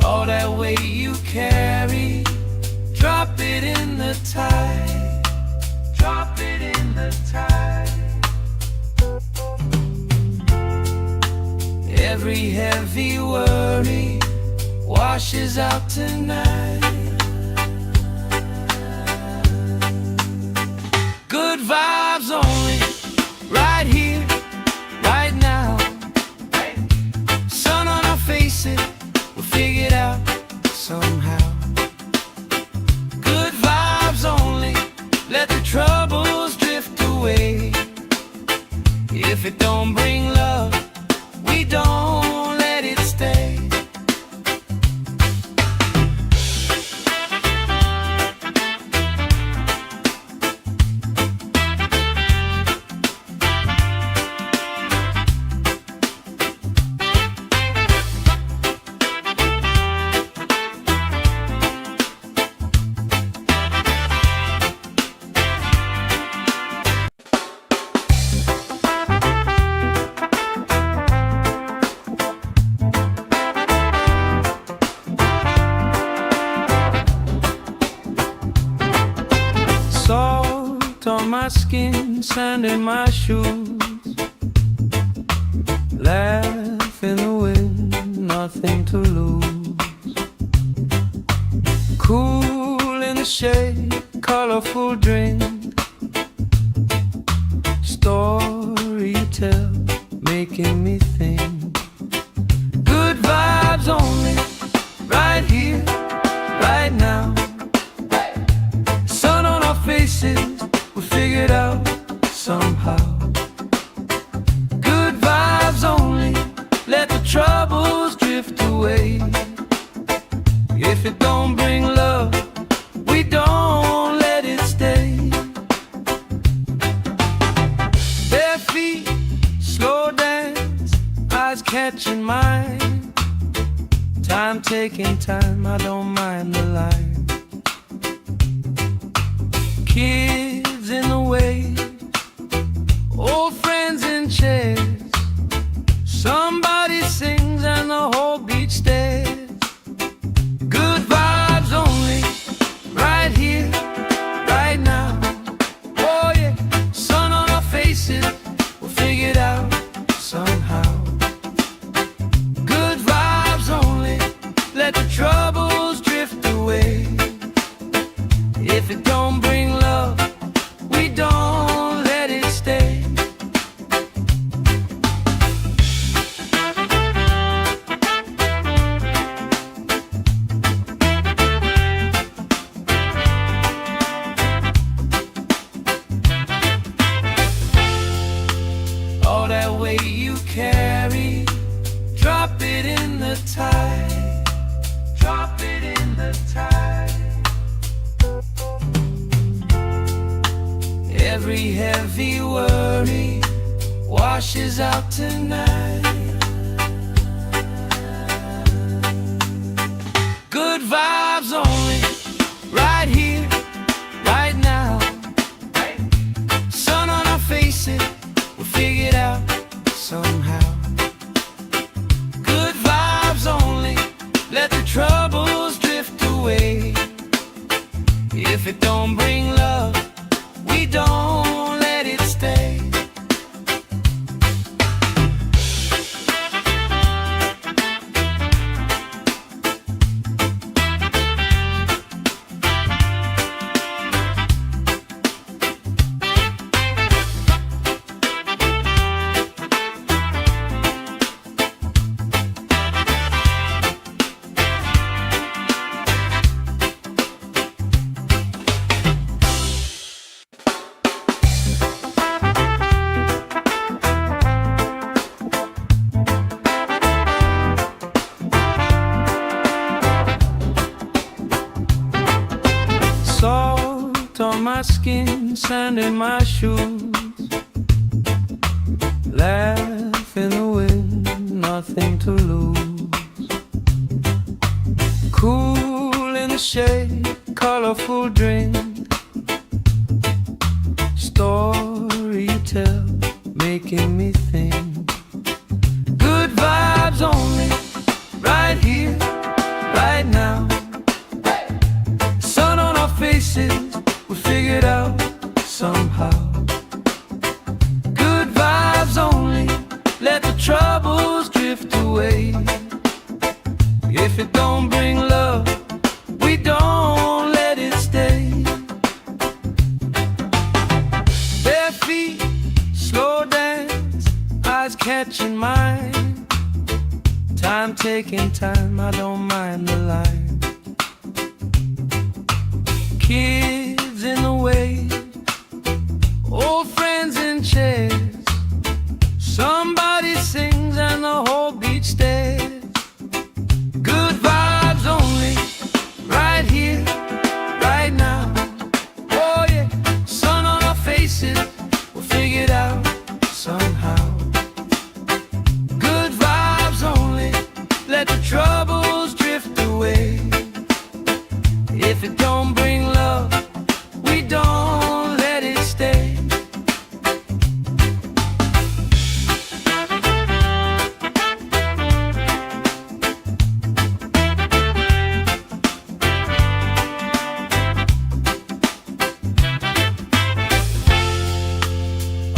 All that weight you carry, drop it in the tide. Drop it in the tide. Every heavy worry washes out tonight. Good vibes only, right here, right now. Sun on our faces, we'll figure it out somehow. Good vibes only, let the troubles drift away. If it don't bring love, we don't let it stay. Salt on my skin, sand in my shoes. Laugh in the wind, nothing to lose. Cool in the shade, colorful drink. Story you tell, making me think. Good vibes only, right here, right now. Sun on our faces, we figured out somehow. Good vibes only, let the troubles drift away. If it don't bring love, we don't let it stay. Bare feet, slow dance, eyes catching mine. Time taking time, I don't mind the line. Kids in the way, old friends in chairs. carry, drop it in the tide. Drop it in the tide. Every heavy worry washes out tonight. Good vibes only, right here, right now. Sun on our faces, we'll figure it out somehow. Good vibes only, let the troubles drift away. If it don't bring love, we don't let it stay. Salt on my skin, sand in my shoes. Laugh in the wind, nothing to lose. Cool in the shade, colorful drink. Story you tell, making me think. Good vibes only, right here, right now. Sun on our faces, we figured out somehow. Good vibes only, let the troubles drift away. If it don't bring love, we don't let it stay. Bare feet, slow dance, eyes catching mine. Time taking time, I don't mind the line. Kids in the way, old friends in chairs. Somebody sings and the whole beach stares. Good vibes only, right here, right now. Oh yeah, sun on our faces, we'll figure it out somehow. Good vibes only, let the troubles drift away. If it don't bring love, we don't let it stay.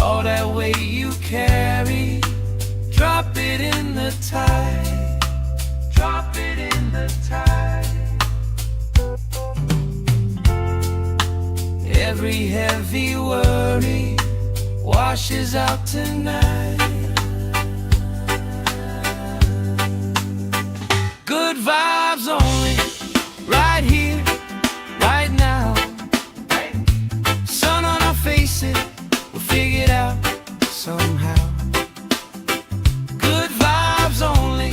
All that weight you carry, drop it in the tide. Drop it in the tide. Every heavy worry washes out tonight. Good vibes only, right here, right now. Sun on our faces, we'll figure it out somehow. Good vibes only,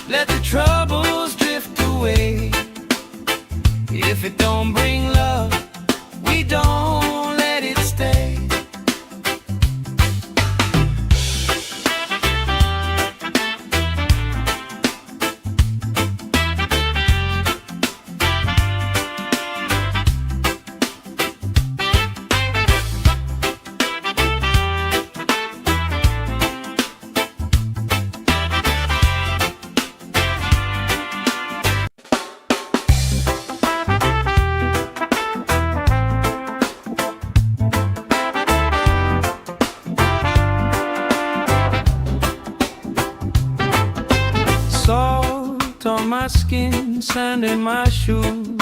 let the troubles drift away. If it don't bring love, we don't let it stay. Salt on my skin, sand in my shoes.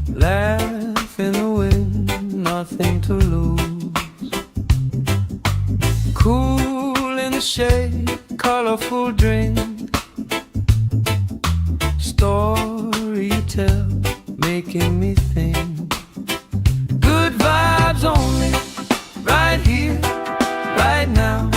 Laugh in the wind, nothing to lose. Cool in the shade, colorful drink. Story you tell, making me think. Good vibes only, right here, right now.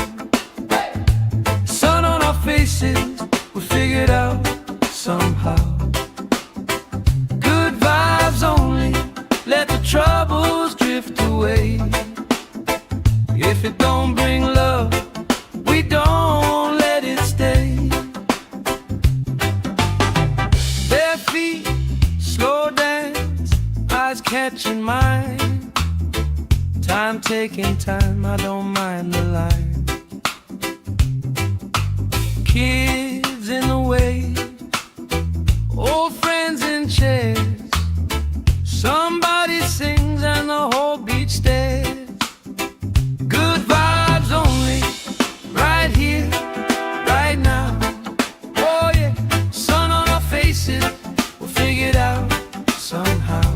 taking time, I don't mind the line. Kids in the way, old friends in chairs. Somebody sings and the whole beach stares. Good vibes only, right here, right now. Oh yeah, sun on our faces, we'll figure it out somehow.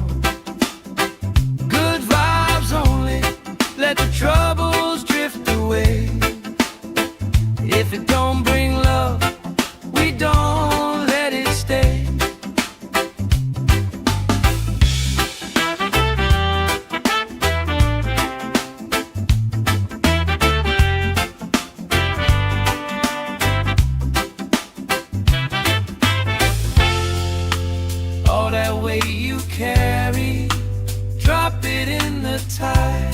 Good vibes only, let the troubles drift away. If it don't bring love, we don't let it stay. All that weight you carry, drop it in the tide.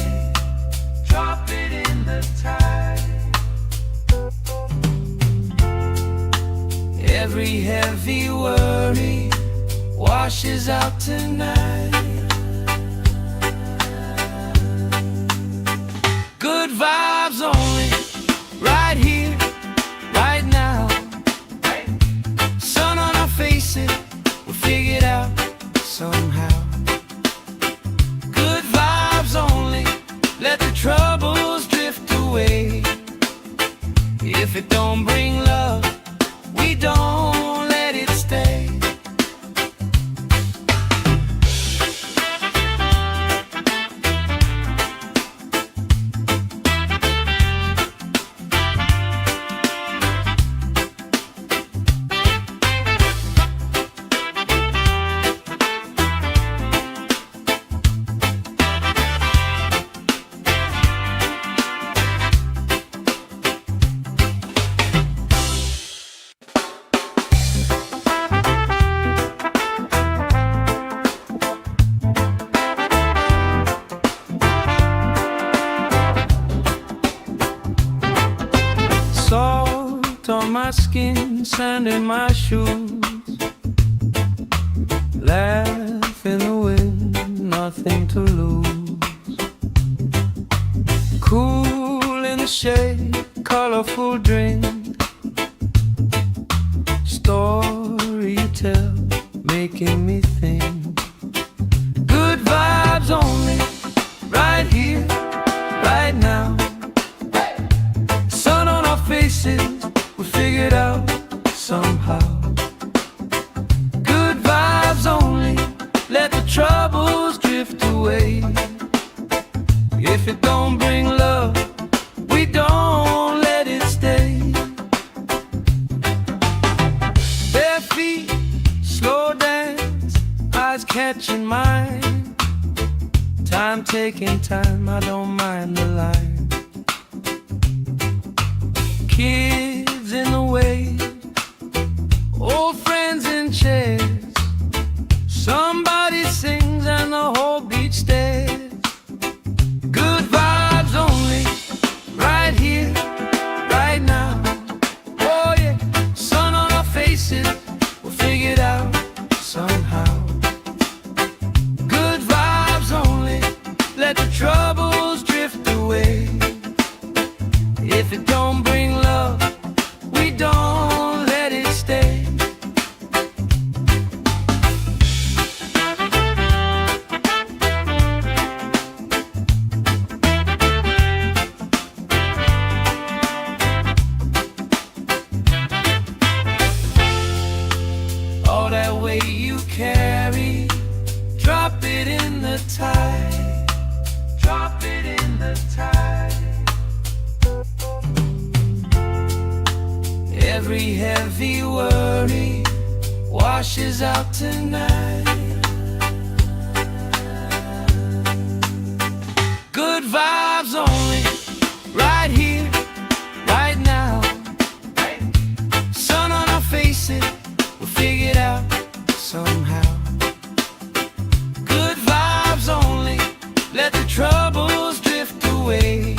Drop it in the tide. Every heavy worry washes out tonight. Good vibes only, right here, right now. Sun on our faces, we'll figure it out somehow. Good vibes only, let the troubles drift away. If it don't bring love, we don't let it stay. Salt on my skin, sand in my shoes. Laugh in the wind, nothing to lose. Cool in the shade, colorful drink. Story you tell, making me think. Good vibes only, right here, right now. Sun on our faces, we figured out somehow. Good vibes only, let the troubles drift away. If it don't bring love, we don't let it stay. Bare feet, slow dance, eyes catching mine. Time taking time, I don't mind the line. Kids in the way, old friends in chairs. Somebody sings and the whole beach stares. Good vibes only, right here, right now. Oh yeah, sun on our faces, we'll figure it out somehow. Good vibes only, let the troubles drift away. If it don't bring love, we don't let it stay. All that weight you carry, drop it in the tide. Drop it in the tide. Every heavy worry washes out tonight. Good vibes only, right here, right now. Sun on our faces, we'll figure it out somehow. Good vibes only, let the troubles drift away.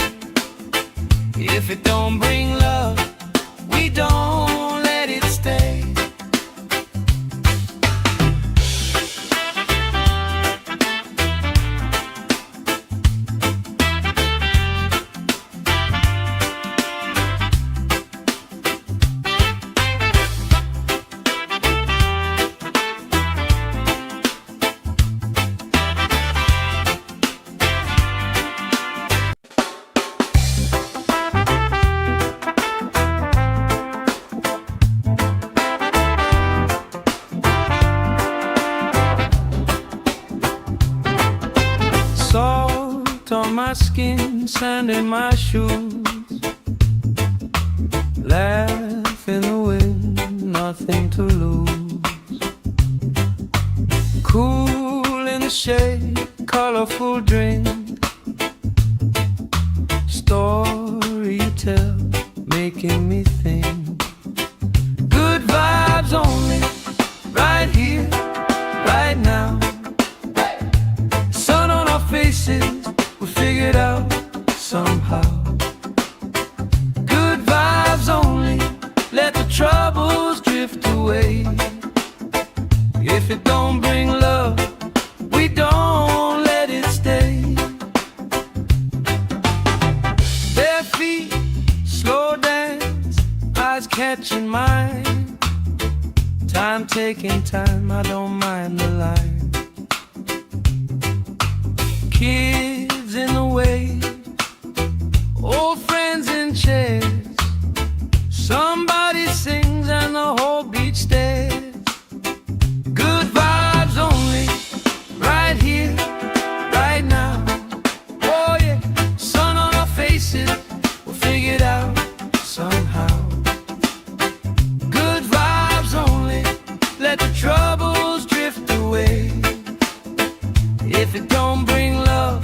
If it don't bring love, we don't let it stay. my skin, sand in my shoes. Laugh in the wind, nothing to lose. Cool in the shade, colorful drink. Story you tell, making me think. Good vibes only, right here, right now. Sun on our faces, we figured out somehow. Good vibes only, let the troubles drift away. If it don't bring love, we don't let it stay. Bare feet, slow dance, eyes catching mine. Time taking time, I don't mind the line. Kids in the wave, old friends in chairs. Somebody sings and the whole beach stares. Good vibes only, right here, right now. Oh yeah, sun on our faces, we'll figure it out somehow. Good vibes only, let the troubles drift away. If it don't bring love,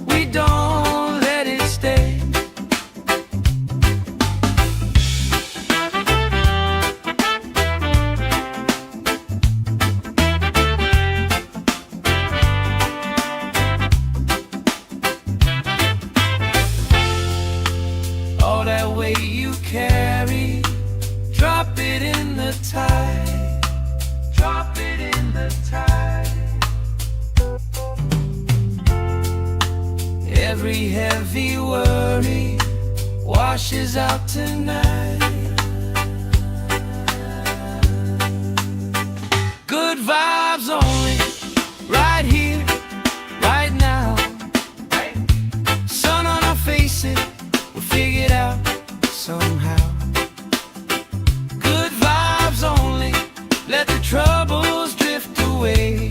we don't let it stay. All that weight you carry, drop it in the tide. Drop it in the tide. Every heavy worry washes out tonight. Good vibes only, right here, right now. Sun on our faces, we'll figure it out somehow. Good vibes only, let the troubles drift away.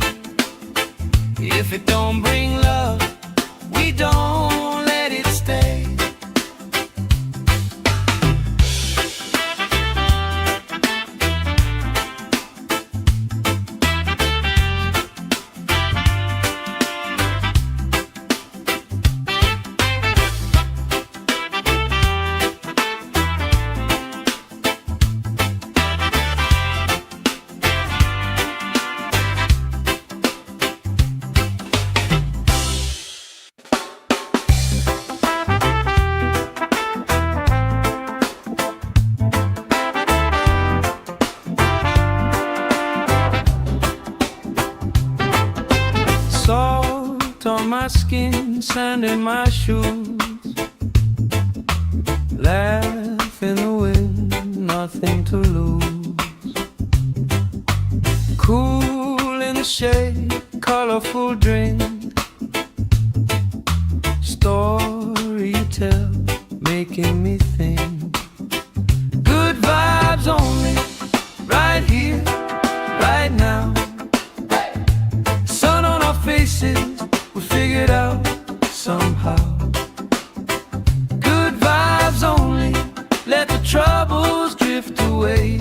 If it don't bring love, we don't let it stay. Salt on my skin, sand in my shoes. Laugh in the wind, nothing to lose. Cool in the shade, colorful drink. Story you tell, making me think. Good vibes only, right here, right now. Sun on our faces, we figured out somehow. Good vibes only, let the troubles drift away.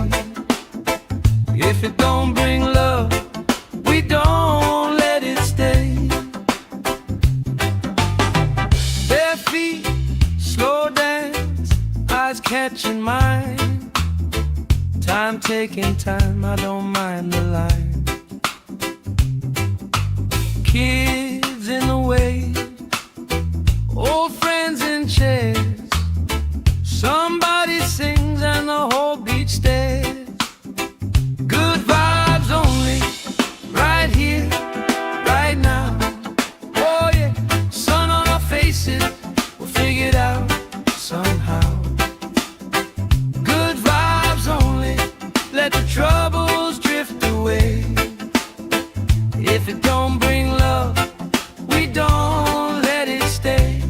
If it don't bring love, we don't let it stay. Bare feet, slow dance, eyes catching mine. Time taking time, I don't mind the line. Kids in the wave, old friends in chairs. Somebody sings and the whole beach stares. Good vibes only, right here, right now. Oh yeah, sun on our faces, we'll figure it out somehow. Good vibes only, let the troubles drift away. If it don't bring love, we don't let it stay.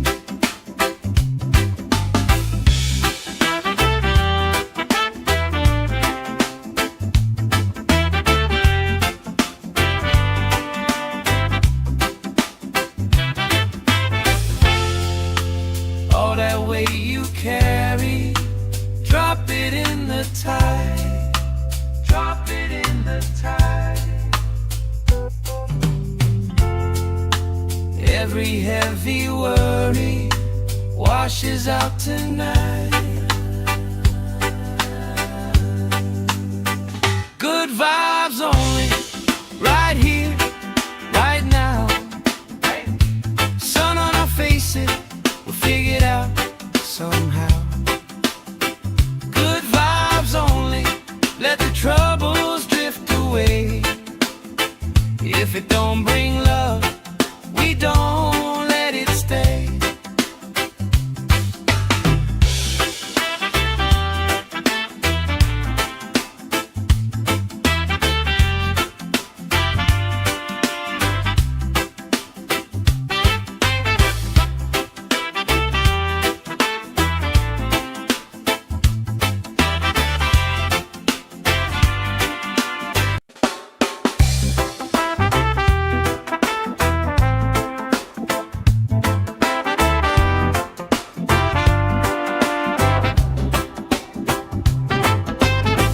the tide. Drop it in the tide. Every heavy worry washes out tonight. Good vibes only, right here, right now. Sun on our faces, we'll figure it out somehow. Good vibes only, let the troubles drift away. If it don't bring love, we don't let it stay.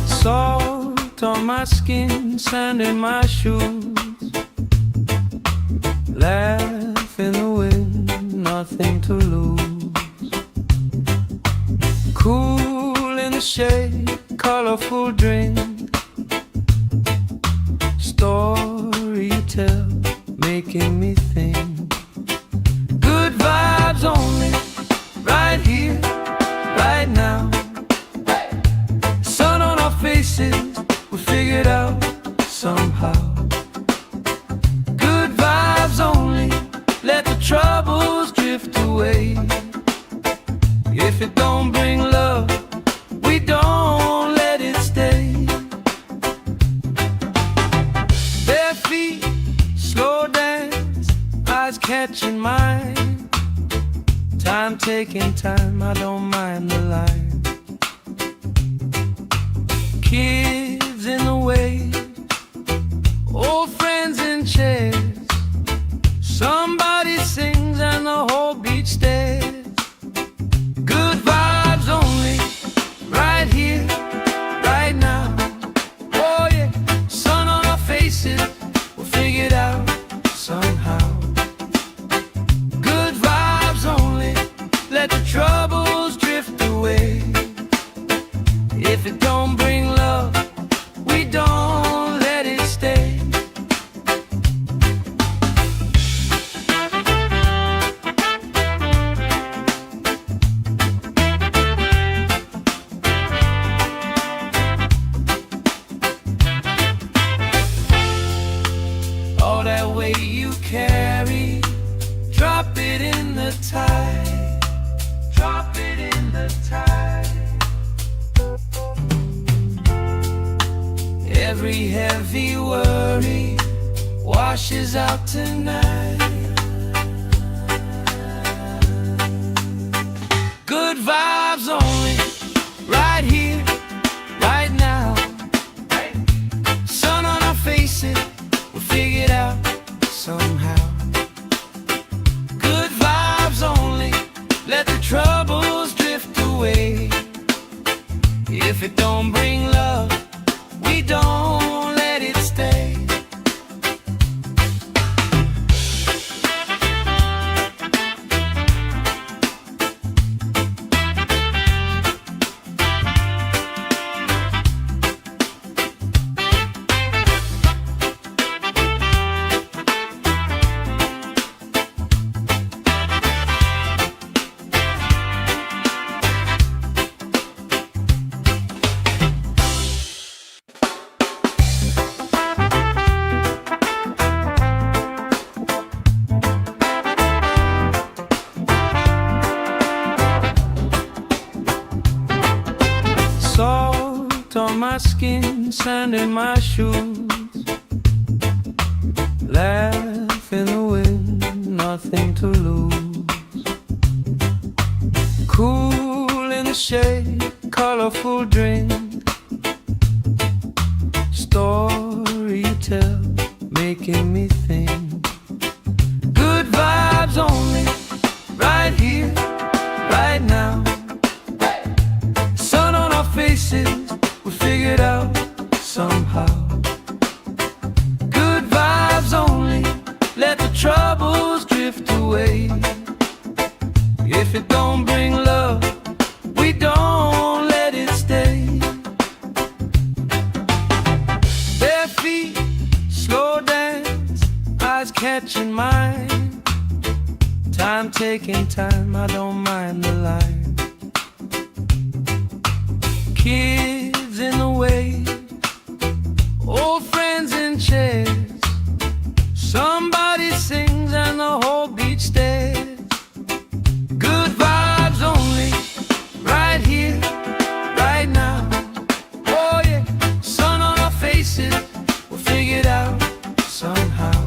Salt on my skin, sand in my shoes. Laugh in the wind, nothing to lose. Cool in the shade, colorful drink. Story you tell, making me think. Good vibes only, right here, right now. Sun on our faces, we'll figure it out somehow. Good vibes only, let the troubles drift away. If it don't bring love, we don't let it stay. Bare feet, slow dance, eyes catching mine. Time taking time, I don't mind the line. Kids in the way, old friends in chairs. Somebody sings and the whole beach stares. Good vibes only, right here, right now. Oh yeah, sun on our faces, we'll figure it out somehow. Good vibes only, let the troubles drift away. If it don't bring love, we don't let it stay. All that weight you carry, drop it in the tide. Drop it in the tide. Every heavy worry washes out tonight. Good vibes only, right here, right now. Sun on our faces, we'll figure it out somehow. Good vibes only, let the troubles drift away. If it don't bring love, we don't let it stay. Salt on my skin, sand in my shoes. Laugh in the wind, nothing to lose. Cool in the shade, colorful drink. Story you tell, making me think. Good vibes only, right here, right now. Sun on our faces, figure it out somehow. Good vibes only, let the troubles drift away. If it don't bring love, we don't let it stay. Bare feet, slow dance, eyes catching mine. Time taking time, I don't mind the line. Kids in the way, old friends in chairs. Somebody sings and the whole beach stares. Good vibes only, right here, right now. Oh yeah, sun on our faces, we'll figure it out somehow.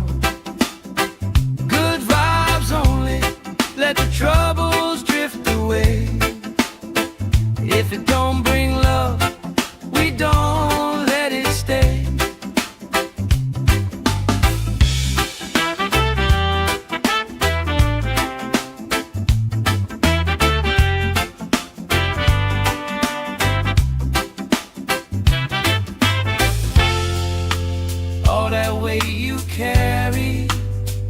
Good vibes only, let the troubles drift away. If it don't bring love, we don't let it stay. All that weight you carry,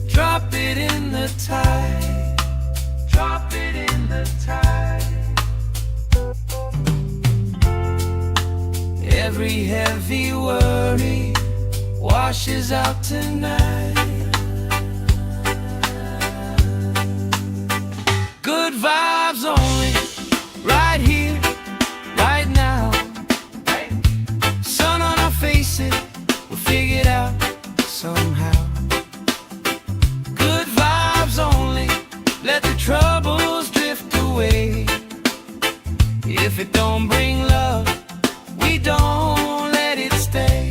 drop it in the tide. Drop it in the tide. Every heavy worry washes out tonight. Good vibes only, right here, right now. Sun on our faces, we'll figure it out somehow. Good vibes only, let the troubles drift away. If it don't bring love, we don't let it stay.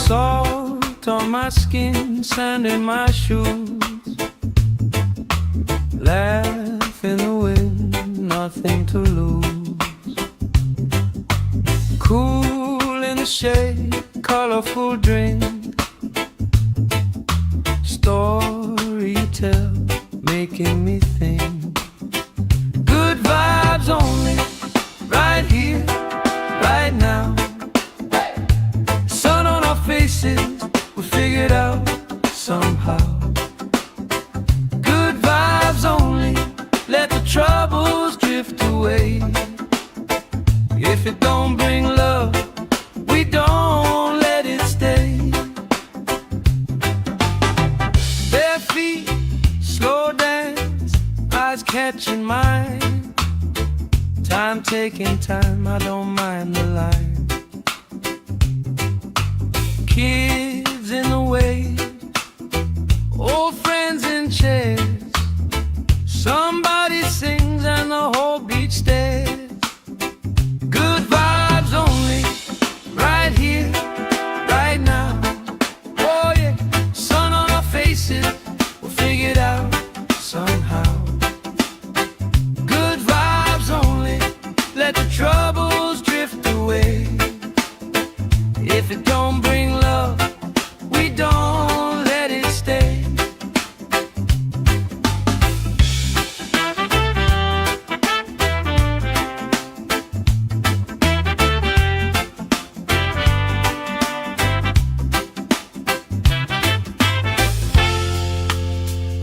Salt on my skin, sand in my shoes. Laugh in the wind, nothing to lose. Cool in the shade, colorful drink. Story you tell, making me think. Good vibes only, right here, right now. Sun on our faces, we'll figure it out somehow. Good vibes only, let the troubles drift away. If it don't bring love, we don't let it stay. Bare feet, slow dance, eyes catching mine. Time taking time, I don't mind the line. Kids in the way, old friends in chairs. Somebody sings and the whole beach stares. Good vibes only, right here, right now. Oh yeah, sun on our faces, we'll figure it out somehow. Good vibes only, let the troubles drift away. If it don't bring love, we don't let it stay.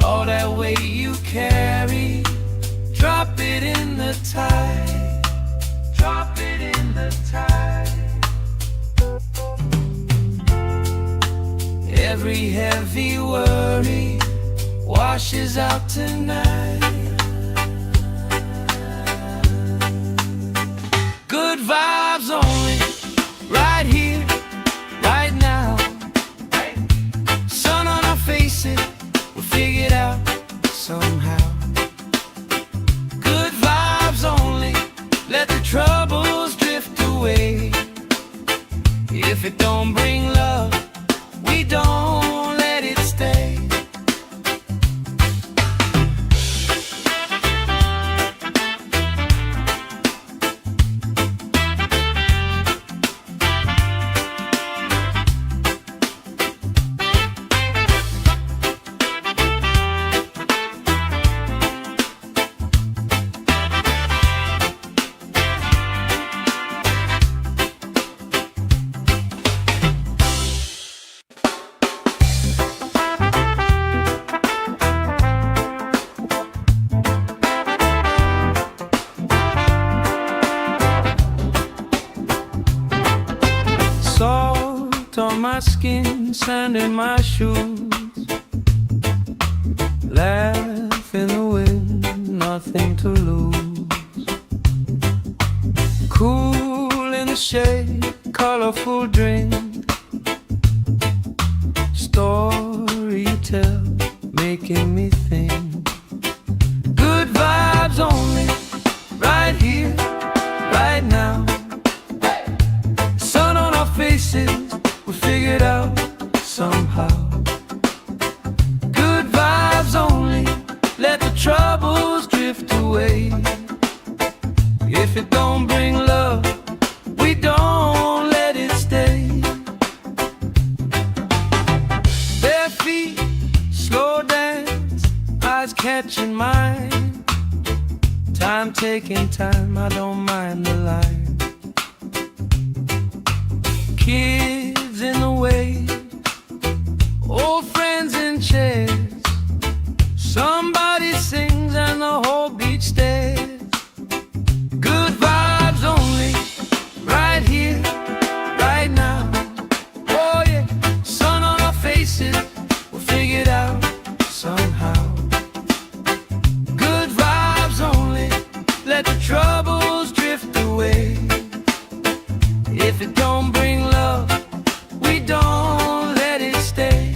All that weight you carry, drop it in the tide. Drop it in the tide. Every heavy worry washes out tonight. Good vibes only, right here, right now. Sun on our faces, we'll figure it out somehow. skin, sand in my shoes. Laugh in the wind, nothing to lose. Cool in the shade, colorful drink. Story you tell, making me think. Good vibes only, right here, right now. Sun on our faces, we figured out somehow. Good vibes only, let the troubles drift away. If it don't bring love, we don't let it stay. Bare feet, slow dance, eyes catching mine. Time taking time, I don't mind the line. Kids in the way, old friends in chairs. Somebody sings and the whole beach stares. Good vibes only, right here, right now. Oh yeah, sun on our faces, we'll figure it out somehow. Good vibes only, let the troubles drift away. If it don't bring love, we don't let it stay.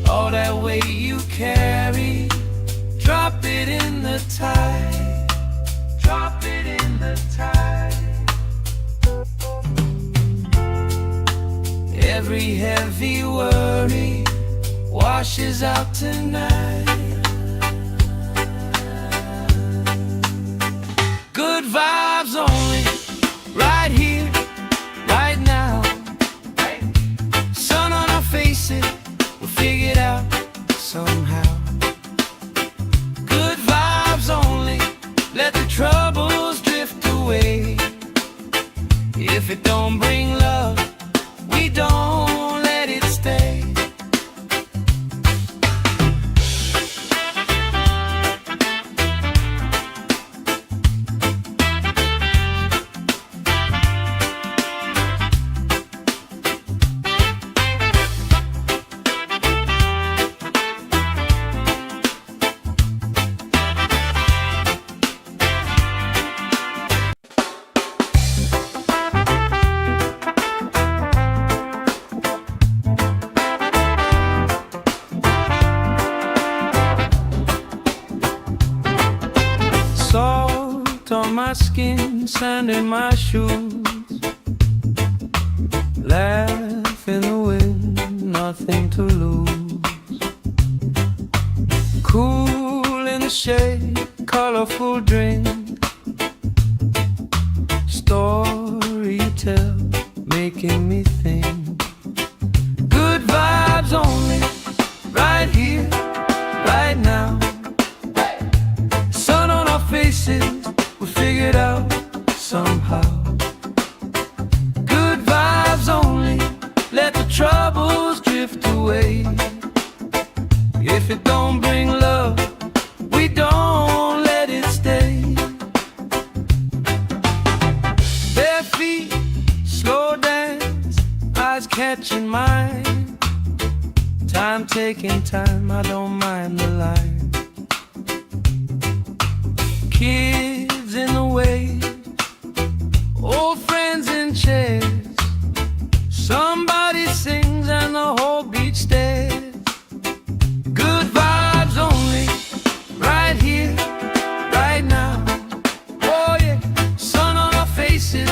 All that weight you carry, drop it in the tide. Drop it in the tide. Every heavy worry washes out tonight. Good vibes only, right here, right now. Sun on our faces, we'll figure it out somehow. Good vibes only, let the troubles drift away. If it don't bring love, we don't let it stay. Salt on my skin, sand in my shoes. Laugh in the wind, nothing to lose. Cool in the shade, colorful drink. Story you tell, making me think. Good vibes only, right here, right now. Sun on our faces, we figured out somehow. Good vibes only, let the troubles drift away. If it don't bring love, we don't let it stay. Bare feet, slow dance, eyes catching mine. Time taking time, I don't mind the line. Kids in the way, old friends in chairs. Somebody sings and the whole beach stares. Good vibes only, right here, right now. Oh yeah, sun on our faces,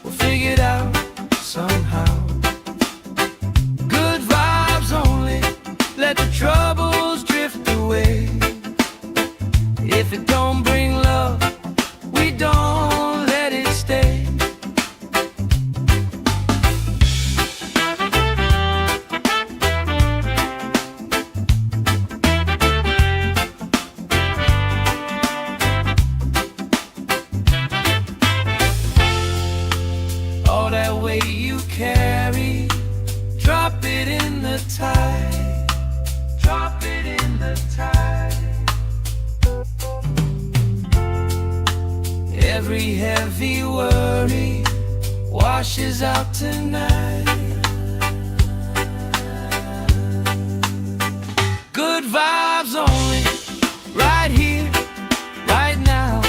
we'll figure it out somehow. Good vibes only, let the troubles drift away. If it don't bring love, we don't let it stay. All that weight you carry, Every heavy worry washes out tonight. Good vibes only, right here, right now.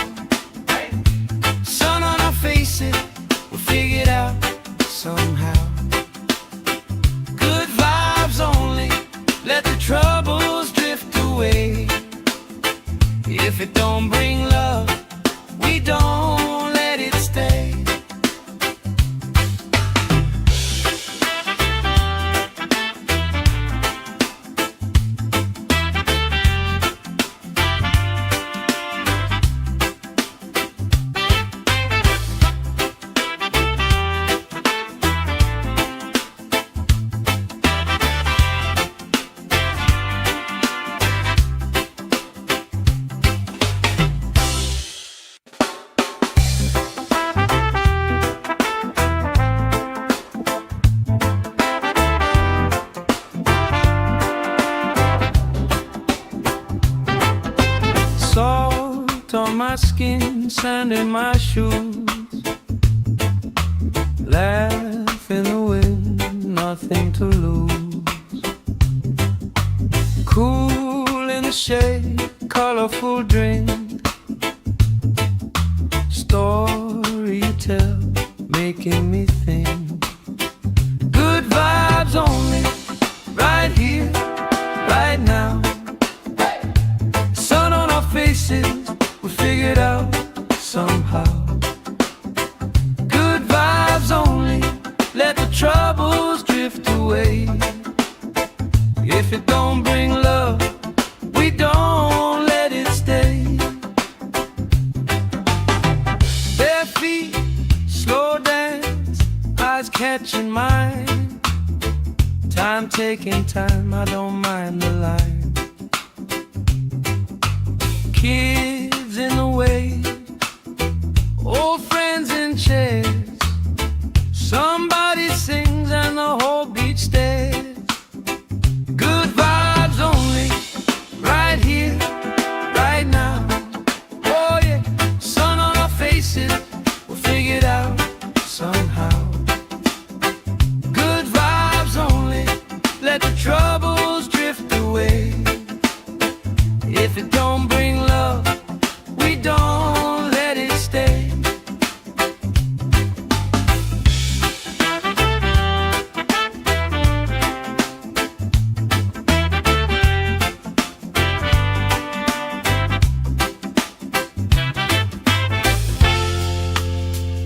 Sun on our faces, we'll figure it out somehow. Good vibes only, let the troubles drift away. If it don't bring love, we don't let it stay. Salt on my skin, sand in my shoes. Laugh in the wind, nothing to lose. Cool in the shade, colorful drink. Story you tell, making me think. Good vibes only, right here, right now. Sun on our faces, we figured out somehow. Good vibes only, let the troubles drift away. If it don't bring love, we don't let it stay. Bare feet, slow dance, eyes catching mine. Time taking time, I don't mind the line. Kids in the way, old friends in chairs. Somebody sings and the whole beach stares. Good vibes only, right here, right now. Oh yeah, sun on our faces, we'll figure it out somehow. Good vibes only, let the troubles drift away. If it don't bring love, we don't let it stay.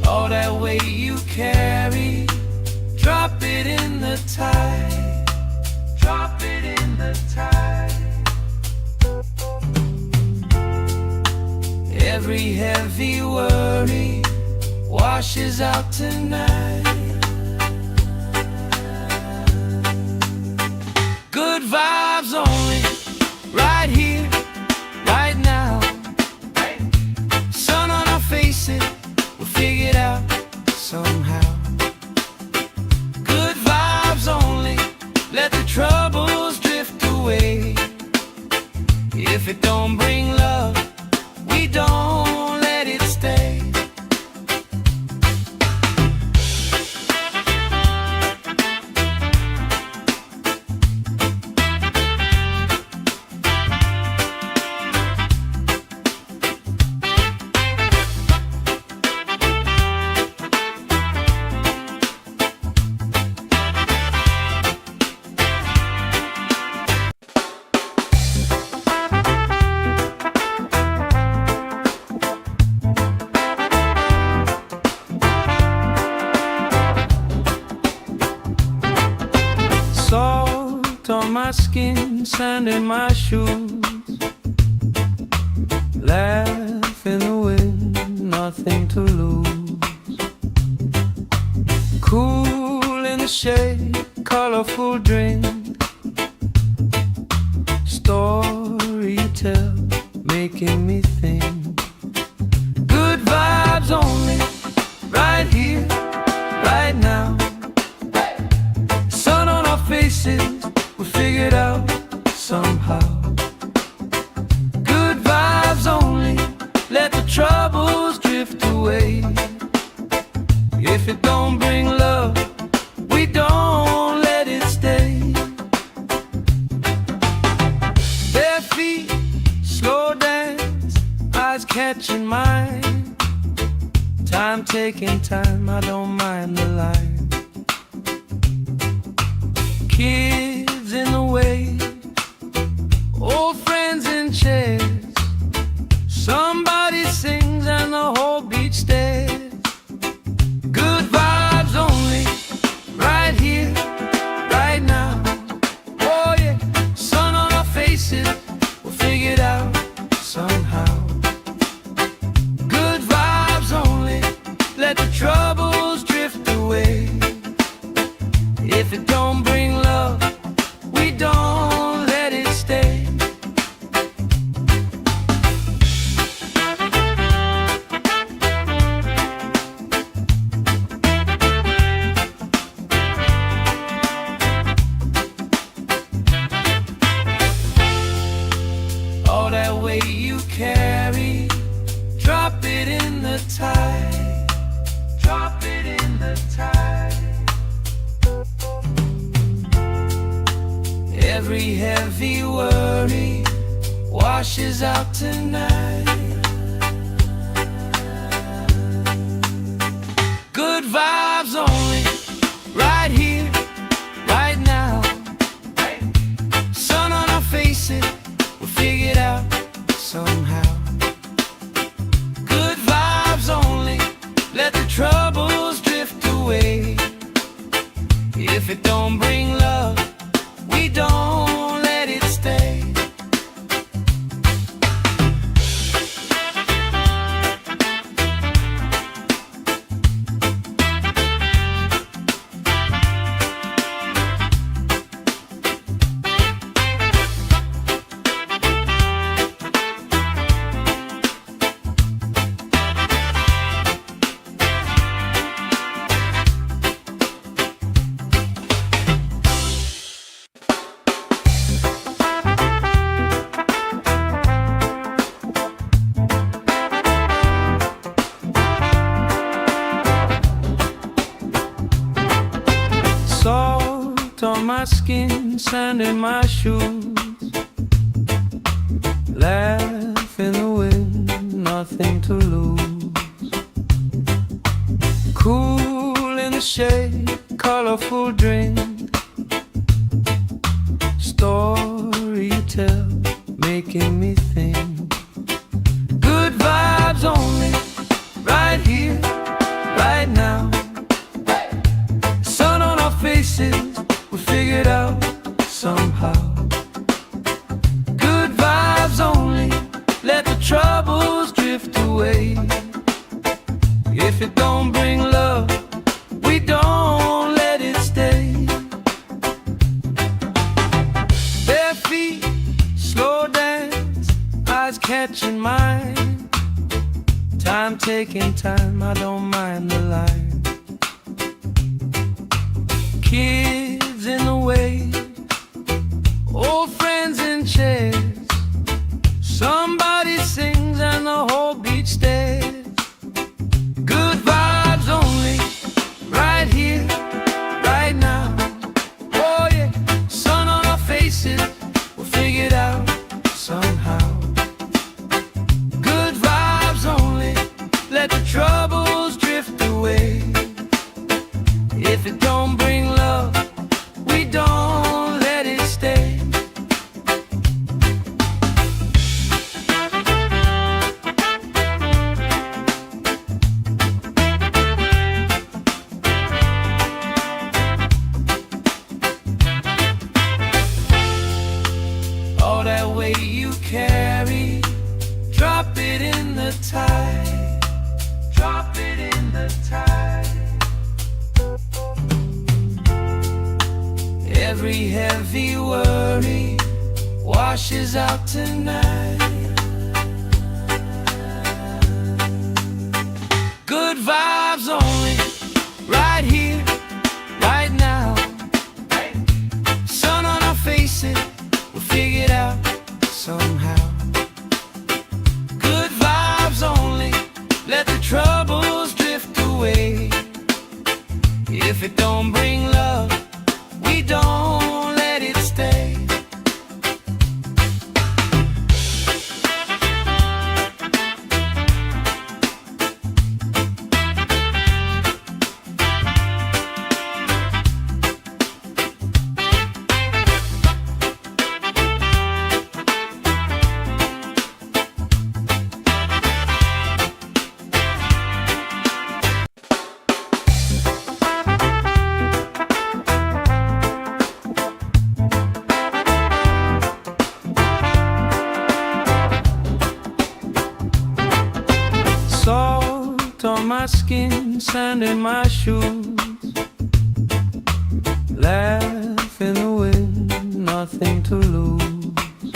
All that weight you carry, drop it in the tide. Drop it in the tide. Every heavy worry washes out tonight. Good vibes only, right here, right now. Sun on our faces, we'll figure it out somehow. Good vibes only, let the troubles drift away. If it don't bring love, we don't let it stay. Salt on my skin, sand in my shoes. Laugh in the wind, nothing to lose. Cool in the shade, colorful drink. Story you tell, making me think. Good vibes only, right here, right now. Sun on our faces, we figured out somehow. Good vibes only, let the troubles drift away. it don't bring love, we don't let it stay. Bare feet, slow dance, eyes catching mine. Time taking time, I don't mind the line. Kids in the way, old friends in chairs. Somebody sings and the whole beach stares. Good vibes only, right here, right now. Oh yeah, sun on our faces, we'll figure it out somehow. Good vibes only, let the troubles drift away. If it don't bring love, we don't let it stay. All that weight you carry, drop it in the tide. Drop it in the tide. Every heavy worry washes out tonight. Good vibes only, right here, right now. Sun on our faces, we'll figure it out somehow. Good vibes only, let the troubles drift away. If it don't bring love, we don't let it stay. Salt on my skin, sand in my shoes. Laugh in the wind, nothing to lose. Cool in the shade, colorful drink. Story you tell, making me think. Good vibes only, right here, right now. Faces, we figure it out somehow. Good vibes only, let the troubles drift away. If it don't bring love, we don't let it stay. Bare feet, slow dance, eyes catching mine. Time taking time, I don't mind the line. Kids in the way, old friends in chairs. Somebody sings and the whole beach stares. Good vibes only, right here, right now. Oh yeah, sun on our faces, we'll figure it out somehow. Good vibes only, let the troubles drift away. If it don't bring love, we don't let it stay. All that weight you carry, drop it in the tide. Drop it in the tide. Every heavy worry washes out tonight. Good vibes only, right here, right now. Sun on our faces, we'll figure it out somehow. Good vibes only, let the troubles drift away. If it don't bring love, we don't let it stay. Salt on my skin, sand in my shoes, laugh in the wind, nothing to lose.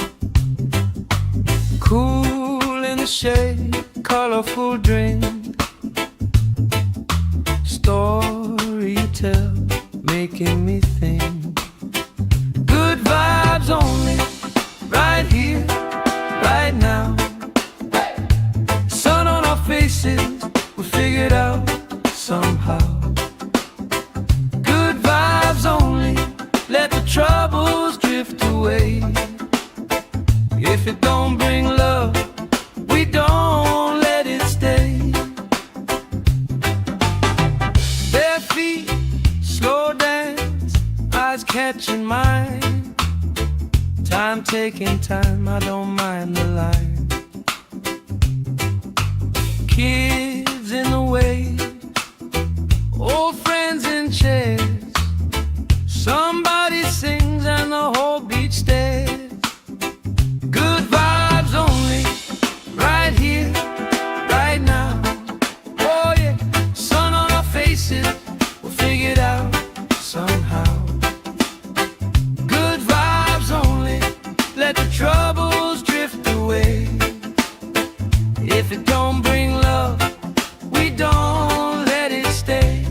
Cool in the shade, colorful drink, story you tell, making me think. Good vibes only, right here, right now. Sun on our faces, we figured out somehow. Good vibes only, let the troubles drift away. If it don't bring love, we don't let it stay. Bare feet, slow dance, eyes catching mine. Time taking time, I don't mind the line. Kids in the way, old friends in chairs. Somebody sings and the whole beach stares. Good vibes only, right here, right now. Oh yeah, sun on our faces, we'll figure it out somehow. Good vibes only, let the troubles drift away. If it don't bring love, we don't let it stay.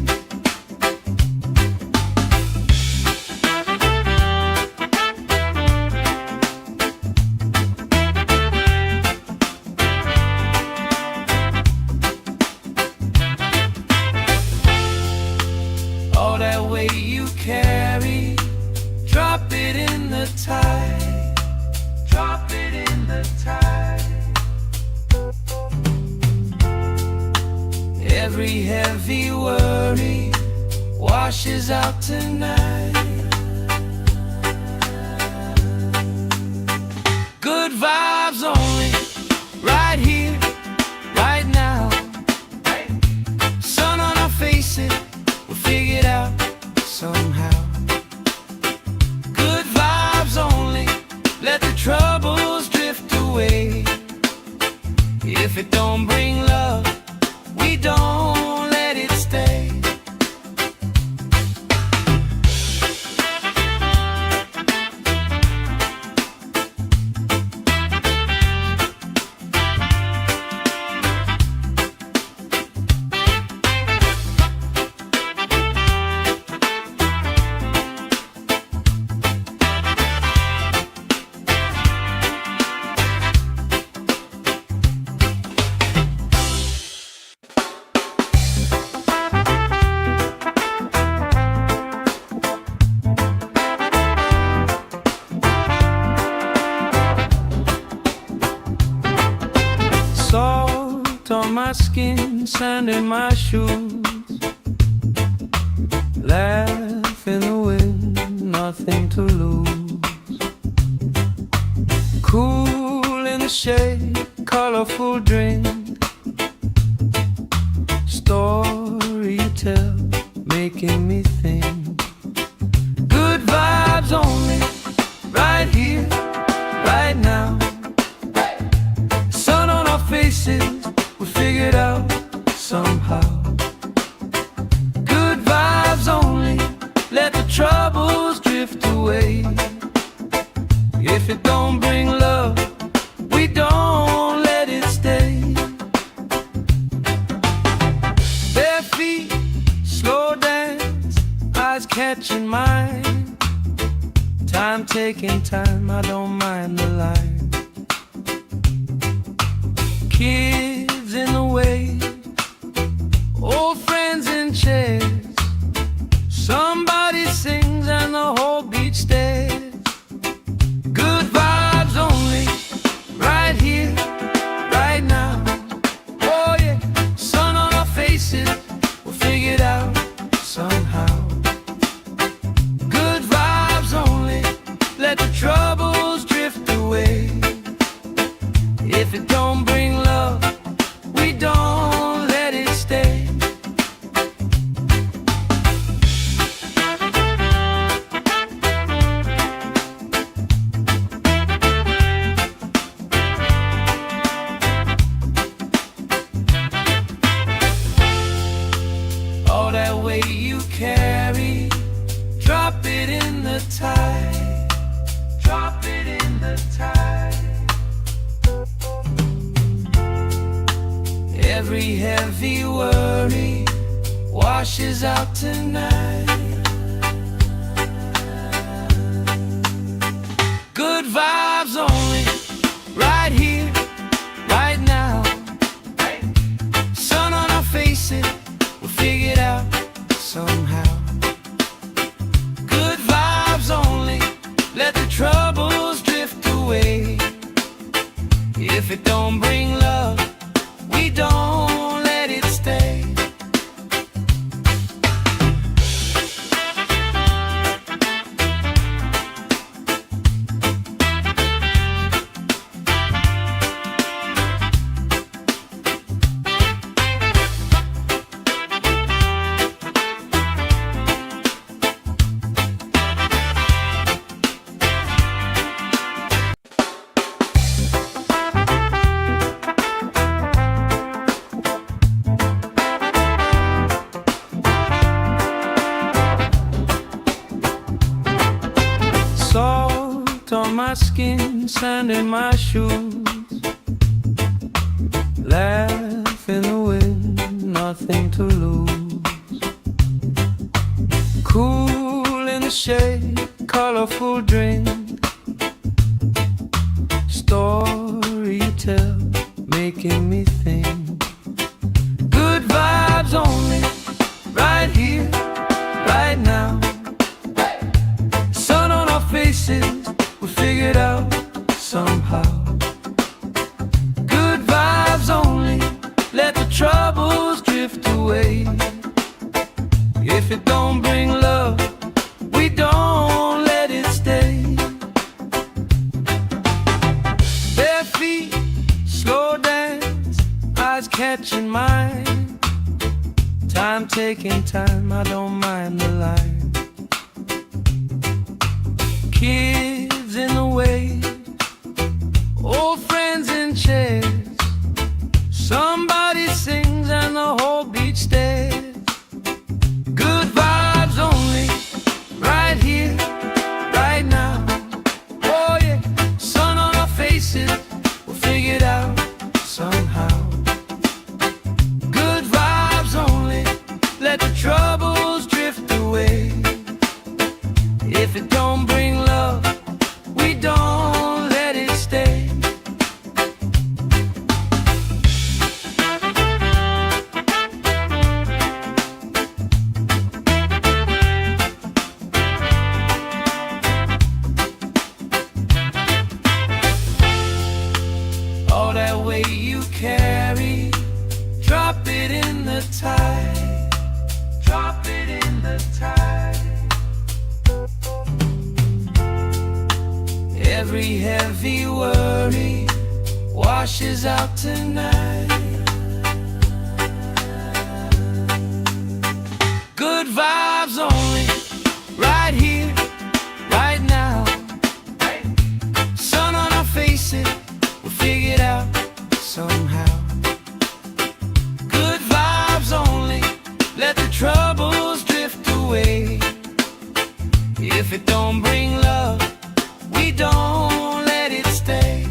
All that weight you carry, drop it in the tide. Drop it in the tide. Every heavy worry washes out tonight. Good vibes only, right here, right now. Sun on our faces, we'll figure it out somehow. Good vibes only, let the troubles drift away. If it don't bring love, we don't let it stay. Salt on my skin, sand in my shoes, laugh in the wind, nothing to lose. Cool in the shade, colorful drink, story you tell, making me think. Good vibes only, right here, right now. Sun on our faces, we figured out somehow. Good vibes only, let the troubles drift away. If it don't bring love, we don't let it stay. Bare feet, slow dance, eyes catching mine. Time taking time, I don't mind the line. Kids in the way, old friends in chairs. Every heavy worry washes out tonight. Good vibes only, right here, right now. Sun on our faces, we'll figure it out somehow. Good vibes only, let the troubles drift away. If it don't bring love, we don't let it stay. Salt on my skin, sand in my shoes. Laugh in the wind, nothing to lose. Cool in the shade, colorful drink. Story you tell, making me think. Good vibes only, right here, right now. Sun on our faces, we'll figure it out somehow. Good vibes only, let the troubles drift away. If it don't bring love, we don't let it stay. Bare feet, slow dance, eyes catching mine. Time taking time, I don't mind the line. Kids in the wave, old friends in chairs. Somebody sings and the whole beach stares. Good vibes only, right here, right now. Oh yeah, sun on our faces, we'll figure it out somehow. Good vibes only, let the troubles drift away. If it don't bring love, we don't let it stay. All that weight you carry, drop it in the tide. Drop it in the tide. Every heavy worry washes out tonight. Good vibes only, right here, right now. Sun on our faces, we'll figure it out somehow. Good vibes only, let the troubles drift away. If it don't bring love, we don't let it stay.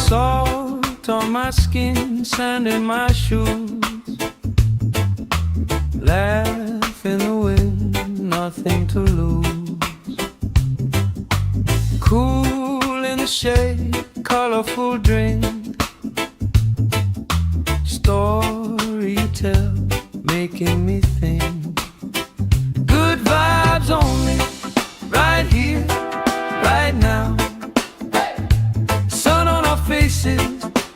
Salt on my skin, sand in my shoes. Laugh in the wind, nothing to lose. Cool in the shade, colorful drink. Story you tell, making me think. Good vibes only, right here, right now. Sun on our faces,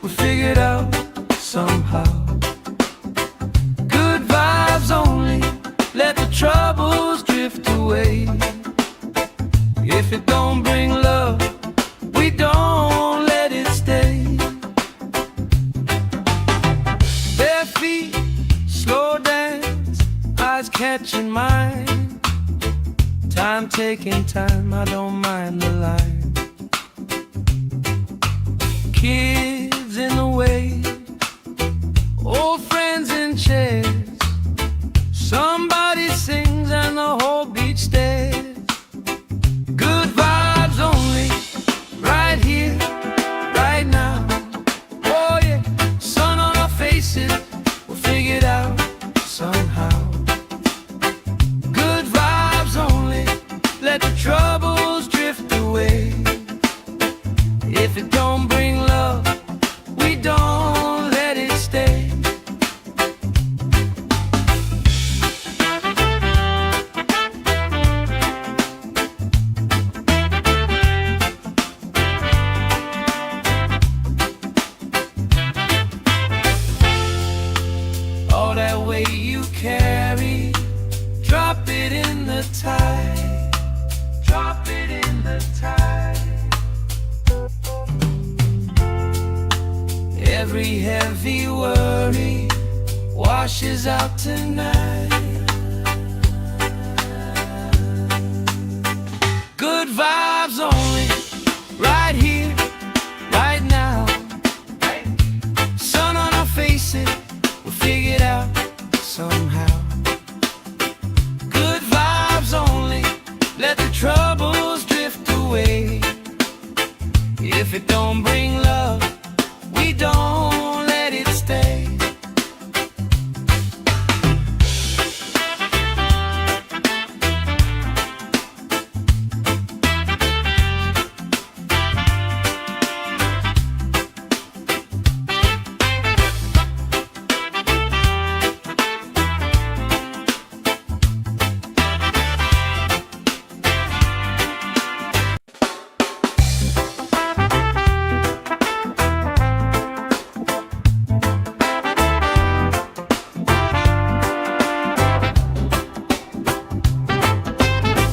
we figure it out somehow. Good vibes only, let the troubles drift away. away. If it don't bring love, we don't let it stay. Bare feet, slow dance, eyes catching mine. Time taking time, I don't mind the line. Kids in the way, old friends in chairs. Somebody sings and the whole beach stares. Good vibes only, right here, right now. Oh yeah, sun on our faces, we'll figure it out somehow. Good vibes only, let the troubles drift away. If it don't bring love, we don't let it stay. All that weight you carry, drop it in the tide. Drop it in the tide. Every heavy worry washes out tonight. Good vibes only, right here, right now. Sun on our faces, we'll figure it out somehow. Good vibes only, let the troubles drift away. If it don't bring love, we don't let it stay.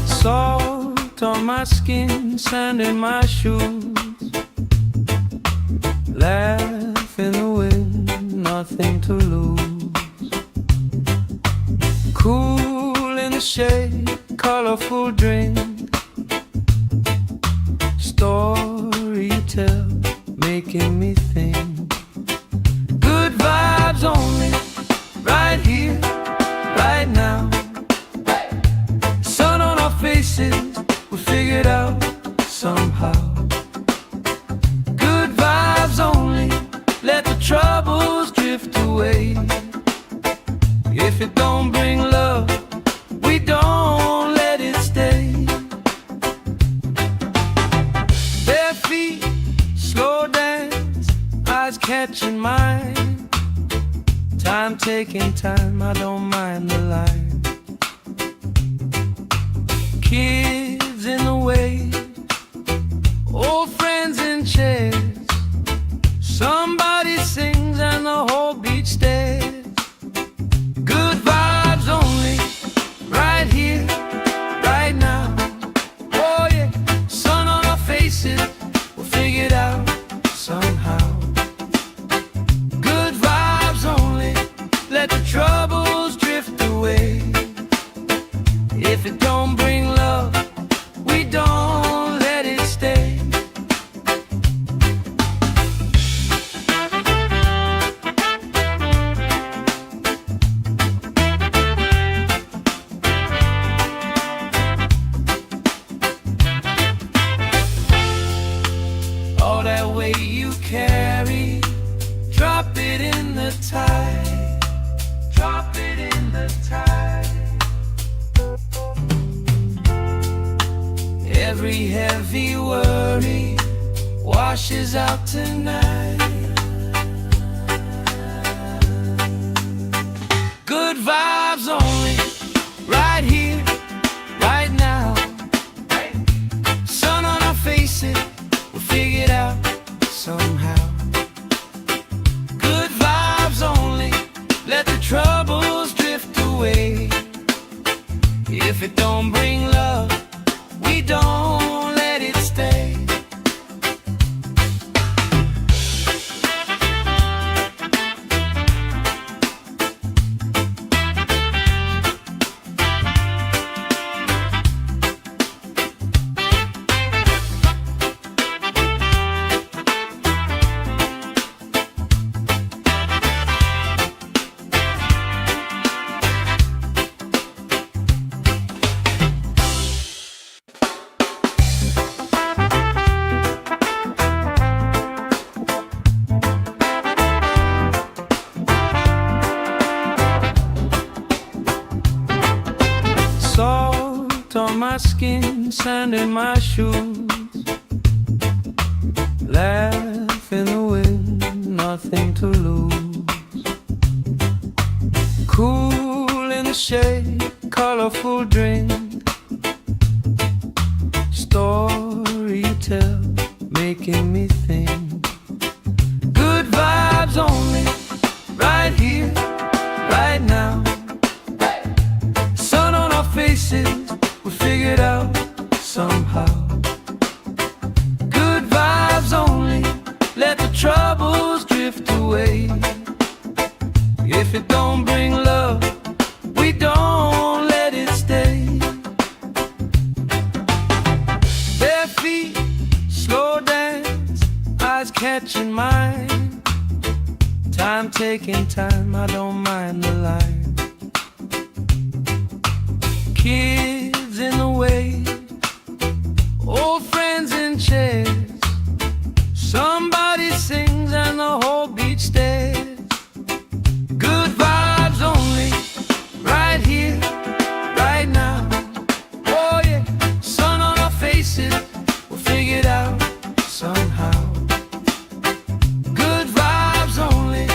Salt on my skin, sand in my shoes. Laugh in the wind, nothing to lose. Cool in the shade, colorful drink. Story you tell, making me think. Good vibes only, right here, right now. Sun on our faces, we'll figure it out somehow. Good vibes only, let the troubles drift away. If it don't bring love, we don't let it stay. Bare feet, slow dance, eyes catching mine. Time taking time, I don't mind the line. Kids in the way, old friends in chairs. Somebody sings and the whole beach stares. Good vibes only, right here, right now. Oh yeah, sun on our faces, we'll figure it out somehow. Good vibes only, let the troubles drift away. If it don't bring love, we don't let it stay. All that weight you carry, drop it in the tide. Drop it in the tide. Every heavy worry washes out tonight. Good vibes only, right here, right now. Sun on our faces, we'll figure it out somehow. Good vibes only, let the troubles drift away. If If it don't bring love, we don't let it stay. Salt on my skin, sand in my shoes, laugh in the wind, nothing to lose. Cool in the shade, colorful drink, story you tell, making me think. Good vibes only, right here, right now. Sun on our faces, we figured out somehow. Good vibes only, let the troubles drift away. If it don't bring love, we don't let it stay. Bare feet, slow dance, eyes catching mine. Time taking time, I don't mind the line. Kids in the way, old friends in chairs. Somebody sings and the whole beach stares. Good vibes only, right here, right now. Oh yeah, sun on our faces, we'll figure it out somehow. Good vibes only,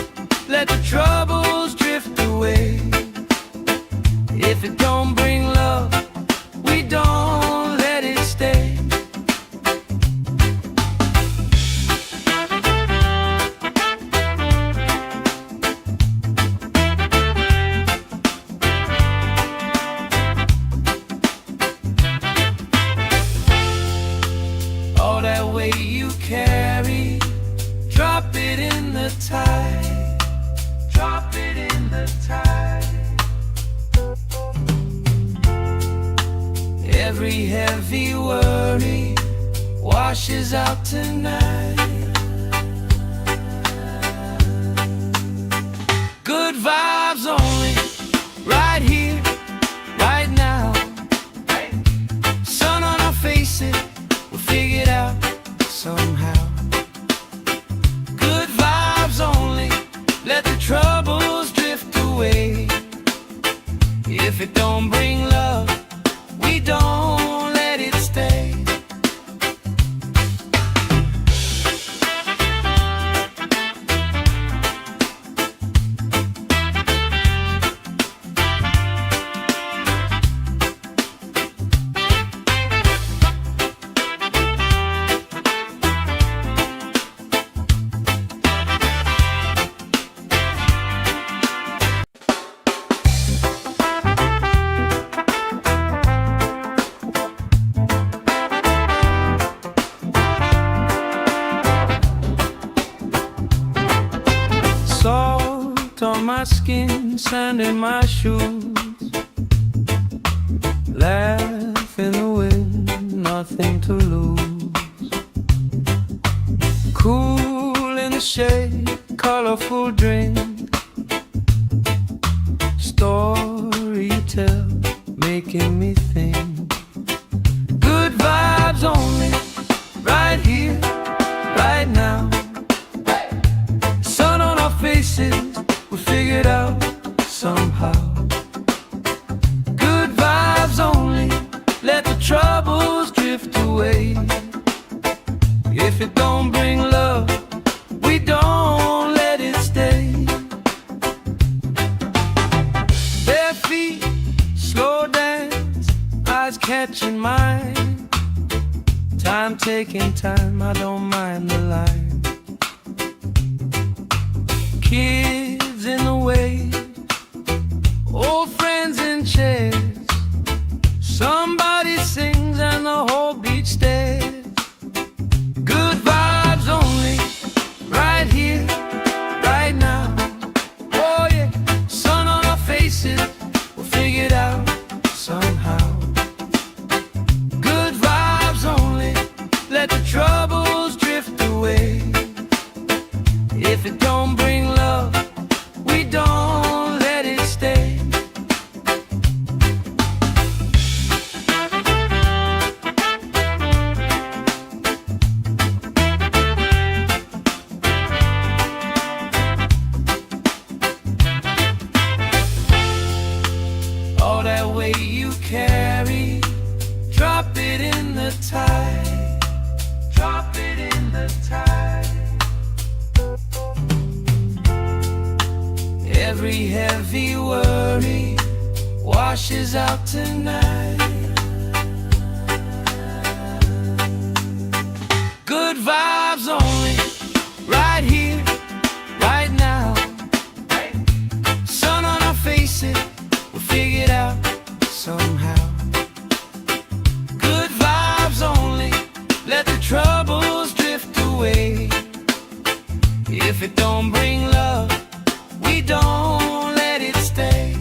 let the troubles drift away. If it don't bring love, we don't let it stay. All that weight you carry, drop it in the tide. Drop it in the tide. Every heavy worry washes out tonight. Good vibes only, right here, right now. Sun on our faces, we'll figure it out somehow. Good vibes only, let the troubles drift away. If it don't bring love, we don't let it stay. Salt on my skin, sand in my shoes, laugh in the wind, nothing to lose. Cool in the shade, colorful drink, story you tell, making me think. Good vibes only, right here, right now. Sun on our faces, we figured out somehow. Good vibes only, let the troubles drift away. If it don't bring love, we don't let it stay. Bare feet, slow dance, eyes catching mine. Time taking time, I don't mind the line. Kids in the way, old friends in chairs. tide. Drop it in the tide. Every heavy worry washes out tonight. Good vibes only, right here, right now. Sun on our faces, we'll figure it out somehow. Good vibes only, let the troubles drift away. If it don't bring love, we don't let it stay.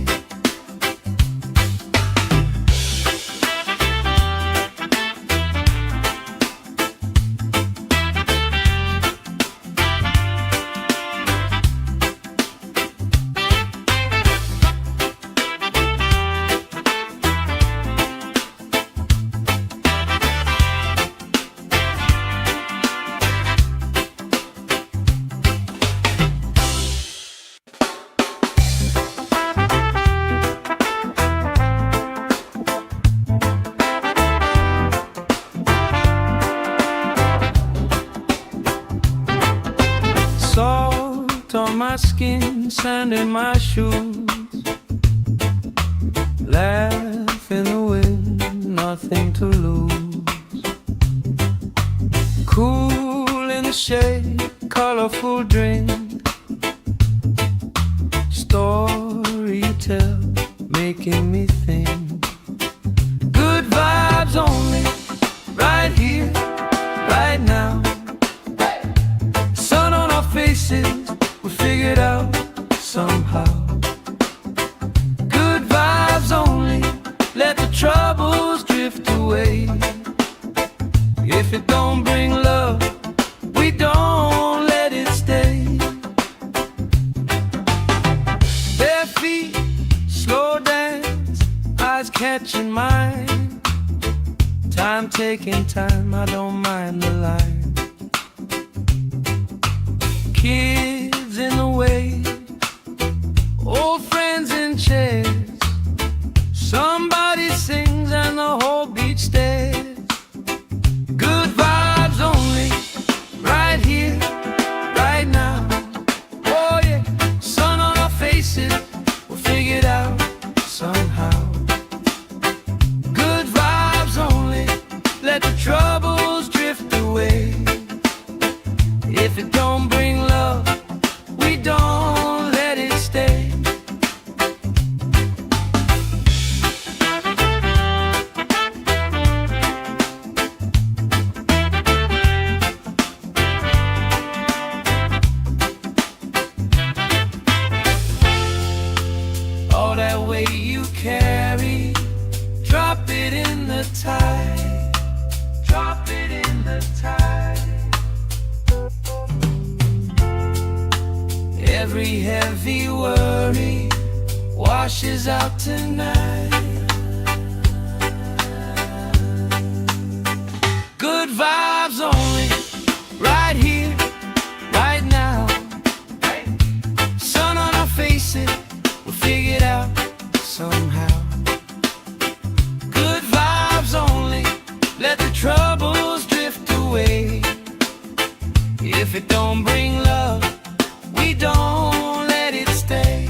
Salt on my skin, sand in my shoes. Laugh in the wind, nothing to lose. Cool in the shade, colorful drink. Story you tell, making me think. Good vibes only, right here, right now. Faces, we figured out somehow. Good vibes only, let the troubles drift away. If it don't bring love, we don't let it stay. Bare feet, slow dance, eyes catching mine. Time taking time, I don't mind the line. Kids in the way, old friends in chairs. Somebody sings and the whole beach stares. Good vibes only, right here, right now. Oh yeah, sun on our faces, we'll figure it out somehow. Good vibes only, let the troubles drift away. If it don't bring love, we don't let it stay. All that weight you carry, drop it in the tide. Drop it in the tide. Every heavy worry washes out tonight. Good vibes only, right here, right now. Sun on our faces, we'll figure it out somehow. Good vibes only, let the troubles drift away. If it don't bring love, we don't let it stay.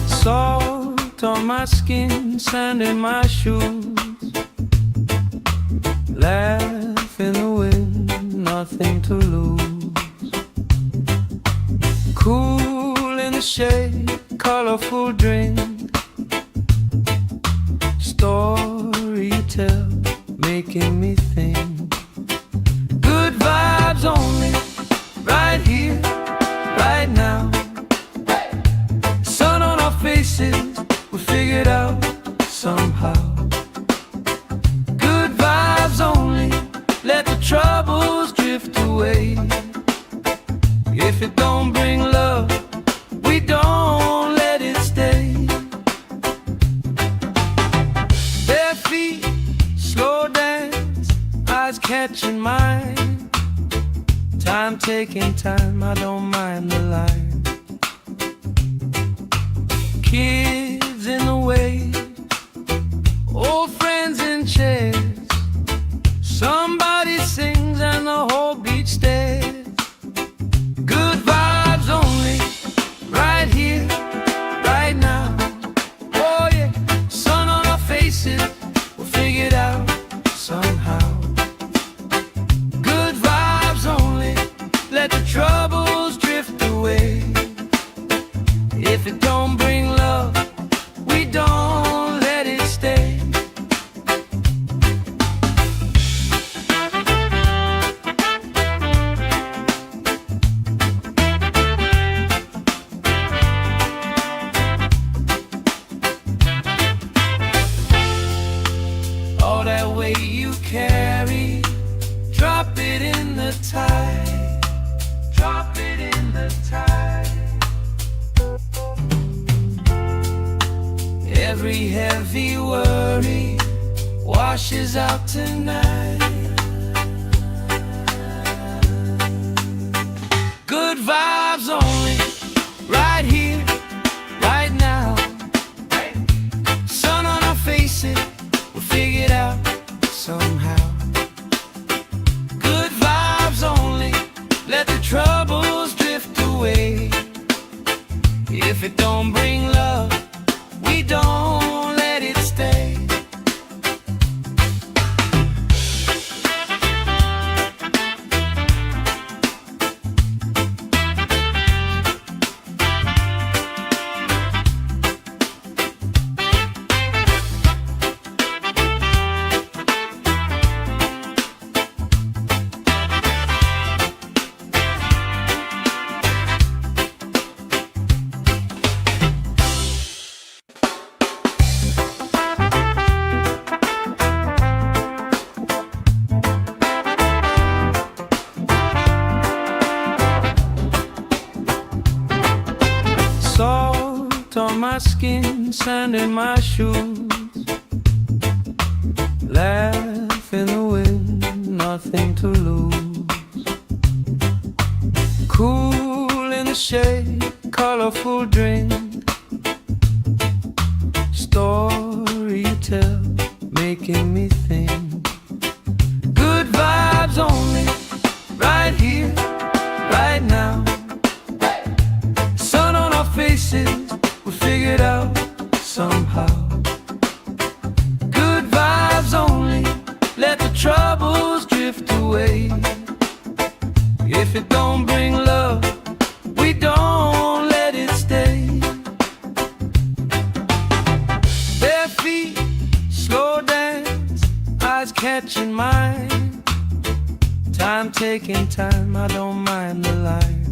Salt on my skin, sand in my shoes. Laugh in the wind, nothing to lose. Cool in the shade, colorful drink. Story you tell, making me think. Good vibes only, right here, right now. Sun on our faces, If it don't bring love, we don't let it stay. All that weight you carry, drop it in the tide. Drop it in the tide. Every heavy worry washes out tonight. Good vibes only, right here, right now. Sun on our faces, we'll figure it out somehow. Good vibes only, let the troubles drift away. If it don't bring love, we don't let it stay. Salt on my skin, sand in my shoes. Laugh in the wind, nothing to lose. Cool in the shade, colorful drink. Story you tell, making me think. Good vibes only, right here, right now. Sun on our faces, we'll figure it out somehow. Good vibes only, let the troubles drift away. If it don't bring love, we don't let it stay. Bare feet, slow dance, eyes catching mine. Time taking time, I don't mind the line.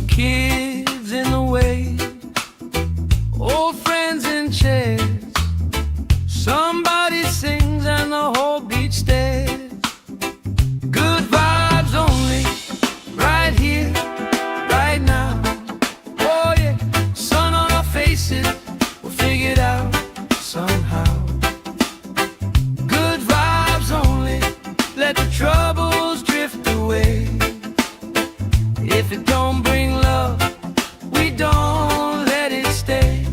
Kids in the way, old friends in chairs. Somebody sings and the whole beach stares. Good vibes only, right here, right now. Oh yeah, sun on our faces, we'll figure it out somehow. Good vibes only, let the troubles drift away. If it don't bring love, we don't let it stay.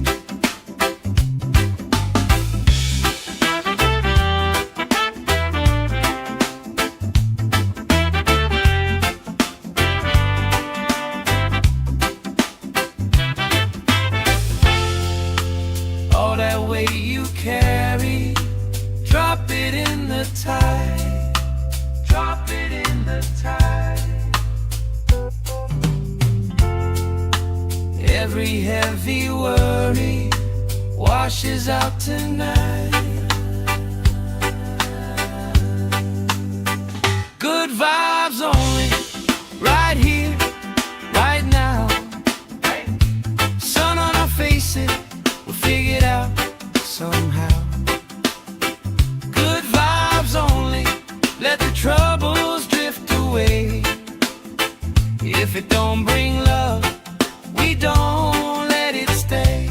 All that weight you carry, drop it in the tide. Drop it in the tide. Every heavy worry washes out tonight. Good vibes only, right here, right now. Sun on our faces, we'll figure it out somehow. Good vibes only, let the troubles drift away. If it don't bring love, we don't let it stay.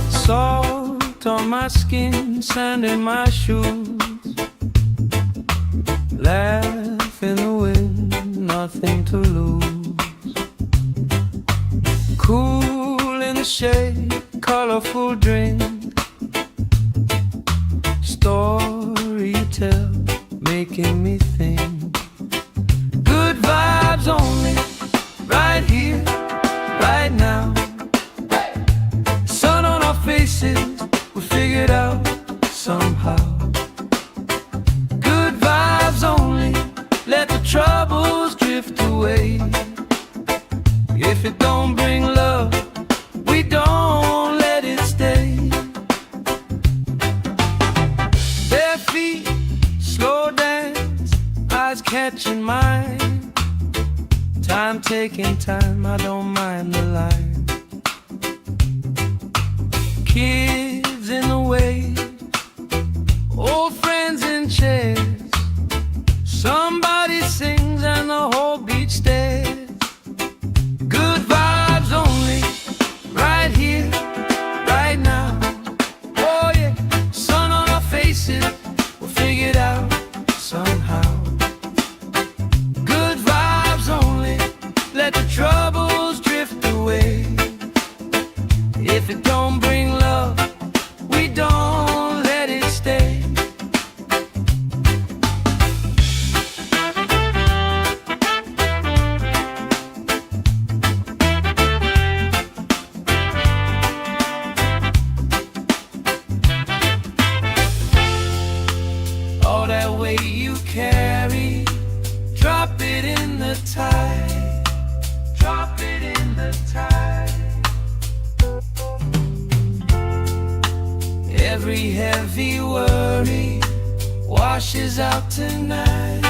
Salt on my skin, sand in my shoes. nothing to lose. Cool in the shade, colorful drink, story you tell, making me think. Good vibes only, right here, right now. Sun on our faces, we figured out somehow. Good vibes only, let the troubles drift away. If it don't bring love, we don't let it stay. Bare feet, slow dance, eyes catching mine. Time taking time, I don't mind the line. Kids in the wave, old friends in chairs. Somebody sings and the whole beach stares. Good vibes only, right here, right now. Oh yeah, sun on our faces, we'll figure it out somehow. Good vibes only, let the troubles drift away. If it don't bring love, we don't let it stay. All that weight you carry, drop it in the tide. Drop it in the tide. Every heavy worry washes out tonight.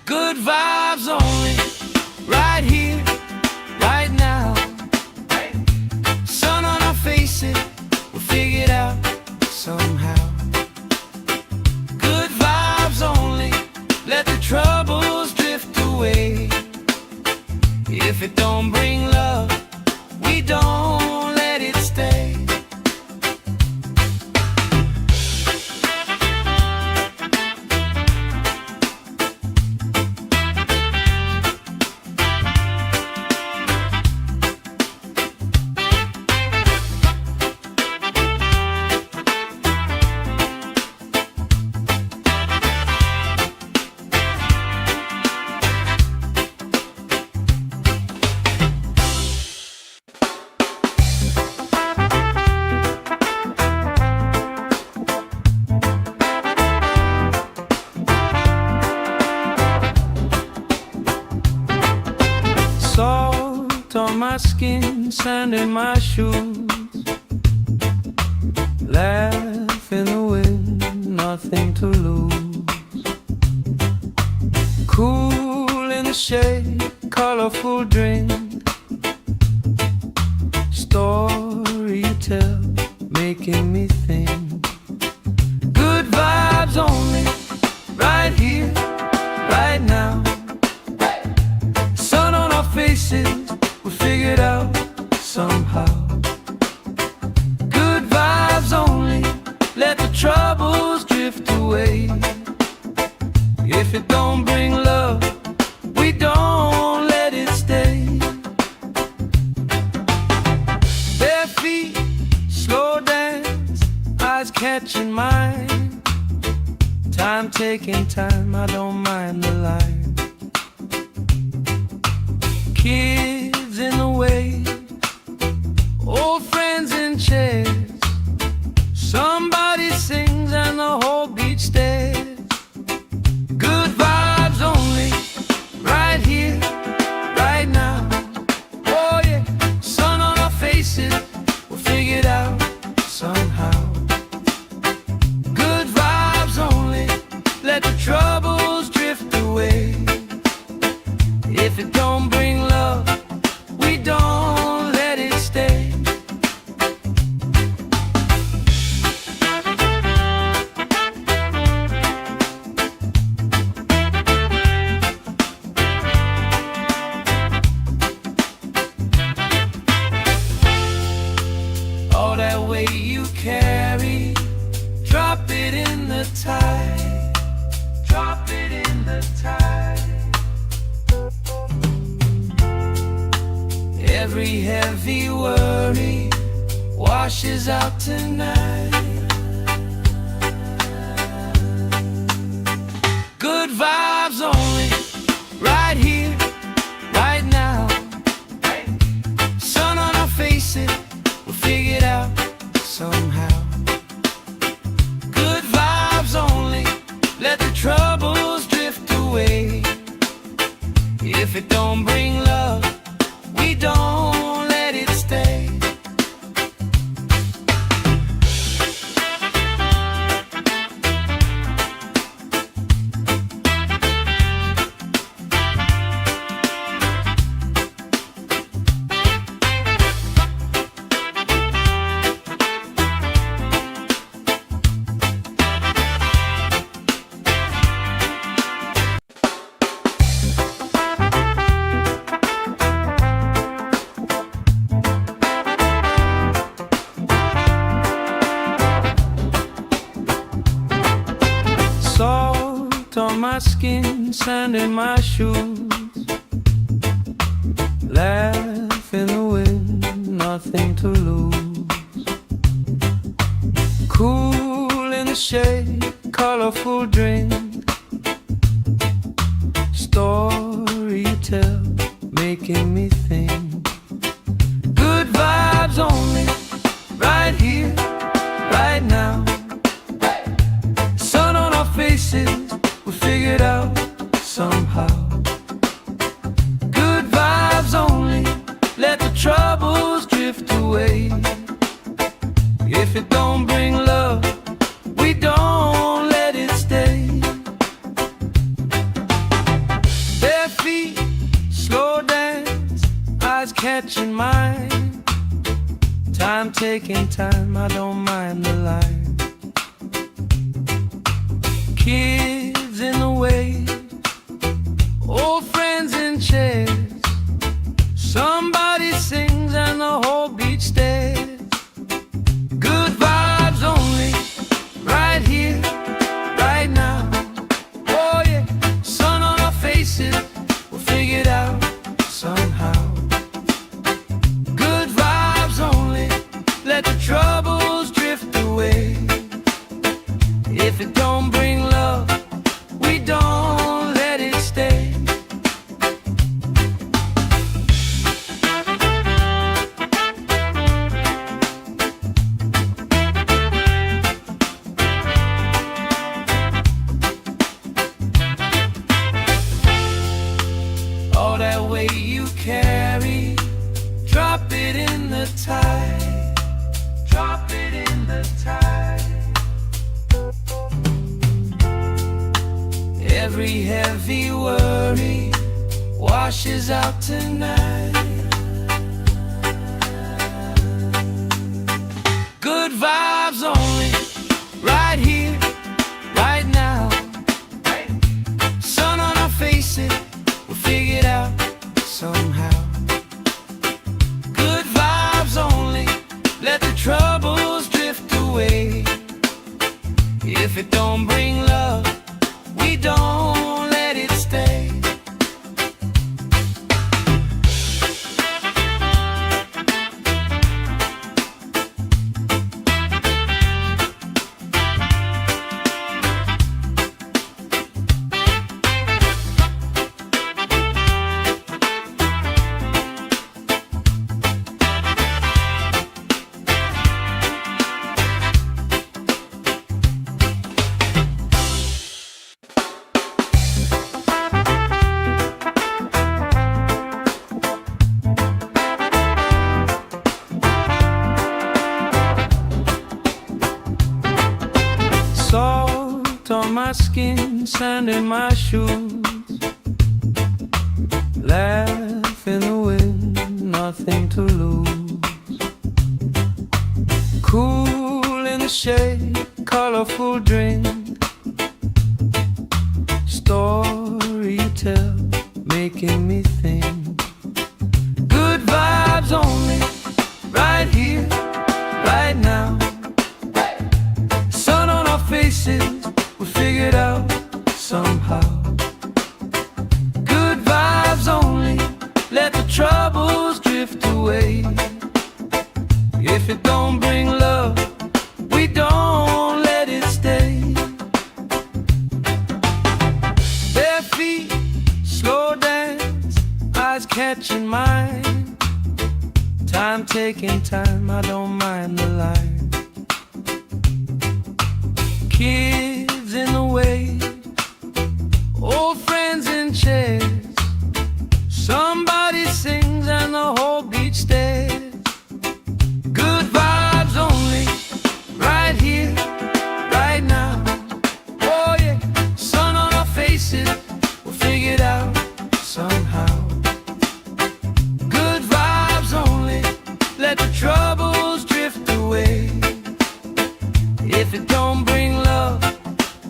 Good vibes only, right here, right now. Sun on our faces, we'll figure it out somehow. Good vibes only, let the troubles drift away. If it don't bring love, we don't let it stay. Salt on my skin, sand in my shoes. Laugh in the wind, nothing to lose. Cool in the shade, colorful drink, story you tell, making me think. Good vibes only, right here, right now. Sun on our faces, we figured out somehow. Good vibes only, let the troubles drift away. If it don't bring love, we don't let it stay. Bare feet, slow dance, eyes catching mine. Time taking time, I don't mind the line. Kids in the wave, old friends in chairs. Somebody sings and the whole beach stares. Good vibes only, right here, right now. Oh yeah, sun on our faces, we'll figure it out somehow. Good vibes only, let the troubles drift away. If it don't bring love, we don't let it stay. Every heavy worry washes out tonight. Good vibes only, right here, right now. Sun on our faces, we'll figure it out somehow. Good vibes only, let the troubles drift away. If it don't bring love, we don't let it stay. Salt on my skin, sand in my shoes. Laugh in the wind, nothing to lose. Cool in the shade, colorful drink. Story you tell, making me think. Good vibes only, right here, right now. Sun on our faces, we figure it out somehow. Good vibes only, let the troubles drift away. If it don't bring love, we don't let it stay. Bare feet, slow dance, eyes catching mine. Time taking time, I don't mind the line. Kids in the way, old friends in chairs. Somebody sings and the whole beach stares. Good vibes only, right here, right now. Oh yeah, sun on our faces, we'll figure it out somehow. Good vibes only, let the troubles drift away. If it don't bring love, we don't let it stay. All that weight you carry, drop it in the tide. Drop it in the tide. Every heavy worry washes out tonight. Good vibes only, right here, right now. Sun on our faces, we'll figure it out somehow. Good vibes only, let the troubles drift away. If it don't bring love, we don't let it stay. Salt on my skin, sand in my shoes. Laugh in the wind, nothing to lose. Cool in the shade, colorful drink. Story you tell, making me think. Good vibes only, right here, right now. Sun on our faces, we figured out somehow. Good vibes only, let the troubles drift away. taking time, I don't mind the line. Kids in the way, old friends in chairs. Somebody sings and the whole beach stares. Good vibes only, right here, right now. Oh yeah, sun on our faces, we'll figure it out somehow. Good vibes only, let the troubles drift away. If it don't bring love,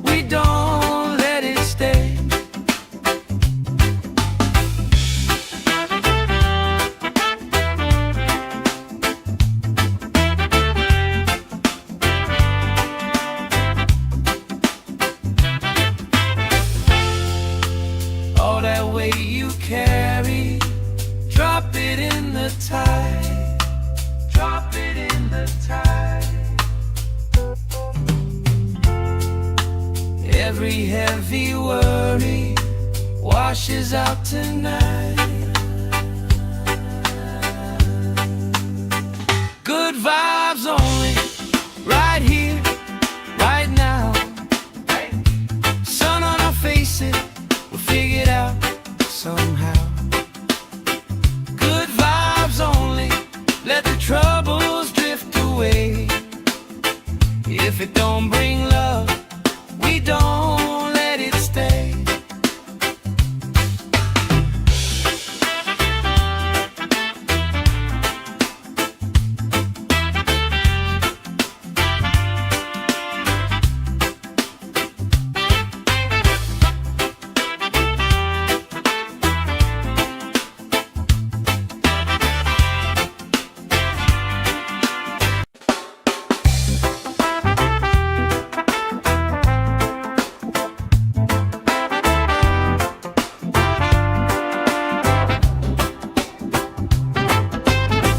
we don't let it stay. All that weight you carry, drop it in the tide. Drop it in the tide. Every heavy worry washes out tonight. Good vibes only, right here, right now. Sun on our faces, we'll figure it out somehow. Good vibes only, let the troubles drift away. If it don't bring love, we don't let it stay.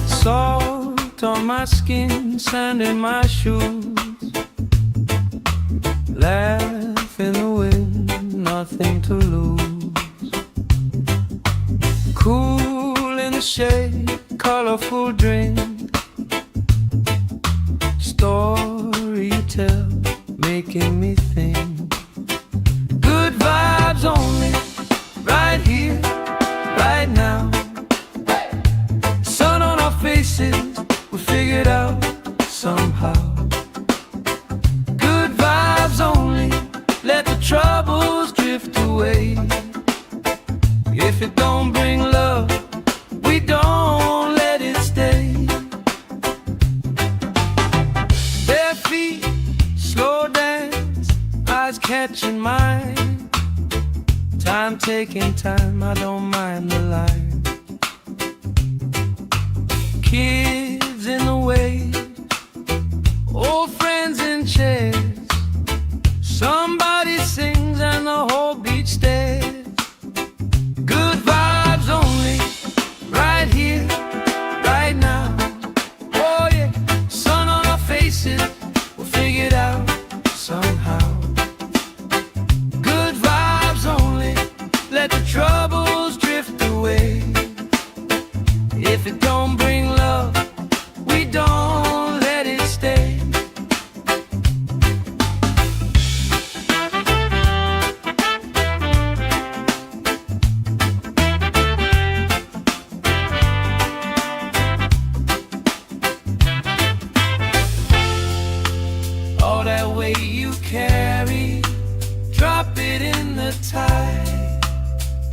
Salt on my skin, sand in my shoes. Laugh in the wind, nothing to lose. Cool in the shade, colorful drink. Story you tell, making me think. Good vibes only, right here, right now. Sun on our faces, we'll figure it out somehow. Good vibes only, let the troubles drift away. If it don't bring love, we don't let it stay. Bare feet, slow dance, eyes catching mine. Time taking time, I don't mind the line. Kids in the way, old friends in chairs. Somebody sings and the whole beach stares. Good vibes only, right here, right now. Oh yeah, sun on our faces, we'll figure it out somehow. Good vibes only, let the troubles drift away. If it don't bring love, we don't let it stay. All that weight you carry, drop it in the tide.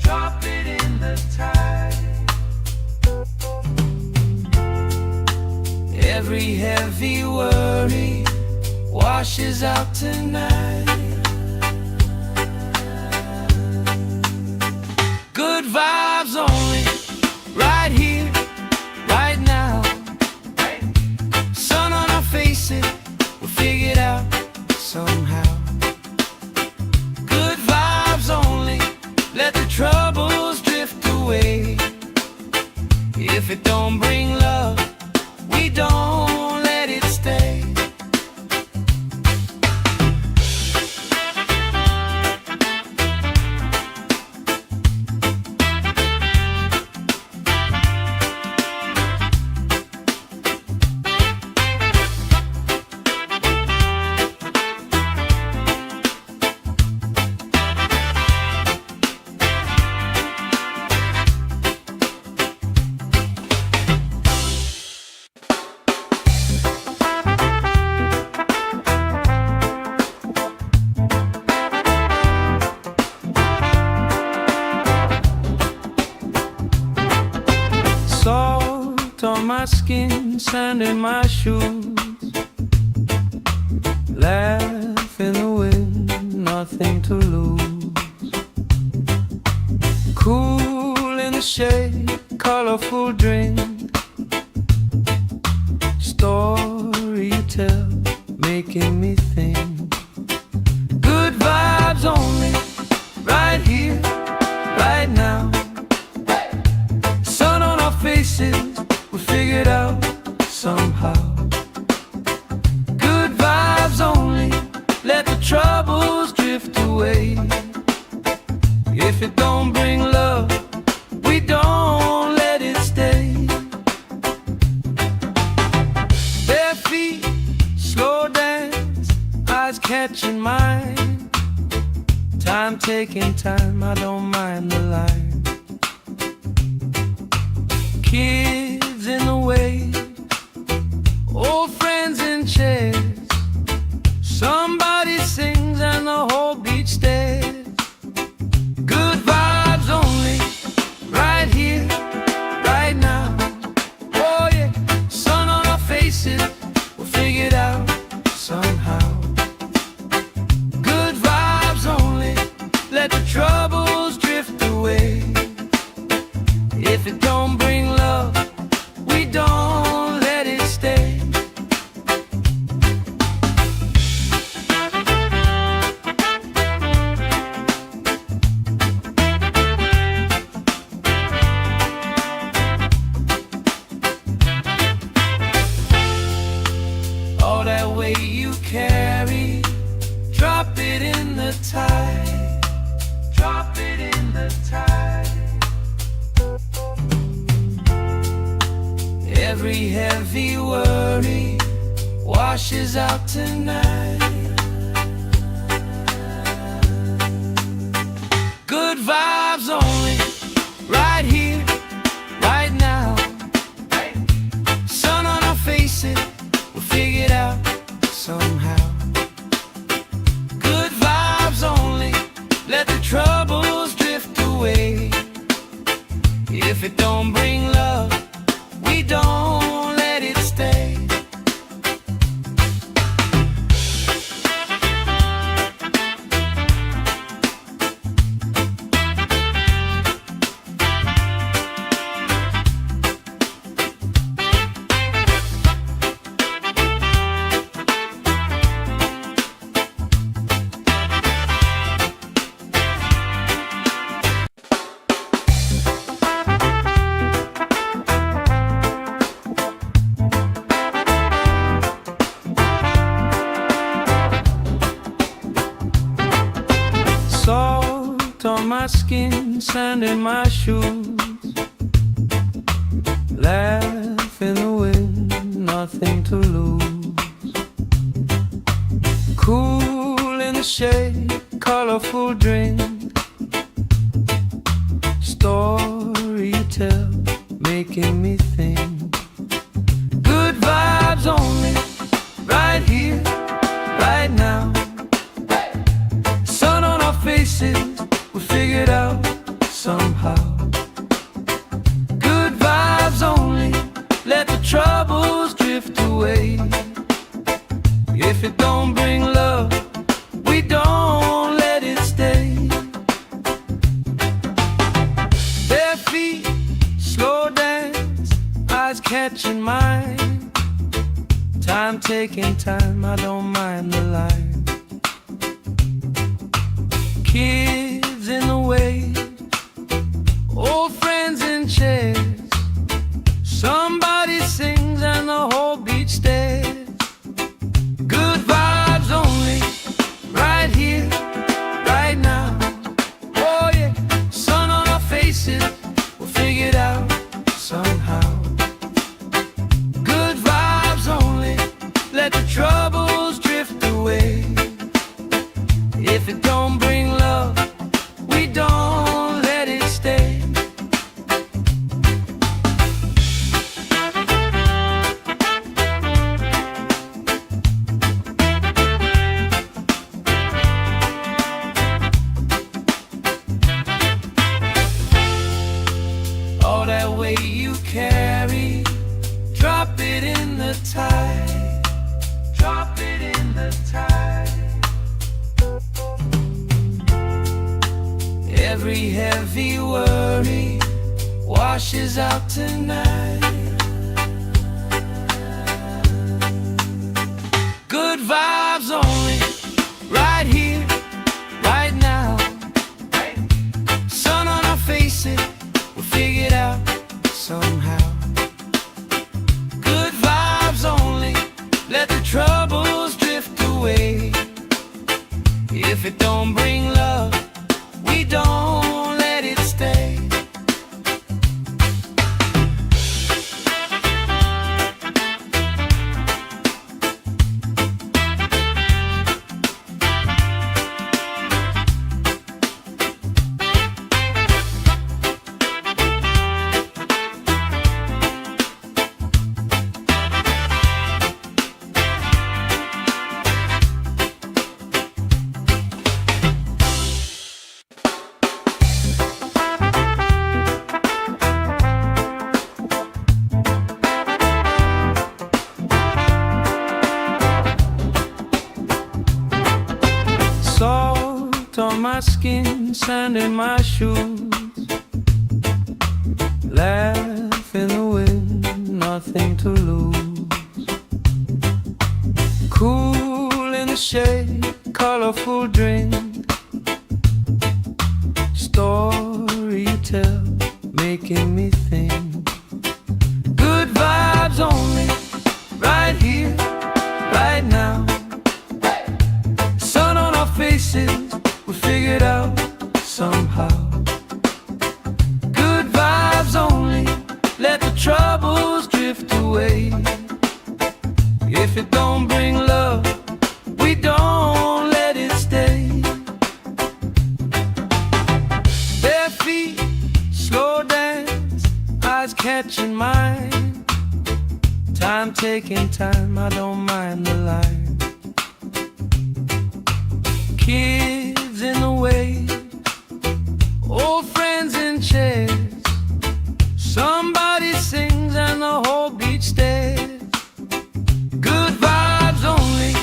Drop it in the tide. Every heavy worry washes out tonight. Good vibes only, right here, right now. Sun on our faces, we'll figure it out somehow. Good vibes only, let the troubles drift away. If it don't bring love, we don't let it stay. sand in my shoes. Laugh in the wind, nothing to lose. Cool in the shade, colorful drink. Story you tell, making me think. Good vibes only, right here, right now. Sun on our faces, we figured out somehow. Good vibes only, let the troubles drift away. If it don't bring love, we don't let it stay. Bare feet, slow dance, eyes catching mine. Time taking time, I don't mind the line. Kids in the way, old friends in chairs. Somebody sings and the whole beach stares. Good vibes only, right here, right now. Oh yeah, sun on our faces, we'll figure it out somehow. Good vibes only, let the troubles drift away. If it don't bring love, we don't let it stay. All that weight you carry, drop it in the tide. Drop it in the tide. Every heavy worry washes out tonight. Good vibes only, right here, right now. Sun on our faces, we'll figure it out somehow. Good vibes only, let the troubles drift away. If it don't bring love, we don't let it stay. Salt on my skin, sand in my shoes. Laugh in the wind, nothing to lose. Cool in the shade, colorful drink. Story you tell, making me think. Good vibes only, right here, right now. Sun on our faces, we figured out somehow. Good vibes only, let the troubles drift away. If it don't bring love, we don't let it stay. Bare feet, slow dance, Every heavy worry washes out tonight. Good vibes only, right here, right now. Sun on our faces, we'll figure it out somehow. Good vibes only, let the troubles drift away. If it don't bring love, we don't let it stay. Salt on my skin, sand in my shoes. Laugh in the wind, nothing to lose. Cool in the shade, colorful drink. Story you tell, making me think. Good vibes only, right here, right now. Sun on our faces, we'll figure it out somehow. Good vibes only, let the troubles drift away. If it don't bring love, we don't let it stay. Bare feet, slow dance, eyes catching mine. Time taking time, I don't mind the line. Kids in the way, old friends in chairs. Somebody sings and the whole beach stares. Good vibes only,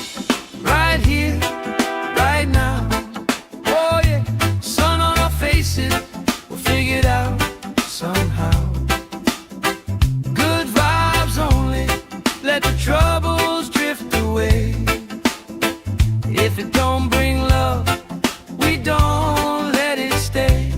right here, right now. Oh yeah, sun on our faces, we'll figure it out somehow. Good vibes only, let the troubles drift away. If it don't bring love, we don't let it stay.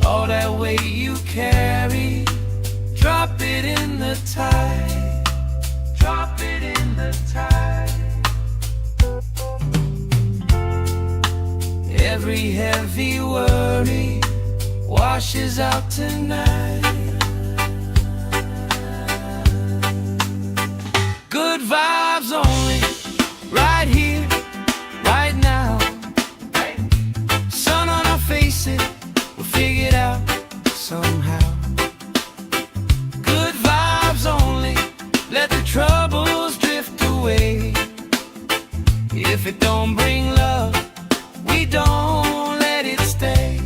All that weight you carry, drop it in the tide. Drop it in the tide. Every heavy worry washes out tonight. Good vibes only, right here, right now. Sun on our faces, we'll figure it out somehow. Good vibes only, let the troubles drift away. If it don't bring love, we don't let it stay.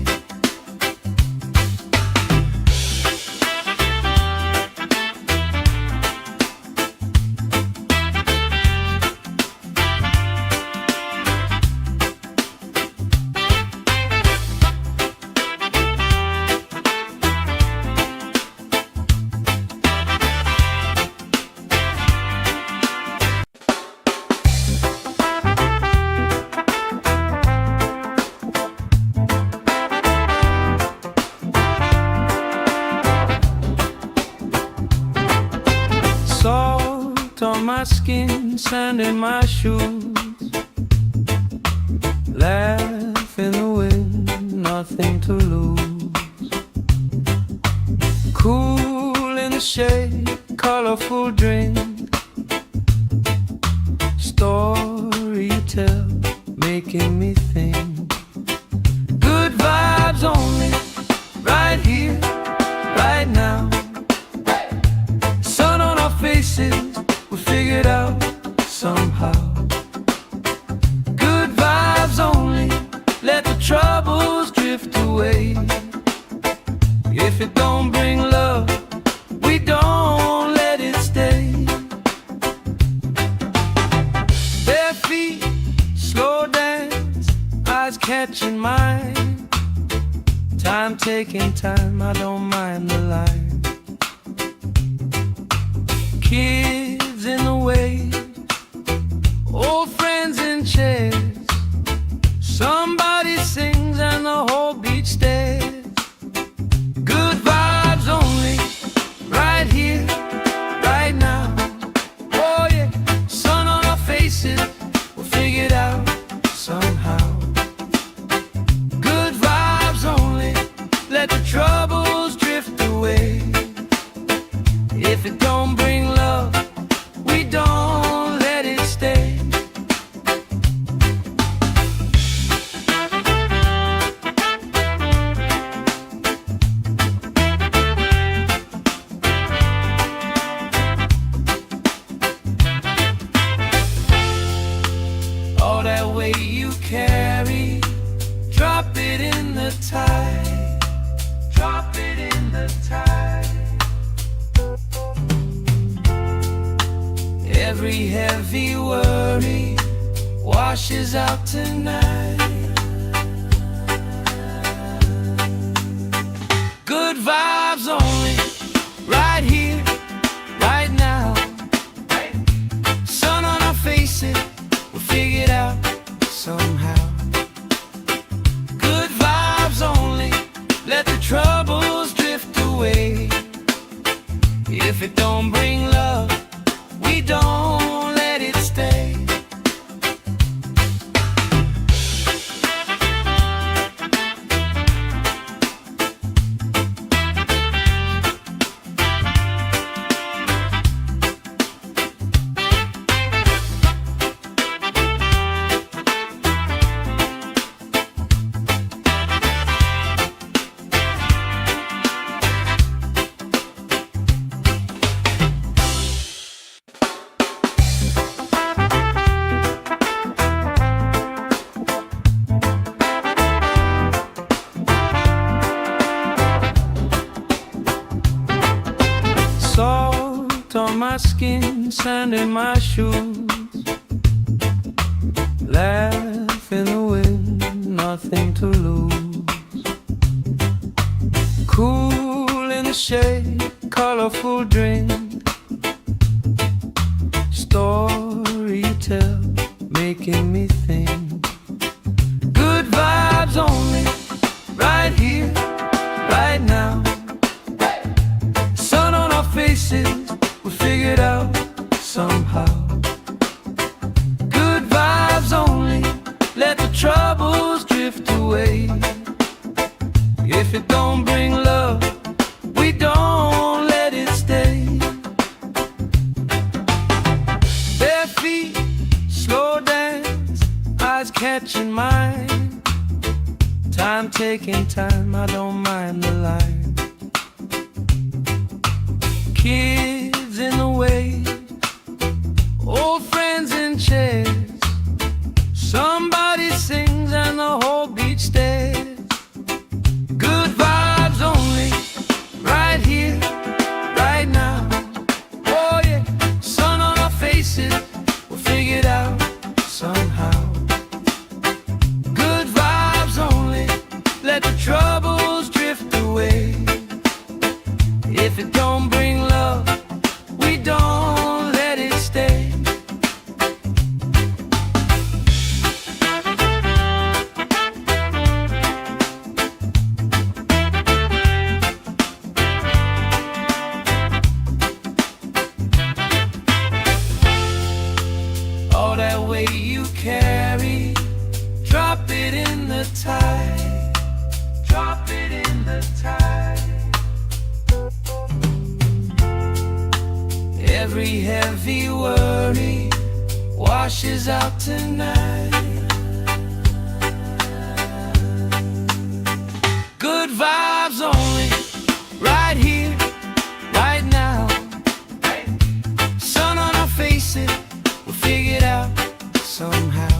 Salt on my skin, sand in my shoes. Laugh in the wind, nothing to lose. Cool in the shade, colorful drink. Story you tell, making me think. Good vibes only, right here, right now. Sun on our faces, we'll figure it out somehow. Good vibes only, let the troubles drift drift away. If it don't bring love, we don't let it stay. Bare feet, slow dance, eyes catching mine. Time taking time, I don't mind the line. Kids in the wave, old friends in chairs. Somebody sings and the whole beach stares. Good vibes only, right here, right now. Oh yeah, sun on our faces, we'll figure it out somehow. Good vibes only, let the troubles drift away. If it don't bring love, we don't let it stay. All that weight you carry, drop it in the tide. Drop it in the tide. Every heavy worry washes out tonight. Good vibes only, right here, right now. Sun on our faces, we'll figure it out somehow. Good vibes only, let the troubles drift away. If it don't bring love, we don't let it stay. Salt on my skin, sand in my shoes. Laugh in the wind, nothing to lose. Cool in the shade, colorful drink. Story you tell, making me think. Good vibes only, right here, right now. Sun on our faces, we figure it out somehow. Good vibes only, let the troubles drift away. If it don't bring love, we don't let it stay. Bare feet, slow dance, eyes catching mine. Time taking time, I don't mind the line. Kids in the wave, old friends in chairs. Somebody sings and the whole beach stares. Good vibes only, right here, right now. Oh yeah, sun on our faces, we'll figure it out somehow. Good vibes only, let the troubles drift away. If it don't bring love, we don't let it stay. All that weight you carry, drop it in the tide. Drop it in the tide. Every heavy worry washes out tonight. Good vibes only, right here, right now. Sun on our faces, we'll figure it out somehow.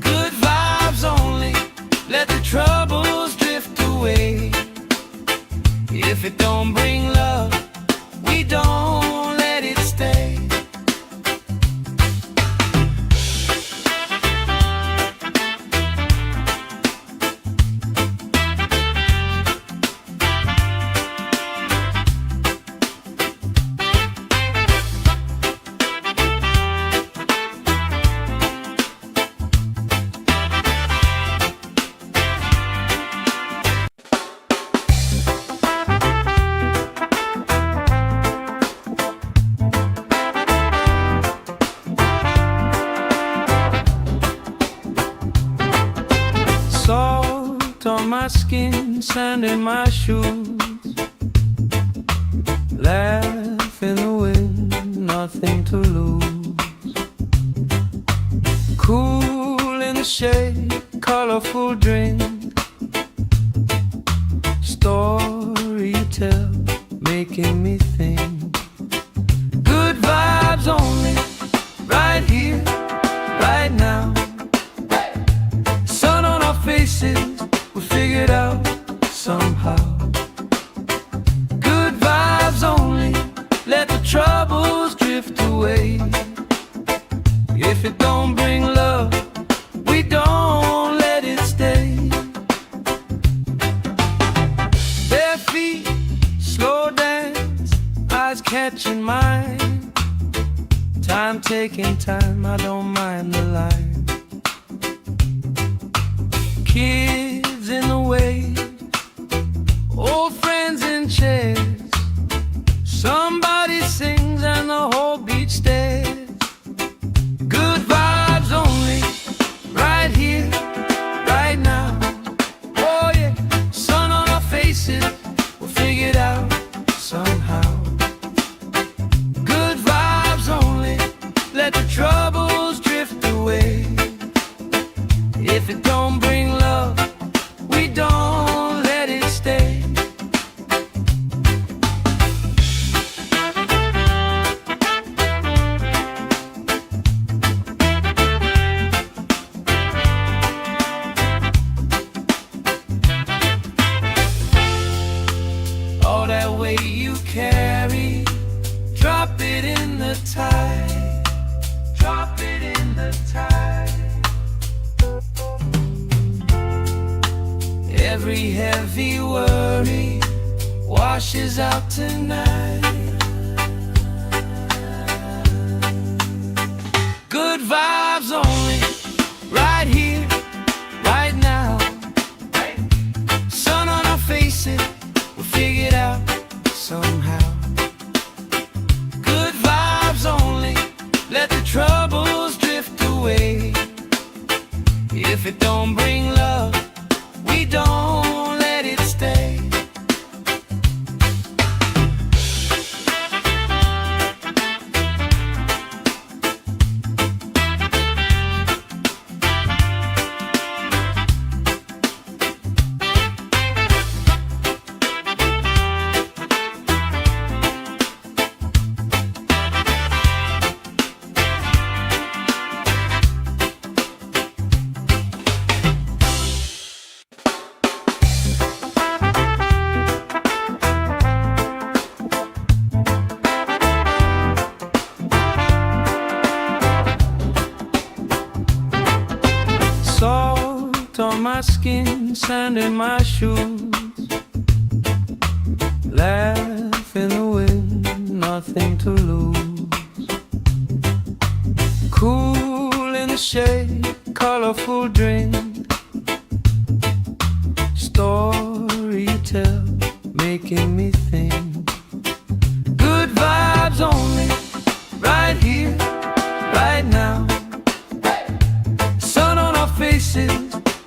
Good vibes only, let the If it don't bring love, we don't let it stay. Salt on my skin, sand in my shoes, laugh in the wind, nothing to lose. Cool in the shade, colorful drink, story you tell, making me think. Good vibes only, right here, right now. Sun on our faces, we figured out somehow. Good vibes only, let the troubles drift away. If it don't bring love, we don't let it stay. Bare feet, slow dance, eyes catching mine. Time taking time, I don't mind the line. Kids in the wave, old friends in chairs. Somebody sings and the whole beach stares. Good vibes only, right here, right now. Oh yeah, sun on our faces, we'll figure it out somehow. Good vibes only, let the troubles drift away. If it don't bring love, we don't let it stay. All that weight you carry, drop it in the tide. Drop it in the tide. Every heavy worry washes out tonight. Good vibes only, right here, right now. Sun on our faces, we'll figure it out somehow. Good vibes only, let the troubles drift away. If it don't bring love, we don't let it stay. Salt on my skin, sand in my shoes, laugh in the wind, nothing to lose. Cool in the shade, colorful drink, story you tell, making me think. Good vibes only, right here, right now. Sun on our faces,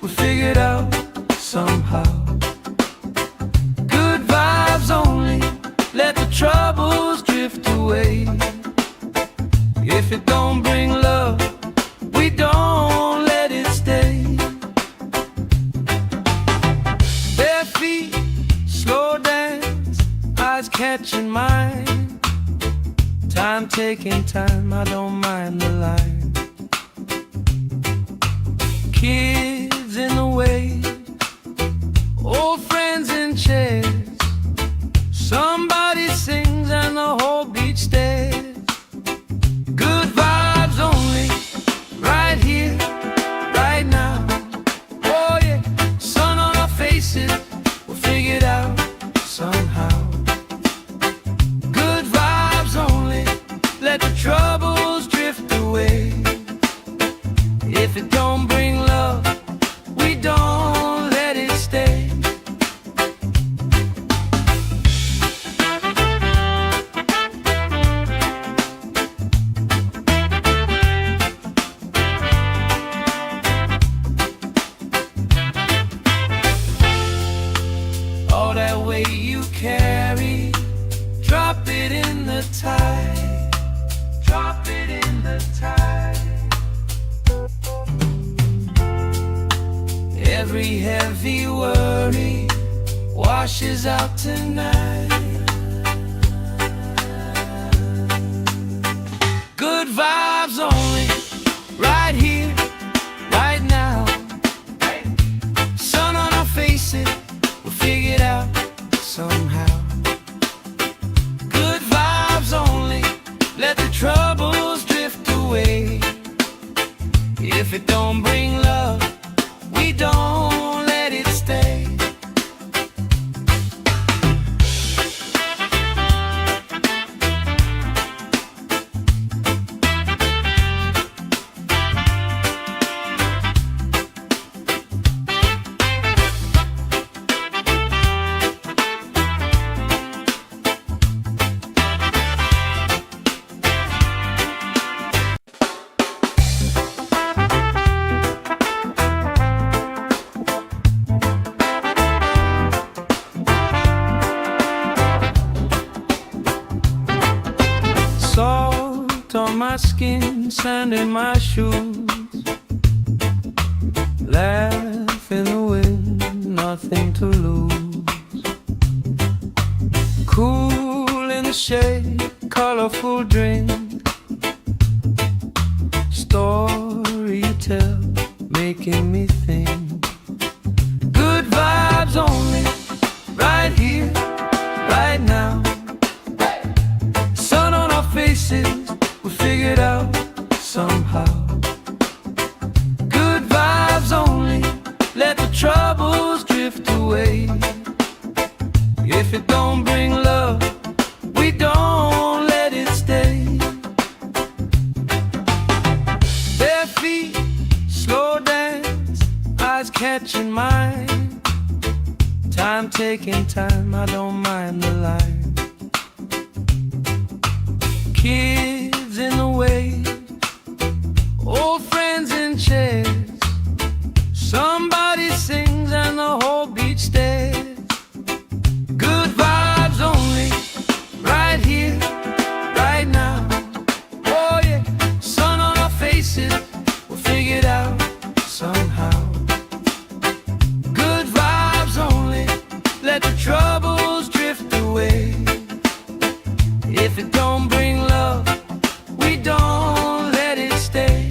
we figured out somehow. Good vibes only, let the troubles drift away. If it don't bring love, we don't let it stay. Bare feet, slow dance, eyes catching mine. Time taking time, I don't mind the line. Kids in the wave, old friends in chairs. it don't bring love, we don't let it stay. All that weight you carry, drop it in the tide. Drop it in the tide. Every heavy worry washes out tonight. Good vibes only, right here, right now. Sun on our faces, we'll figure it out somehow. Good vibes only, let the troubles drift away. If it don't bring love, we don't let it stay. Salt on my skin, sand in my shoes. Laugh in the wind, nothing to lose. Cool in the shade, colorful drink. Story you tell, making me think. Good vibes only, right here, right now. Sun on our faces, we'll figure it out somehow. Good vibes only, let the troubles drift away. If it don't bring love, we don't let it stay. Bare feet, slow dance, eyes catching mine. Time taking time, I don't mind the line. Kids in the wave, old friends in chairs. Somebody sings and the whole beach stares. Good vibes only, right here, right now. Oh yeah, sun on our faces, we'll figure it out somehow. Good vibes only, let the troubles drift away. If it don't bring love, we don't let it stay.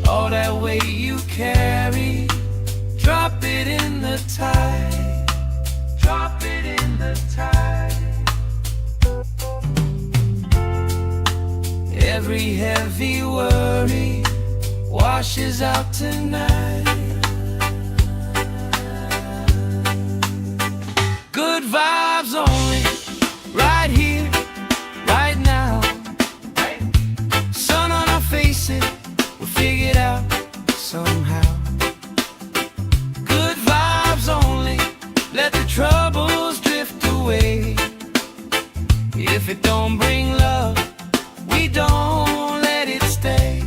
All that weight you carry, drop it in the tide. Drop it in the tide. Every heavy worry washes out tonight. Good vibes only, right here, right now. Sun on our faces, we'll figure it out somehow. Good vibes only, let the troubles drift away. If it don't bring love, we don't let it stay.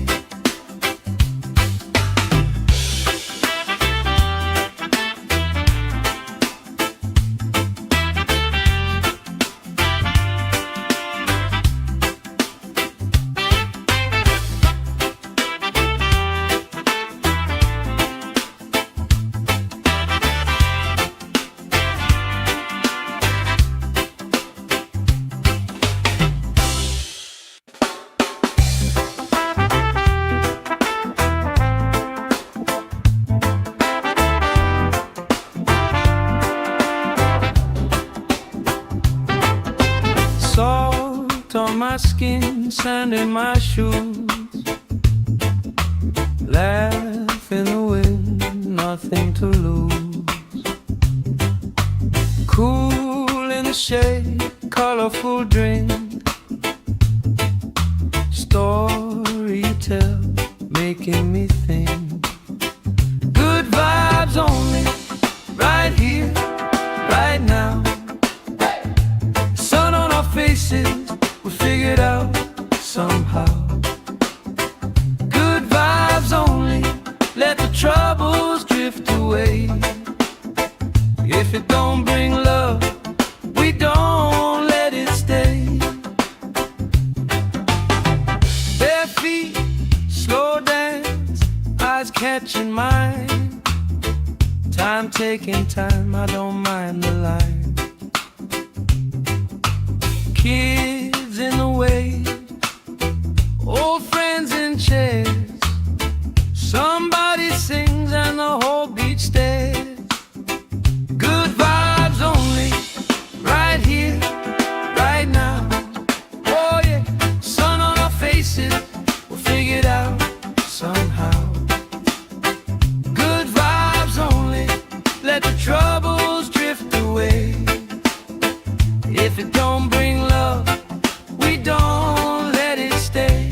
On my skin, sand in my shoes. Laugh nothing to lose. Cool in the shade, colorful drink, story you tell, making me think. Good vibes only, right here, right now. Sun on our faces, we figured out somehow. Good vibes only, let the troubles drift away. If it don't bring love, we don't let it stay. Bare feet, slow dance, eyes catching mine. Time taking time, I don't mind the line. Kids in the way, old friends in chairs. Somebody sings and the whole beach stares. Good vibes only, right here, right now. Oh yeah, sun on our faces, we'll figure it out somehow. Good vibes only, let the troubles drift away. If it don't bring love, we don't let it stay.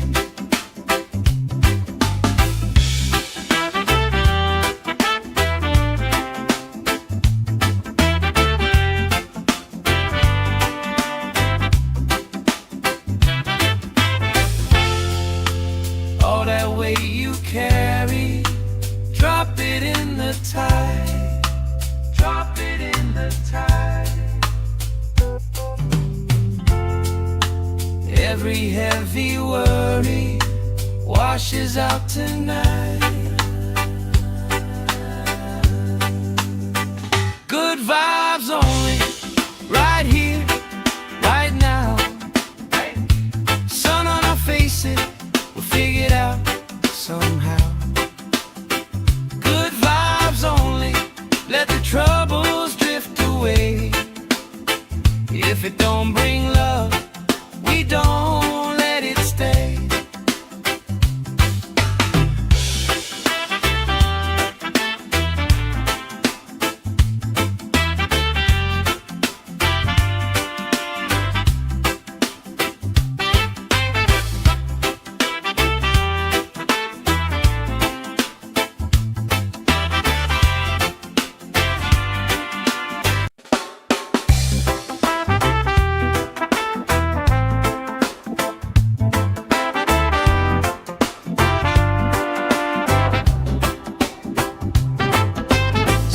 All that weight you carry, drop it in the tide. Drop it in the tide. Every heavy worry washes out tonight. Good vibes only, right here, right now. Sun on our faces, we'll figure it out somehow. Good vibes only, let the troubles drift away. If it don't bring love, we don't let it stay.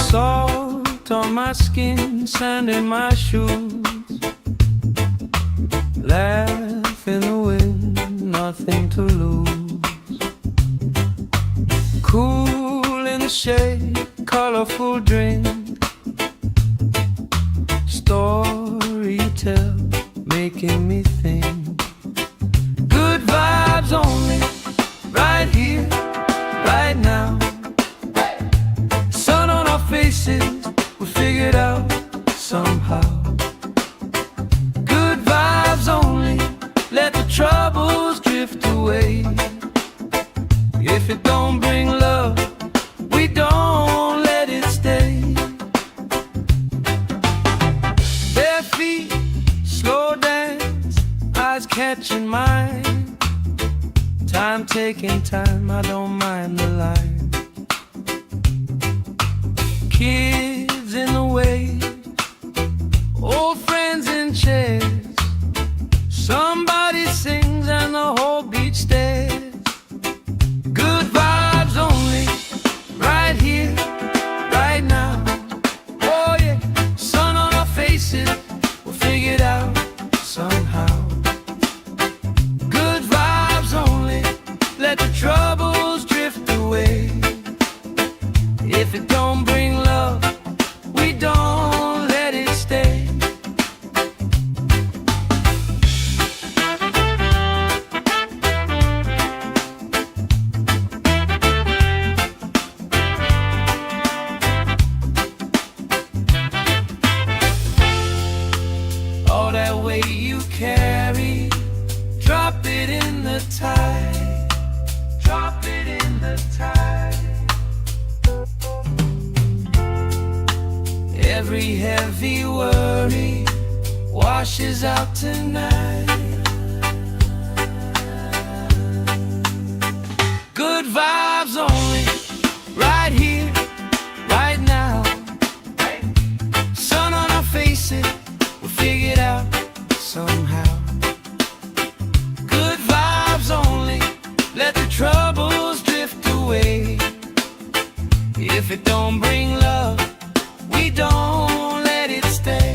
Salt on my skin, sand in my shoes. Laugh in the wind, nothing to lose. Cool in the shade, colorful drink, story you tell, making me think. Good vibes only, right here, right now. Sun on our faces, we figured out somehow. Good vibes only, let the troubles drift away. If it don't bring love, we don't let it stay. Bare feet, slow dance, eyes catching mine. Time taking time, I don't mind the line. Kids in the way, old friends in chairs. Somebody sings and the whole beach stares. Good vibes only, right here, right now. Oh yeah, sun on our faces, we'll figure it out somehow. Good vibes only, let the troubles drift away. If it don't bring love, we don't let it stay. All that weight you carry, drop it in the tide. Drop it in the tide. Every heavy worry washes out tonight. Good vibes only, right here, right now. Sun on our faces, we'll figure it out somehow. Good vibes only, let the troubles drift away. If it don't bring love,